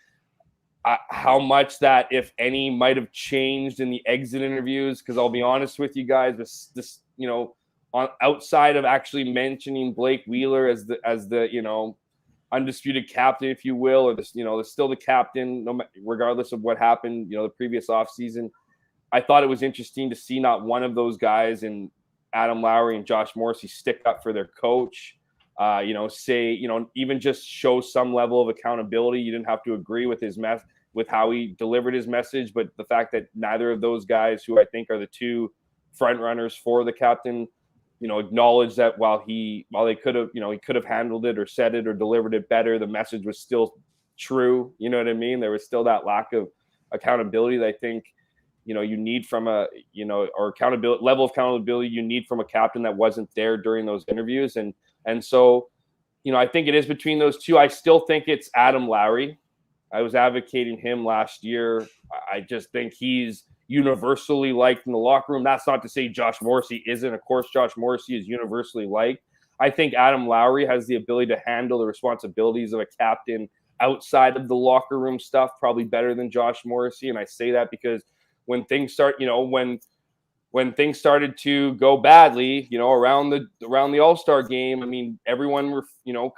How much that, if any, might have changed in the exit interviews, because I'll be honest with you guys, this on outside of actually mentioning Blake Wheeler as the undisputed captain, if you will, or still the captain, regardless of what happened, the previous offseason, I thought it was interesting to see not one of those guys Adam Lowry and Josh Morrissey stick up for their coach. Even just show some level of accountability. You didn't have to agree with with how he delivered his message, but the fact that neither of those guys, who I think are the two front runners for the captain, acknowledge that while they could have, he could have handled it or said it or delivered it better, the message was still true. You know what I mean? There was still that lack of accountability that I think, you need from or accountability level of accountability you need from a captain that wasn't there during those interviews. And so, I think it is between those two. I still think it's Adam Lowry. I was advocating him last year. I just think he's universally liked in the locker room. That's not to say Josh Morrissey isn't. Of course, Josh Morrissey is universally liked. I think Adam Lowry has the ability to handle the responsibilities of a captain outside of the locker room stuff probably better than Josh Morrissey. And I say that because when things start, when things started to go badly, around the All-Star game, I mean, everyone,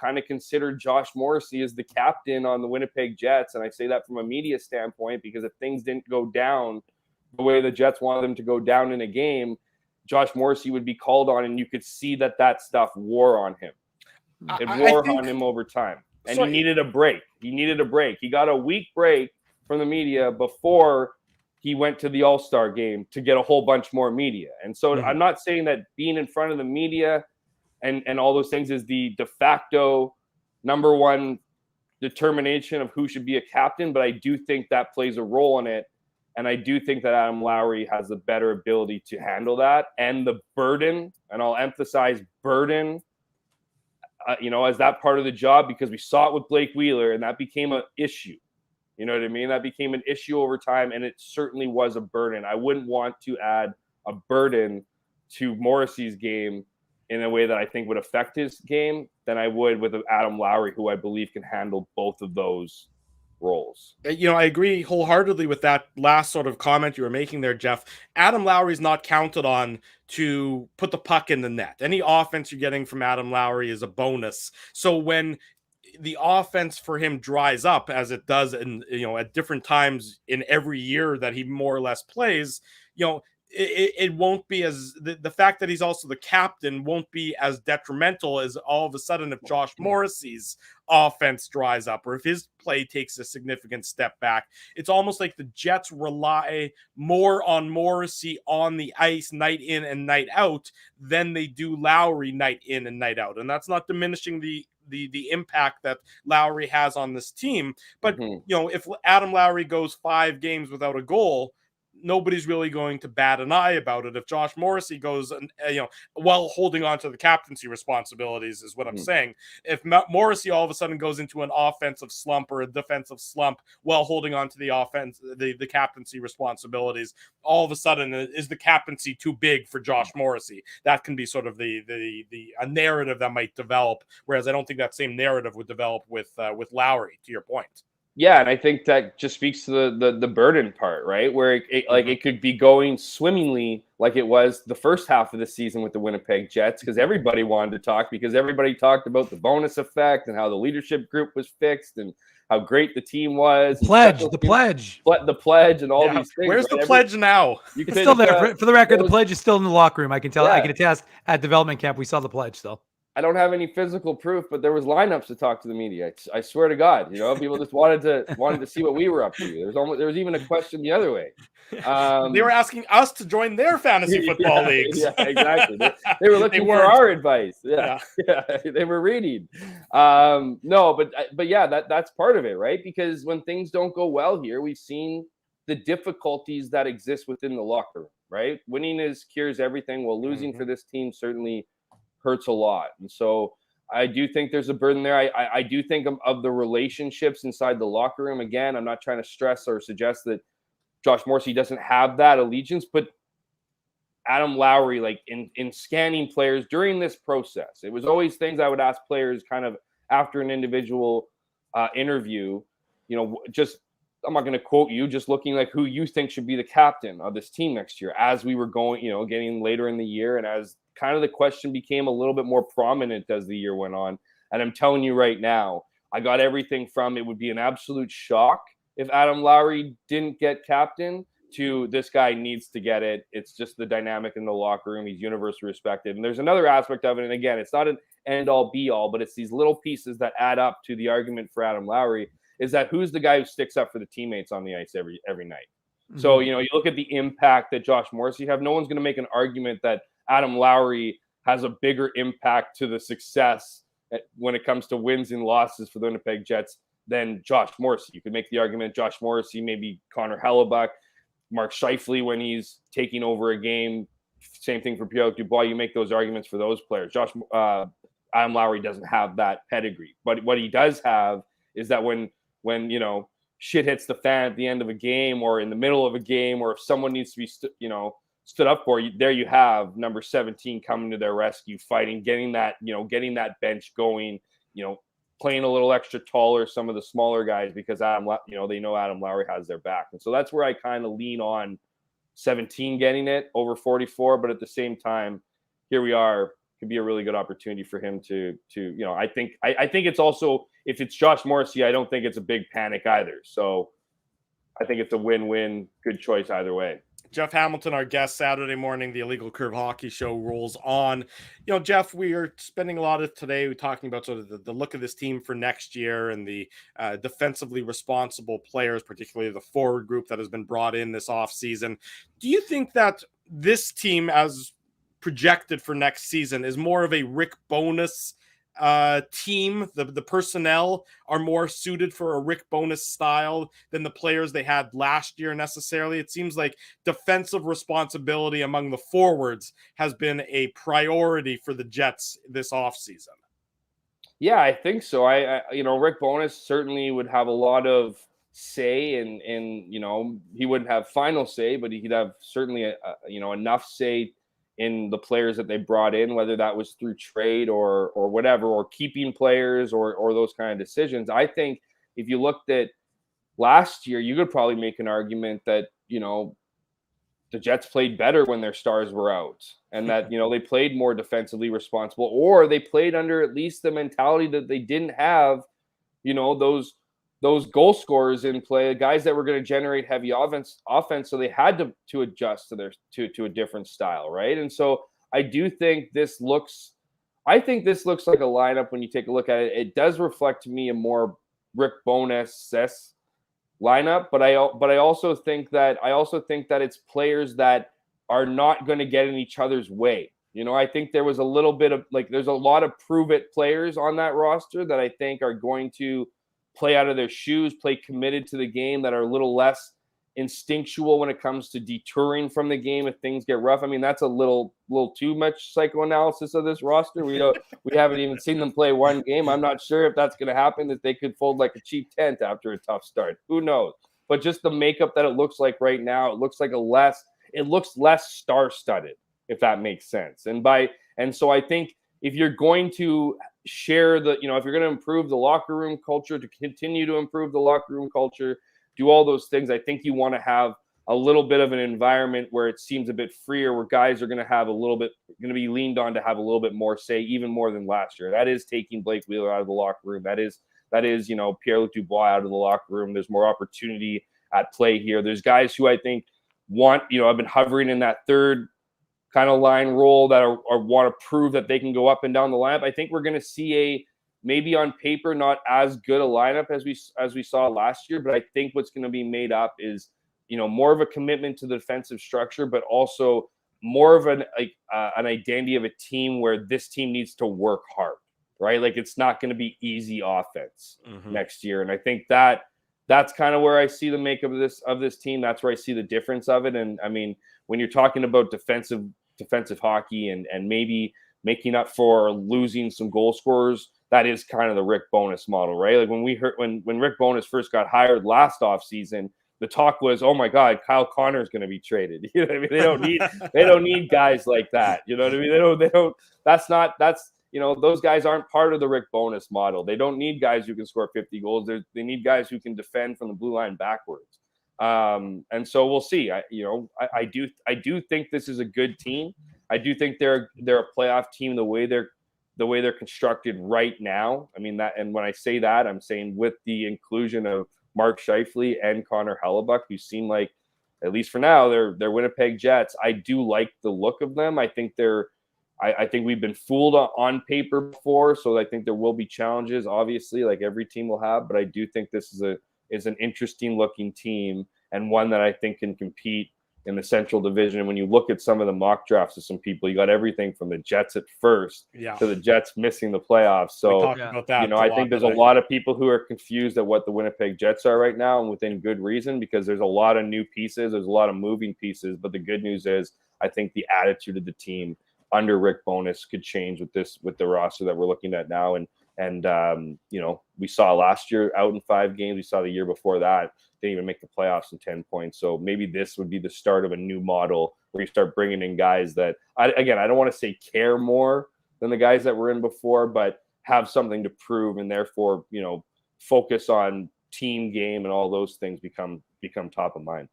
kind of considered Josh Morrissey as the captain on the Winnipeg Jets. And I say that from a media standpoint, because if things didn't go down the way the Jets wanted them to go down in a game, Josh Morrissey would be called on, and you could see that stuff wore on him. It wore on him over time. And he needed a break. He got a week break from the media before he went to the All-Star game to get a whole bunch more media. And so I'm not saying that being in front of the media and all those things is the de facto number one determination of who should be a captain, but I do think that plays a role in it. And I do think that Adam Lowry has the better ability to handle that. And the burden, and I'll emphasize burden, as that part of the job, because we saw it with Blake Wheeler, and that became an issue. You know what I mean? That became an issue over time, and it certainly was a burden. I wouldn't want to add a burden to Morrissey's game in a way that I think would affect his game than I would with Adam Lowry, who I believe can handle both of those roles. I agree wholeheartedly with that last sort of comment you were making there, Jeff. Adam Lowry's not counted on to put the puck in the net. Any offense you're getting from Adam Lowry is a bonus. So when the offense for him dries up, as it does in at different times in every year that he more or less plays, it won't be as the fact that he's also the captain won't be as detrimental as all of a sudden if Josh Morrissey's offense dries up or if his play takes a significant step back. It's almost like the Jets rely more on Morrissey on the ice night in and night out than they do Lowry night in and night out. And that's not diminishing the impact that Lowry has on this team. But, if Adam Lowry goes 5 games without a goal, nobody's really going to bat an eye about it. If Josh Morrissey goes, while holding on to the captaincy responsibilities is what I'm saying. If Morrissey all of a sudden goes into an offensive slump or a defensive slump while holding on to the offense, the captaincy responsibilities, all of a sudden is the captaincy too big for Josh Morrissey? That can be sort of a narrative that might develop. Whereas I don't think that same narrative would develop with Lowry, to your point. Yeah, and I think that just speaks to the burden part, right? Where it could be going swimmingly like it was the first half of the season with the Winnipeg Jets, because everybody wanted to talk, because everybody talked about the bonus effect and how the leadership group was fixed and how great the team was. The pledge, and all these things. Where's the pledge now? It's still there. For the record, the pledge is still in the locker room. I can tell. Yeah. I can attest at development camp we saw the pledge still. I don't have any physical proof, but there was lineups to talk to the media. I swear to God, people just wanted to see what we were up to. There was even a question the other way. They were asking us to join their fantasy football leagues. Yeah, exactly. They were looking for our advice. Yeah. They were reading. But yeah, that's part of it, right? Because when things don't go well here, we've seen the difficulties that exist within the locker room, right? Winning cures everything. Well, losing for this team certainly hurts a lot. And so I do think there's a burden there. I do think of the relationships inside the locker room. Again, I'm not trying to stress or suggest that Josh Morrissey doesn't have that allegiance, but Adam Lowry, like in scanning players during this process, it was always things I would ask players kind of after an individual interview, just, I'm not going to quote you, just looking like who you think should be the captain of this team next year as we were going, getting later in the year. And as kind of the question became a little bit more prominent as the year went on. And I'm telling you right now, I got everything from it would be an absolute shock if Adam Lowry didn't get captain, to this guy needs to get it. It's just the dynamic in the locker room. He's universally respected. And there's another aspect of it. And again, it's not an end all be all, but it's these little pieces that add up to the argument for Adam Lowry, is that who's the guy who sticks up for the teammates on the ice every night. Mm-hmm. So, you look at the impact that Josh Morrissey have. No one's going to make an argument that Adam Lowry has a bigger impact to the success when it comes to wins and losses for the Winnipeg Jets than Josh Morrissey. You could make the argument Josh Morrissey, maybe Connor Hellebuck, Mark Scheifele when he's taking over a game. Same thing for Pierre-Luc Dubois. You make those arguments for those players. Adam Lowry doesn't have that pedigree. But what he does have is that when shit hits the fan at the end of a game or in the middle of a game, or if someone needs to be stood up for, there you have number 17 coming to their rescue, fighting, getting that bench going, playing a little extra taller, some of the smaller guys, because they know Adam Lowry has their back. And so that's where I kind of lean on 17 getting it over 44. But at the same time, here we are, could be a really good opportunity for him to I think it's also, if it's Josh Morrissey, I don't think it's a big panic either. So I think it's a win-win, good choice either way. Jeff Hamilton, our guest Saturday morning, the Illegal Curve Hockey Show rolls on. Jeff, we are spending a lot of today talking about sort of the look of this team for next year and the defensively responsible players, particularly the forward group that has been brought in this offseason. Do you think that this team, as projected for next season, is more of a Rick Bowness team? The personnel are more suited for a Rick Bowness style than the players they had last year necessarily. It seems like defensive responsibility among the forwards has been a priority for the Jets this offseason. Yeah, I think so. I Rick Bowness certainly would have a lot of say, and he wouldn't have final say, but he'd have certainly enough say in the players that they brought in, whether that was through trade or whatever, or keeping players or those kind of decisions. I think if you looked at last year, you could probably make an argument that, the Jets played better when their stars were out, and that, they played more defensively responsible, or they played under at least the mentality that they didn't have, those goal scorers in play, guys that were going to generate heavy offense, so they had to adjust to a different style, right? And so I do think this looks like a lineup when you take a look at it. It does reflect to me a more Rick Bowness lineup, but I also think that it's players that are not going to get in each other's way. I think there was a little bit of there's a lot of prove it players on that roster that I think are going to play out of their shoes, play committed to the game, that are a little less instinctual when it comes to detouring from the game if things get rough. I mean, that's a little too much psychoanalysis of this roster. We haven't even seen them play one game. I'm not sure if that's going to happen, that they could fold like a cheap tent after a tough start. Who knows? But just the makeup that it looks like right now, it looks less star-studded, if that makes sense. And so I think if you're going to share if you're going to improve the locker room culture, to continue to improve the locker room culture, do all those things, I think you want to have a little bit of an environment where it seems a bit freer, where guys are going to be leaned on to have a little bit more say, even more than last year. That is taking Blake Wheeler out of the locker room. That is Pierre-Luc Dubois out of the locker room. There's more opportunity at play here. There's guys who I think have been hovering in that third kind of line role that are want to prove that they can go up and down the lineup. I think we're going to see maybe on paper not as good a lineup as we saw last year, but I think what's going to be made up is more of a commitment to the defensive structure, but also more of an identity of a team where this team needs to work hard, right? Like, it's not going to be easy offense next year, and I think that's kind of where I see the makeup of this team. That's where I see the difference of it. And I mean, when you're talking about defensive hockey and maybe making up for losing some goal scorers, that is kind of the Rick Bowness model, right? Like when Rick Bowness first got hired last offseason, the talk was, oh my God, Kyle Connor is going to be traded. You know what I mean? They don't need guys like that. You know what I mean? They don't. Those guys aren't part of the Rick Bowness model. They don't need guys who can score 50 goals. They need guys who can defend from the blue line backwards. And so we'll see. I do think this is a good team. I do think they're a playoff team the way they're constructed right now. I mean that, and when I say that, I'm saying with the inclusion of Mark Scheifele and Connor Hellebuck, who seem like at least for now, they're Winnipeg Jets. I do like the look of them. I think I think we've been fooled on paper before, so I think there will be challenges, obviously, like every team will have. But I do think this is an interesting looking team, and one that I think can compete in the Central Division. And when you look at some of the mock drafts of some people, you got everything from the Jets at first to the Jets missing the playoffs. So, about that, I think there's a lot of people who are confused at what the Winnipeg Jets are right now, and within good reason, because there's a lot of new pieces, there's a lot of moving pieces. But the good news is, I think the attitude of the team under Rick Bowness could change with the roster that we're looking at now. And we saw last year out in 5 games. We saw the year before that didn't even make the playoffs in 10 points. So maybe this would be the start of a new model where you start bringing in guys that, I don't want to say care more than the guys that were in before, but have something to prove, and therefore, focus on team game and all those things become top of mind.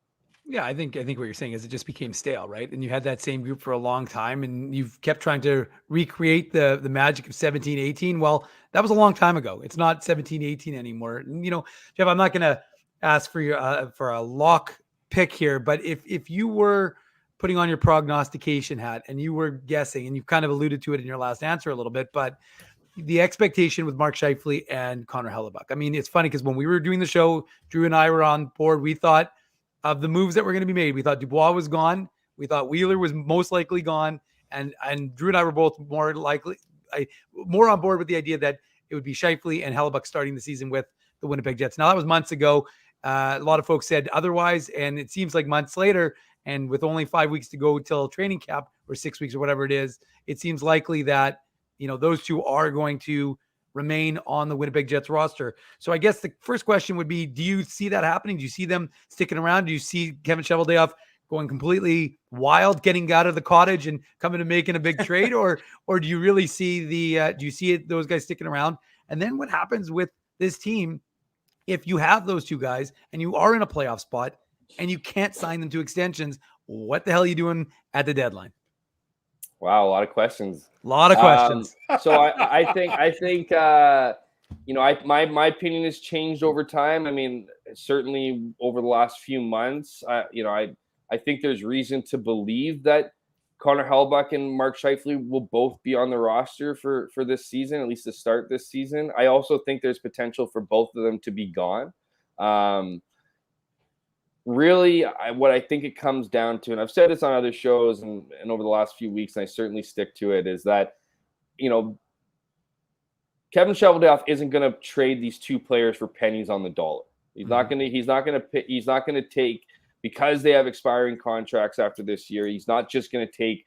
Yeah, I think what you're saying is it just became stale, right? And you had that same group for a long time, and you've kept trying to recreate the magic of 17-18. Well, that was a long time ago. It's not 17-18 anymore. And, Jeff, I'm not going to ask for your for a lock pick here, but if you were putting on your prognostication hat and you were guessing, and you kind of alluded to it in your last answer a little bit, but the expectation with Mark Scheifele and Connor Hellebuyck. I mean, it's funny because when we were doing the show, Drew and I were on board. We thought of the moves that were going to be made. We thought Dubois was gone. We thought Wheeler was most likely gone. And Drew and I were both more on board with the idea that it would be Scheifele and Hellebuyck starting the season with the Winnipeg Jets. Now, that was months ago. A lot of folks said otherwise, and it seems like months later, and with only 5 weeks to go till training camp, or 6 weeks or whatever it is, it seems likely that, those two are going to remain on the Winnipeg Jets roster. So I guess the first question would be, do you see that happening? Do you see them sticking around? Do you see Kevin Cheveldayoff going completely wild, getting out of the cottage and coming to making a big trade? Or do you really see those guys sticking around? And then what happens with this team if you have those two guys and you are in a playoff spot and you can't sign them to extensions? What the hell are you doing at the deadline? Wow, a lot of questions. So I think my opinion has changed over time. I mean, certainly over the last few months, I think there's reason to believe that Connor Hellebuyck and Mark Scheifele will both be on the roster for this season, at least to start this season. I also think there's potential for both of them to be gone. Really, what I think it comes down to, and I've said this on other shows and over the last few weeks, and I certainly stick to it, is that, Kevin Cheveldayoff isn't going to trade these two players for pennies on the dollar. He's not going to take, because they have expiring contracts after this year. He's not just going to take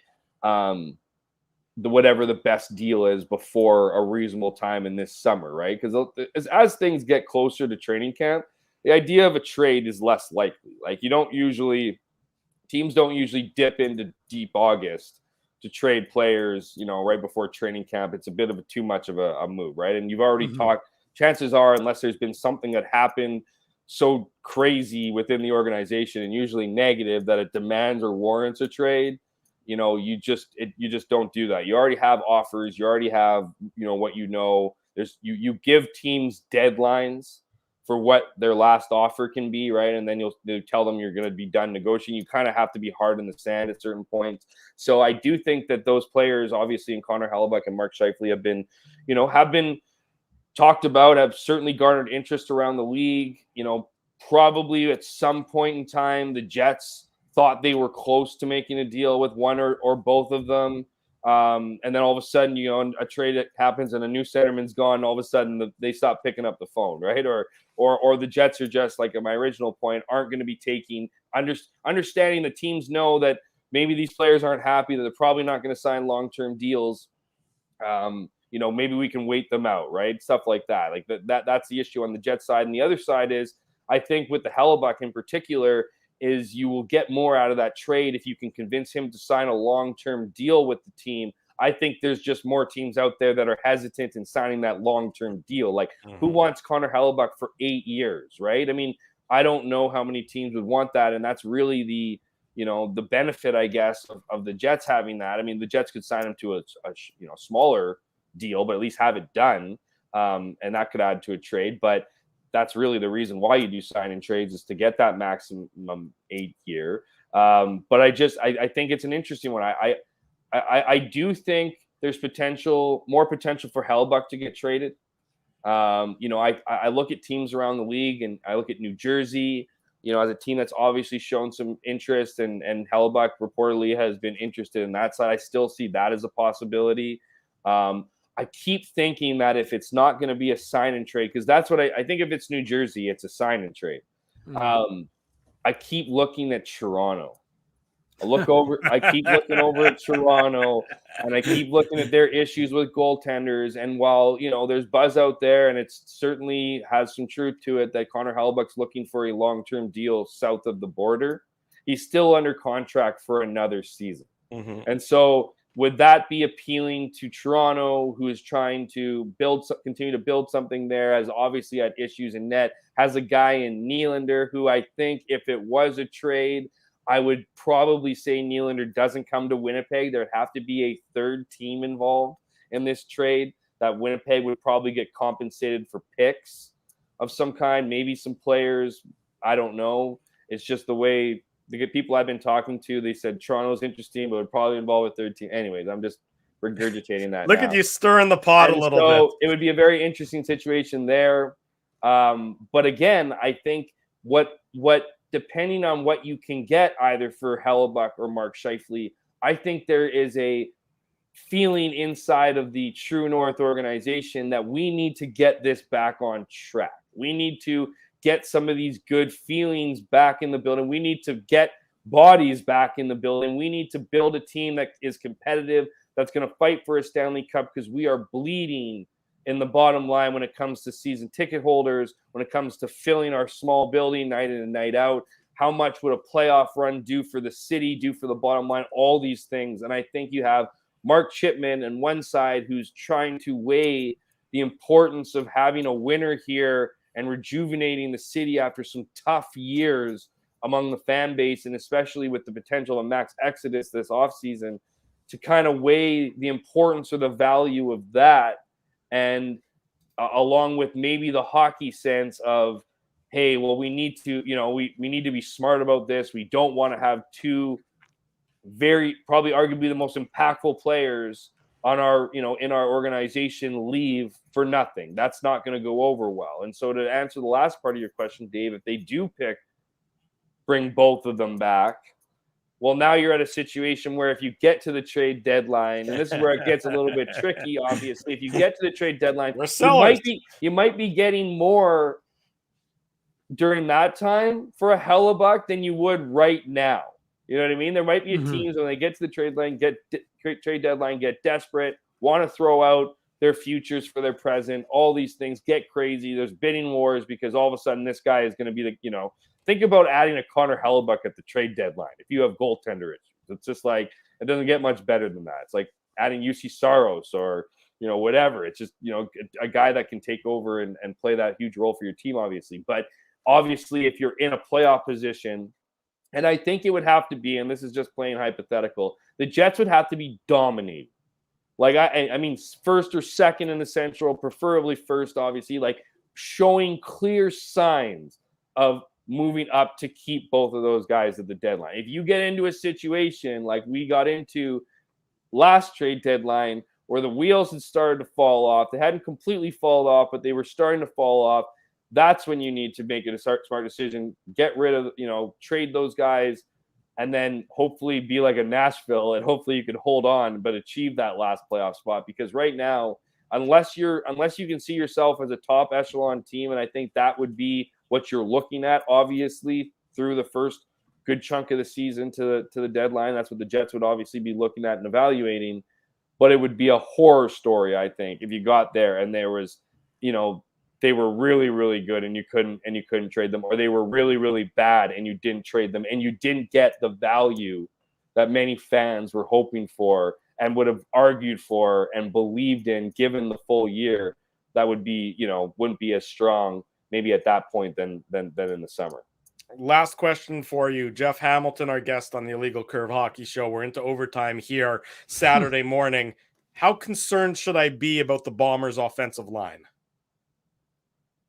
whatever the best deal is before a reasonable time in this summer, right? Because as things get closer to training camp, the idea of a trade is less likely. Like, teams don't usually dip into deep August to trade players, right before training camp. It's a bit of too much of a move, right? And you've already talked, chances are, unless there's been something that happened so crazy within the organization, and usually negative, that it demands or warrants a trade, you just don't do that. You already have offers. You already have, what you give teams deadlines for what their last offer can be, right? And then you'll tell them you're going to be done negotiating. You kind of have to be hard in the sand at certain points. So I do think that those players, obviously, in Connor Hellebuyck and Mark Scheifele, have been talked about, have certainly garnered interest around the league. Probably at some point in time, the Jets thought they were close to making a deal with one or both of them. And then all of a sudden, a trade that happens and a new centerman's gone, and all of a sudden they stop picking up the phone, right? Or the Jets are just, like at my original point, aren't going to be taking, understanding the teams know that maybe these players aren't happy, that they're probably not going to sign long-term deals. Maybe we can wait them out, right? Stuff like that. Like that's the issue on the Jets side. And the other side is, I think with the Hellebuyck in particular, is you will get more out of that trade if you can convince him to sign a long-term deal with the team. I think there's just more teams out there that are hesitant in signing that long-term deal. Like, who wants Connor Hellebuyck for 8 years, right? I mean, I don't know how many teams would want that, and that's really the benefit, I guess, of the Jets having that. I mean, the Jets could sign him to a smaller deal, but at least have it done, and that could add to a trade. But that's really the reason why you do sign and trades, is to get that maximum 8 year. But I think it's an interesting one. I do think there's more potential for Hellebuyck to get traded. I look at teams around the league, and I look at New Jersey, as a team that's obviously shown some interest, and Hellebuyck reportedly has been interested in that side. I still see that as a possibility. I keep thinking that if it's not going to be a sign and trade, because that's what I think. If it's New Jersey, it's a sign and trade. I keep looking at Toronto. I keep looking over at Toronto, and I keep looking at their issues with goaltenders. And while, there's buzz out there, and it certainly has some truth to it, that Connor Hellebuyck's looking for a long-term deal south of the border, he's still under contract for another season. And so would that be appealing to Toronto, who is trying to continue to build something there, has obviously had issues in net, has a guy in Nylander who I think if it was a trade, I would probably say Nylander doesn't come to Winnipeg. There'd have to be a third team involved in this trade, that Winnipeg would probably get compensated for picks of some kind, maybe some players. I don't know. It's just the way the people I've been talking to, they said Toronto's interesting, but would probably involve a third team. Anyways, I'm just regurgitating that. Look at you stirring the pot a little bit. It would be a very interesting situation there. But again, I think what depending on what you can get either for Hellebuyck or Mark Scheifele, I think there is a feeling inside of the True North organization that we need to get this back on track. We need to get some of these good feelings back in the building. We need to get bodies back in the building. We need to build a team that is competitive, that's going to fight for a Stanley Cup, because we are bleeding in the bottom line when it comes to season ticket holders, when it comes to filling our small building night in and night out. How much would a playoff run do for the city, do for the bottom line, all these things. And I think you have Mark Chipman on one side, who's trying to weigh the importance of having a winner here and rejuvenating the city after some tough years among the fan base, and especially with the potential of max exodus this offseason, to kind of weigh the importance or the value of that. And along with maybe the hockey sense of, hey, well, we need to, we need to be smart about this. We don't want to have two probably arguably the most impactful players on our, in our organization leave for nothing. That's not going to go over well. And so to answer the last part of your question, Dave, if they do bring both of them back, well, now you're at a situation where if you get to the trade deadline, and this is where it gets a little bit tricky, obviously, if you get to the trade deadline, you might be getting more during that time for a Hellebuyck than you would right now. You know what I mean? There might be teams when they get to the trade deadline, get desperate, want to throw out their futures for their present, all these things, get crazy. There's bidding wars because all of a sudden this guy is going to be the, think about adding a Connor Hellebuyck at the trade deadline. If you have goaltender issues, it's just like, it doesn't get much better than that. It's like adding UC Saros or, whatever. It's just, a guy that can take over and play that huge role for your team, obviously. But obviously, if you're in a playoff position, and I think it would have to be, and this is just plain hypothetical, the Jets would have to be dominating. Like, I mean, first or second in the Central, preferably first, obviously, like showing clear signs of moving up to keep both of those guys at the deadline. If you get into a situation like we got into last trade deadline where the wheels had started to fall off, they hadn't completely fallen off, but they were starting to fall off, that's when you need to make a smart decision, get rid of, trade those guys, and then hopefully be like a Nashville, and hopefully you can hold on, but achieve that last playoff spot. Because right now, unless you can see yourself as a top echelon team, and I think that would be what you're looking at, obviously, through the first good chunk of the season to the deadline. That's what the Jets would obviously be looking at and evaluating. But it would be a horror story, I think, if you got there and there was, they were really, really good and you couldn't trade them, or they were really, really bad and you didn't trade them, and you didn't get the value that many fans were hoping for and would have argued for and believed in given the full year. That would be, wouldn't be as strong maybe at that point than in the summer. Last question for you. Jeff Hamilton, our guest on the Illegal Curve Hockey Show. We're into overtime here Saturday morning. How concerned should I be about the Bombers' offensive line?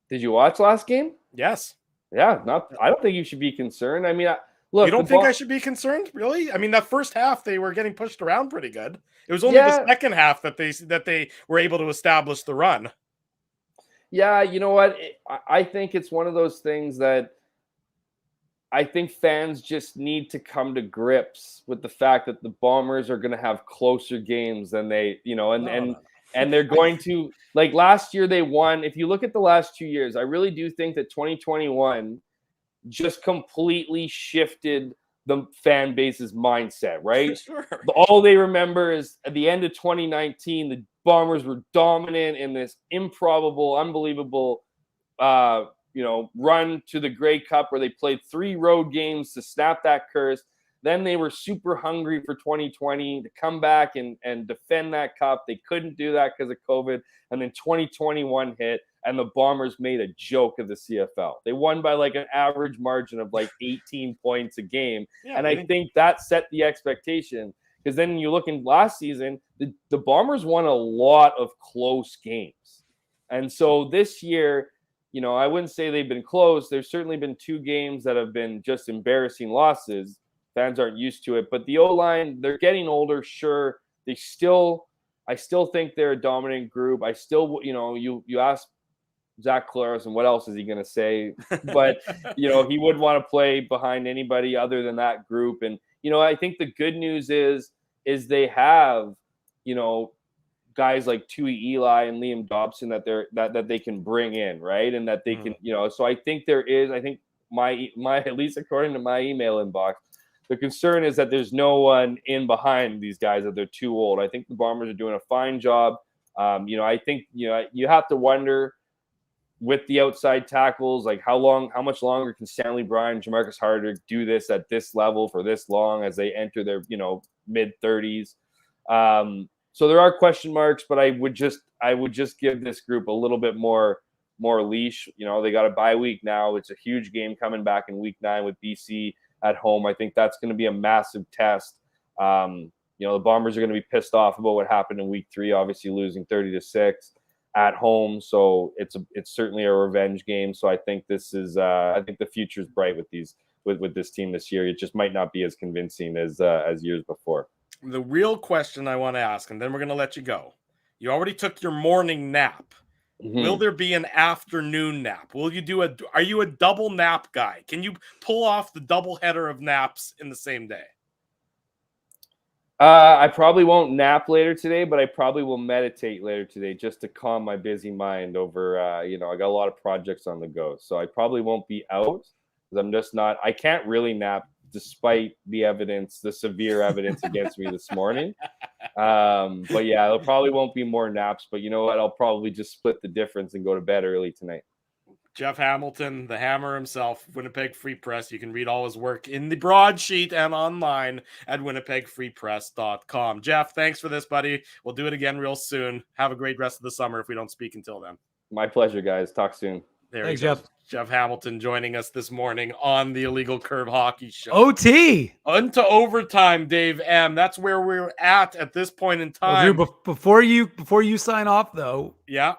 Did you watch last game? Yes. Yeah, I don't think you should be concerned. I mean, look, you don't think I should be concerned, really? I mean, that first half they were getting pushed around pretty good. It was only the second half that they were able to establish the run. Yeah, you know what? I think it's one of those things that I think fans just need to come to grips with the fact that the Bombers are going to have closer games than they, and they're going to, like last year they won. If you look at the last 2 years, I really do think that 2021 just completely shifted the fan base's mindset, right? Sure. All they remember is at the end of 2019, the Bombers were dominant in this improbable, unbelievable, run to the Grey Cup where they played 3 road games to snap that curse. Then they were super hungry for 2020 to come back and defend that cup. They couldn't do that because of COVID. And then 2021 hit, and the Bombers made a joke of the CFL. They won by like an average margin of like 18 points a game. Yeah, and I think that set the expectation. Because then you look in last season, the Bombers won a lot of close games. And so this year, I wouldn't say they've been close. There's certainly been 2 games that have been just embarrassing losses. Fans aren't used to it. But the O-line, they're getting older, sure. I still think they're a dominant group. I still, you ask Zach Collaros and what else is he going to say? But, he wouldn't want to play behind anybody other than that group. And, I think the good news is they have, guys like Tui Eli and Liam Dobson that they can bring in, right? And that they can, so I think my at least according to my email inbox, the concern is that there's no one in behind these guys, that they're too old. I think the Bombers are doing a fine job. I think, you have to wonder with the outside tackles, like how much longer can Stanley Bryan, Jamarcus Hardrick do this at this level for this long as they enter their, mid-30s. So there are question marks, but I would just give this group a little bit more leash. They got a bye week now. It's a huge game coming back in week 9 with BC at home. I think that's going to be a massive test. The Bombers are going to be pissed off about what happened in week 3, obviously losing 30-6 at home. So it's certainly a revenge game. So I think this is I think the future is bright with this team this year. It just might not be as convincing as years before. The real question I want to ask, and then we're going to let you go. You already took your morning nap. Mm-hmm. Will there be an afternoon nap? Are you a double nap guy? Can you pull off the double header of naps in the same day? I probably won't nap later today, but I probably will meditate later today just to calm my busy mind over, I got a lot of projects on the go. So I probably won't be out because I can't really nap despite the severe evidence against me this morning. But yeah, there probably won't be more naps, but you know what? I'll probably just split the difference and go to bed early tonight. Jeff Hamilton, the Hammer himself, Winnipeg Free Press. You can read all his work in the broadsheet and online at winnipegfreepress.com. Jeff, thanks for this, buddy. We'll do it again real soon. Have a great rest of the summer if we don't speak until then. My pleasure, guys. Talk soon. Thanks, Jeff. Jeff Hamilton joining us this morning on the Illegal Curve Hockey Show. OT! Into overtime, Dave M. That's where we're at this point in time. Well, Drew, before you sign off, though. Yeah.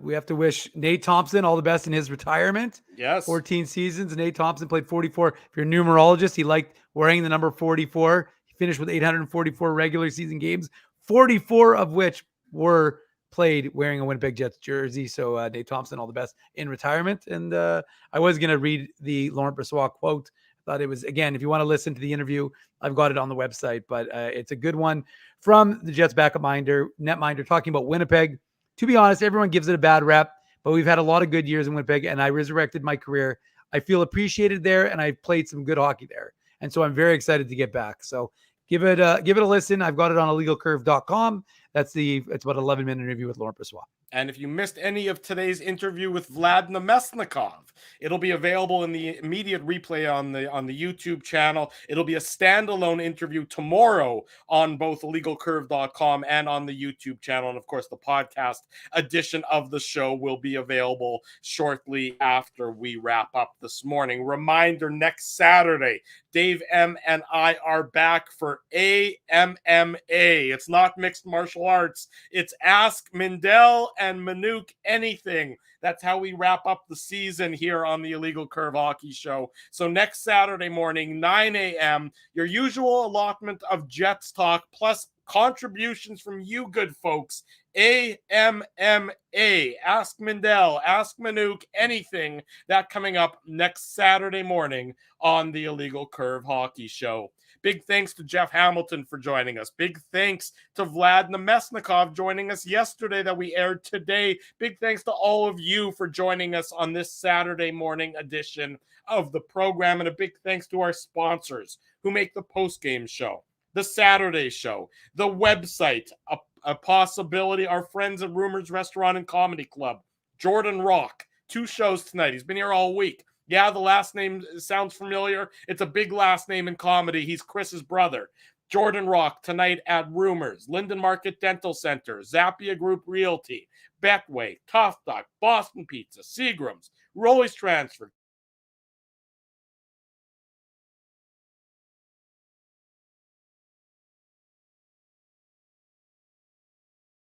We have to wish Nate Thompson all the best in his retirement. Yes. 14 seasons. Nate Thompson played 44. If you're a numerologist, he liked wearing the number 44. He finished with 844 regular season games, 44 of which were played wearing a Winnipeg Jets jersey. So Nate Thompson, all the best in retirement. And I was going to read the Laurent Brossoit quote. I thought it was, again, if you want to listen to the interview, I've got it on the website, but it's a good one from the Jets backup netminder talking about Winnipeg. To be honest, everyone gives it a bad rep, but we've had a lot of good years in Winnipeg, and I resurrected my career. I feel appreciated there, and I've played some good hockey there. And so I'm very excited to get back. So give it a listen. I've got it on illegalcurve.com. It's about 11-minute interview with Laurent Brossoit. And if you missed any of today's interview with Vlad Namestnikov, it'll be available in the immediate replay on the YouTube channel. It'll be a standalone interview tomorrow on both illegalcurve.com and on the YouTube channel. And of course, the podcast edition of the show will be available shortly after we wrap up this morning. Reminder, next Saturday, Dave M and I are back for AMMA. It's not mixed martial arts. It's Ask Mindell and Minuk Anything. That's how we wrap up the season here on the Illegal Curve Hockey Show. So next Saturday morning, 9 a.m., your usual allotment of Jets talk plus contributions from you good folks. AMMA, Ask Mindell, Ask Minuk Anything. That coming up next Saturday morning on the Illegal Curve Hockey Show. Big thanks to Jeff Hamilton for joining us. Big thanks to Vlad Namestnikov joining us yesterday that we aired today. Big thanks to all of you for joining us on this Saturday morning edition of the program. And a big thanks to our sponsors who make the postgame show, the Saturday show, the website, a possibility, our friends at Rumors Restaurant and Comedy Club, Jordan Rock, 2 shows tonight. He's been here all week. Yeah, the last name sounds familiar. It's a big last name in comedy. He's Chris's brother. Jordan Rock tonight at Rumors, Linden Market Dental Center, Zappia Group Realty, Betway, Tough Duck, Boston Pizza, Seagram's, Rolly's Transfer,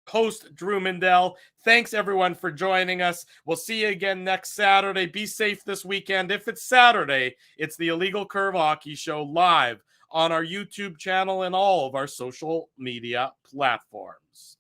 host Drew Mindell. Thanks everyone for joining us. We'll see you again next Saturday. Be safe this weekend. If it's Saturday, it's the Illegal Curve Hockey Show live on our YouTube channel and all of our social media platforms.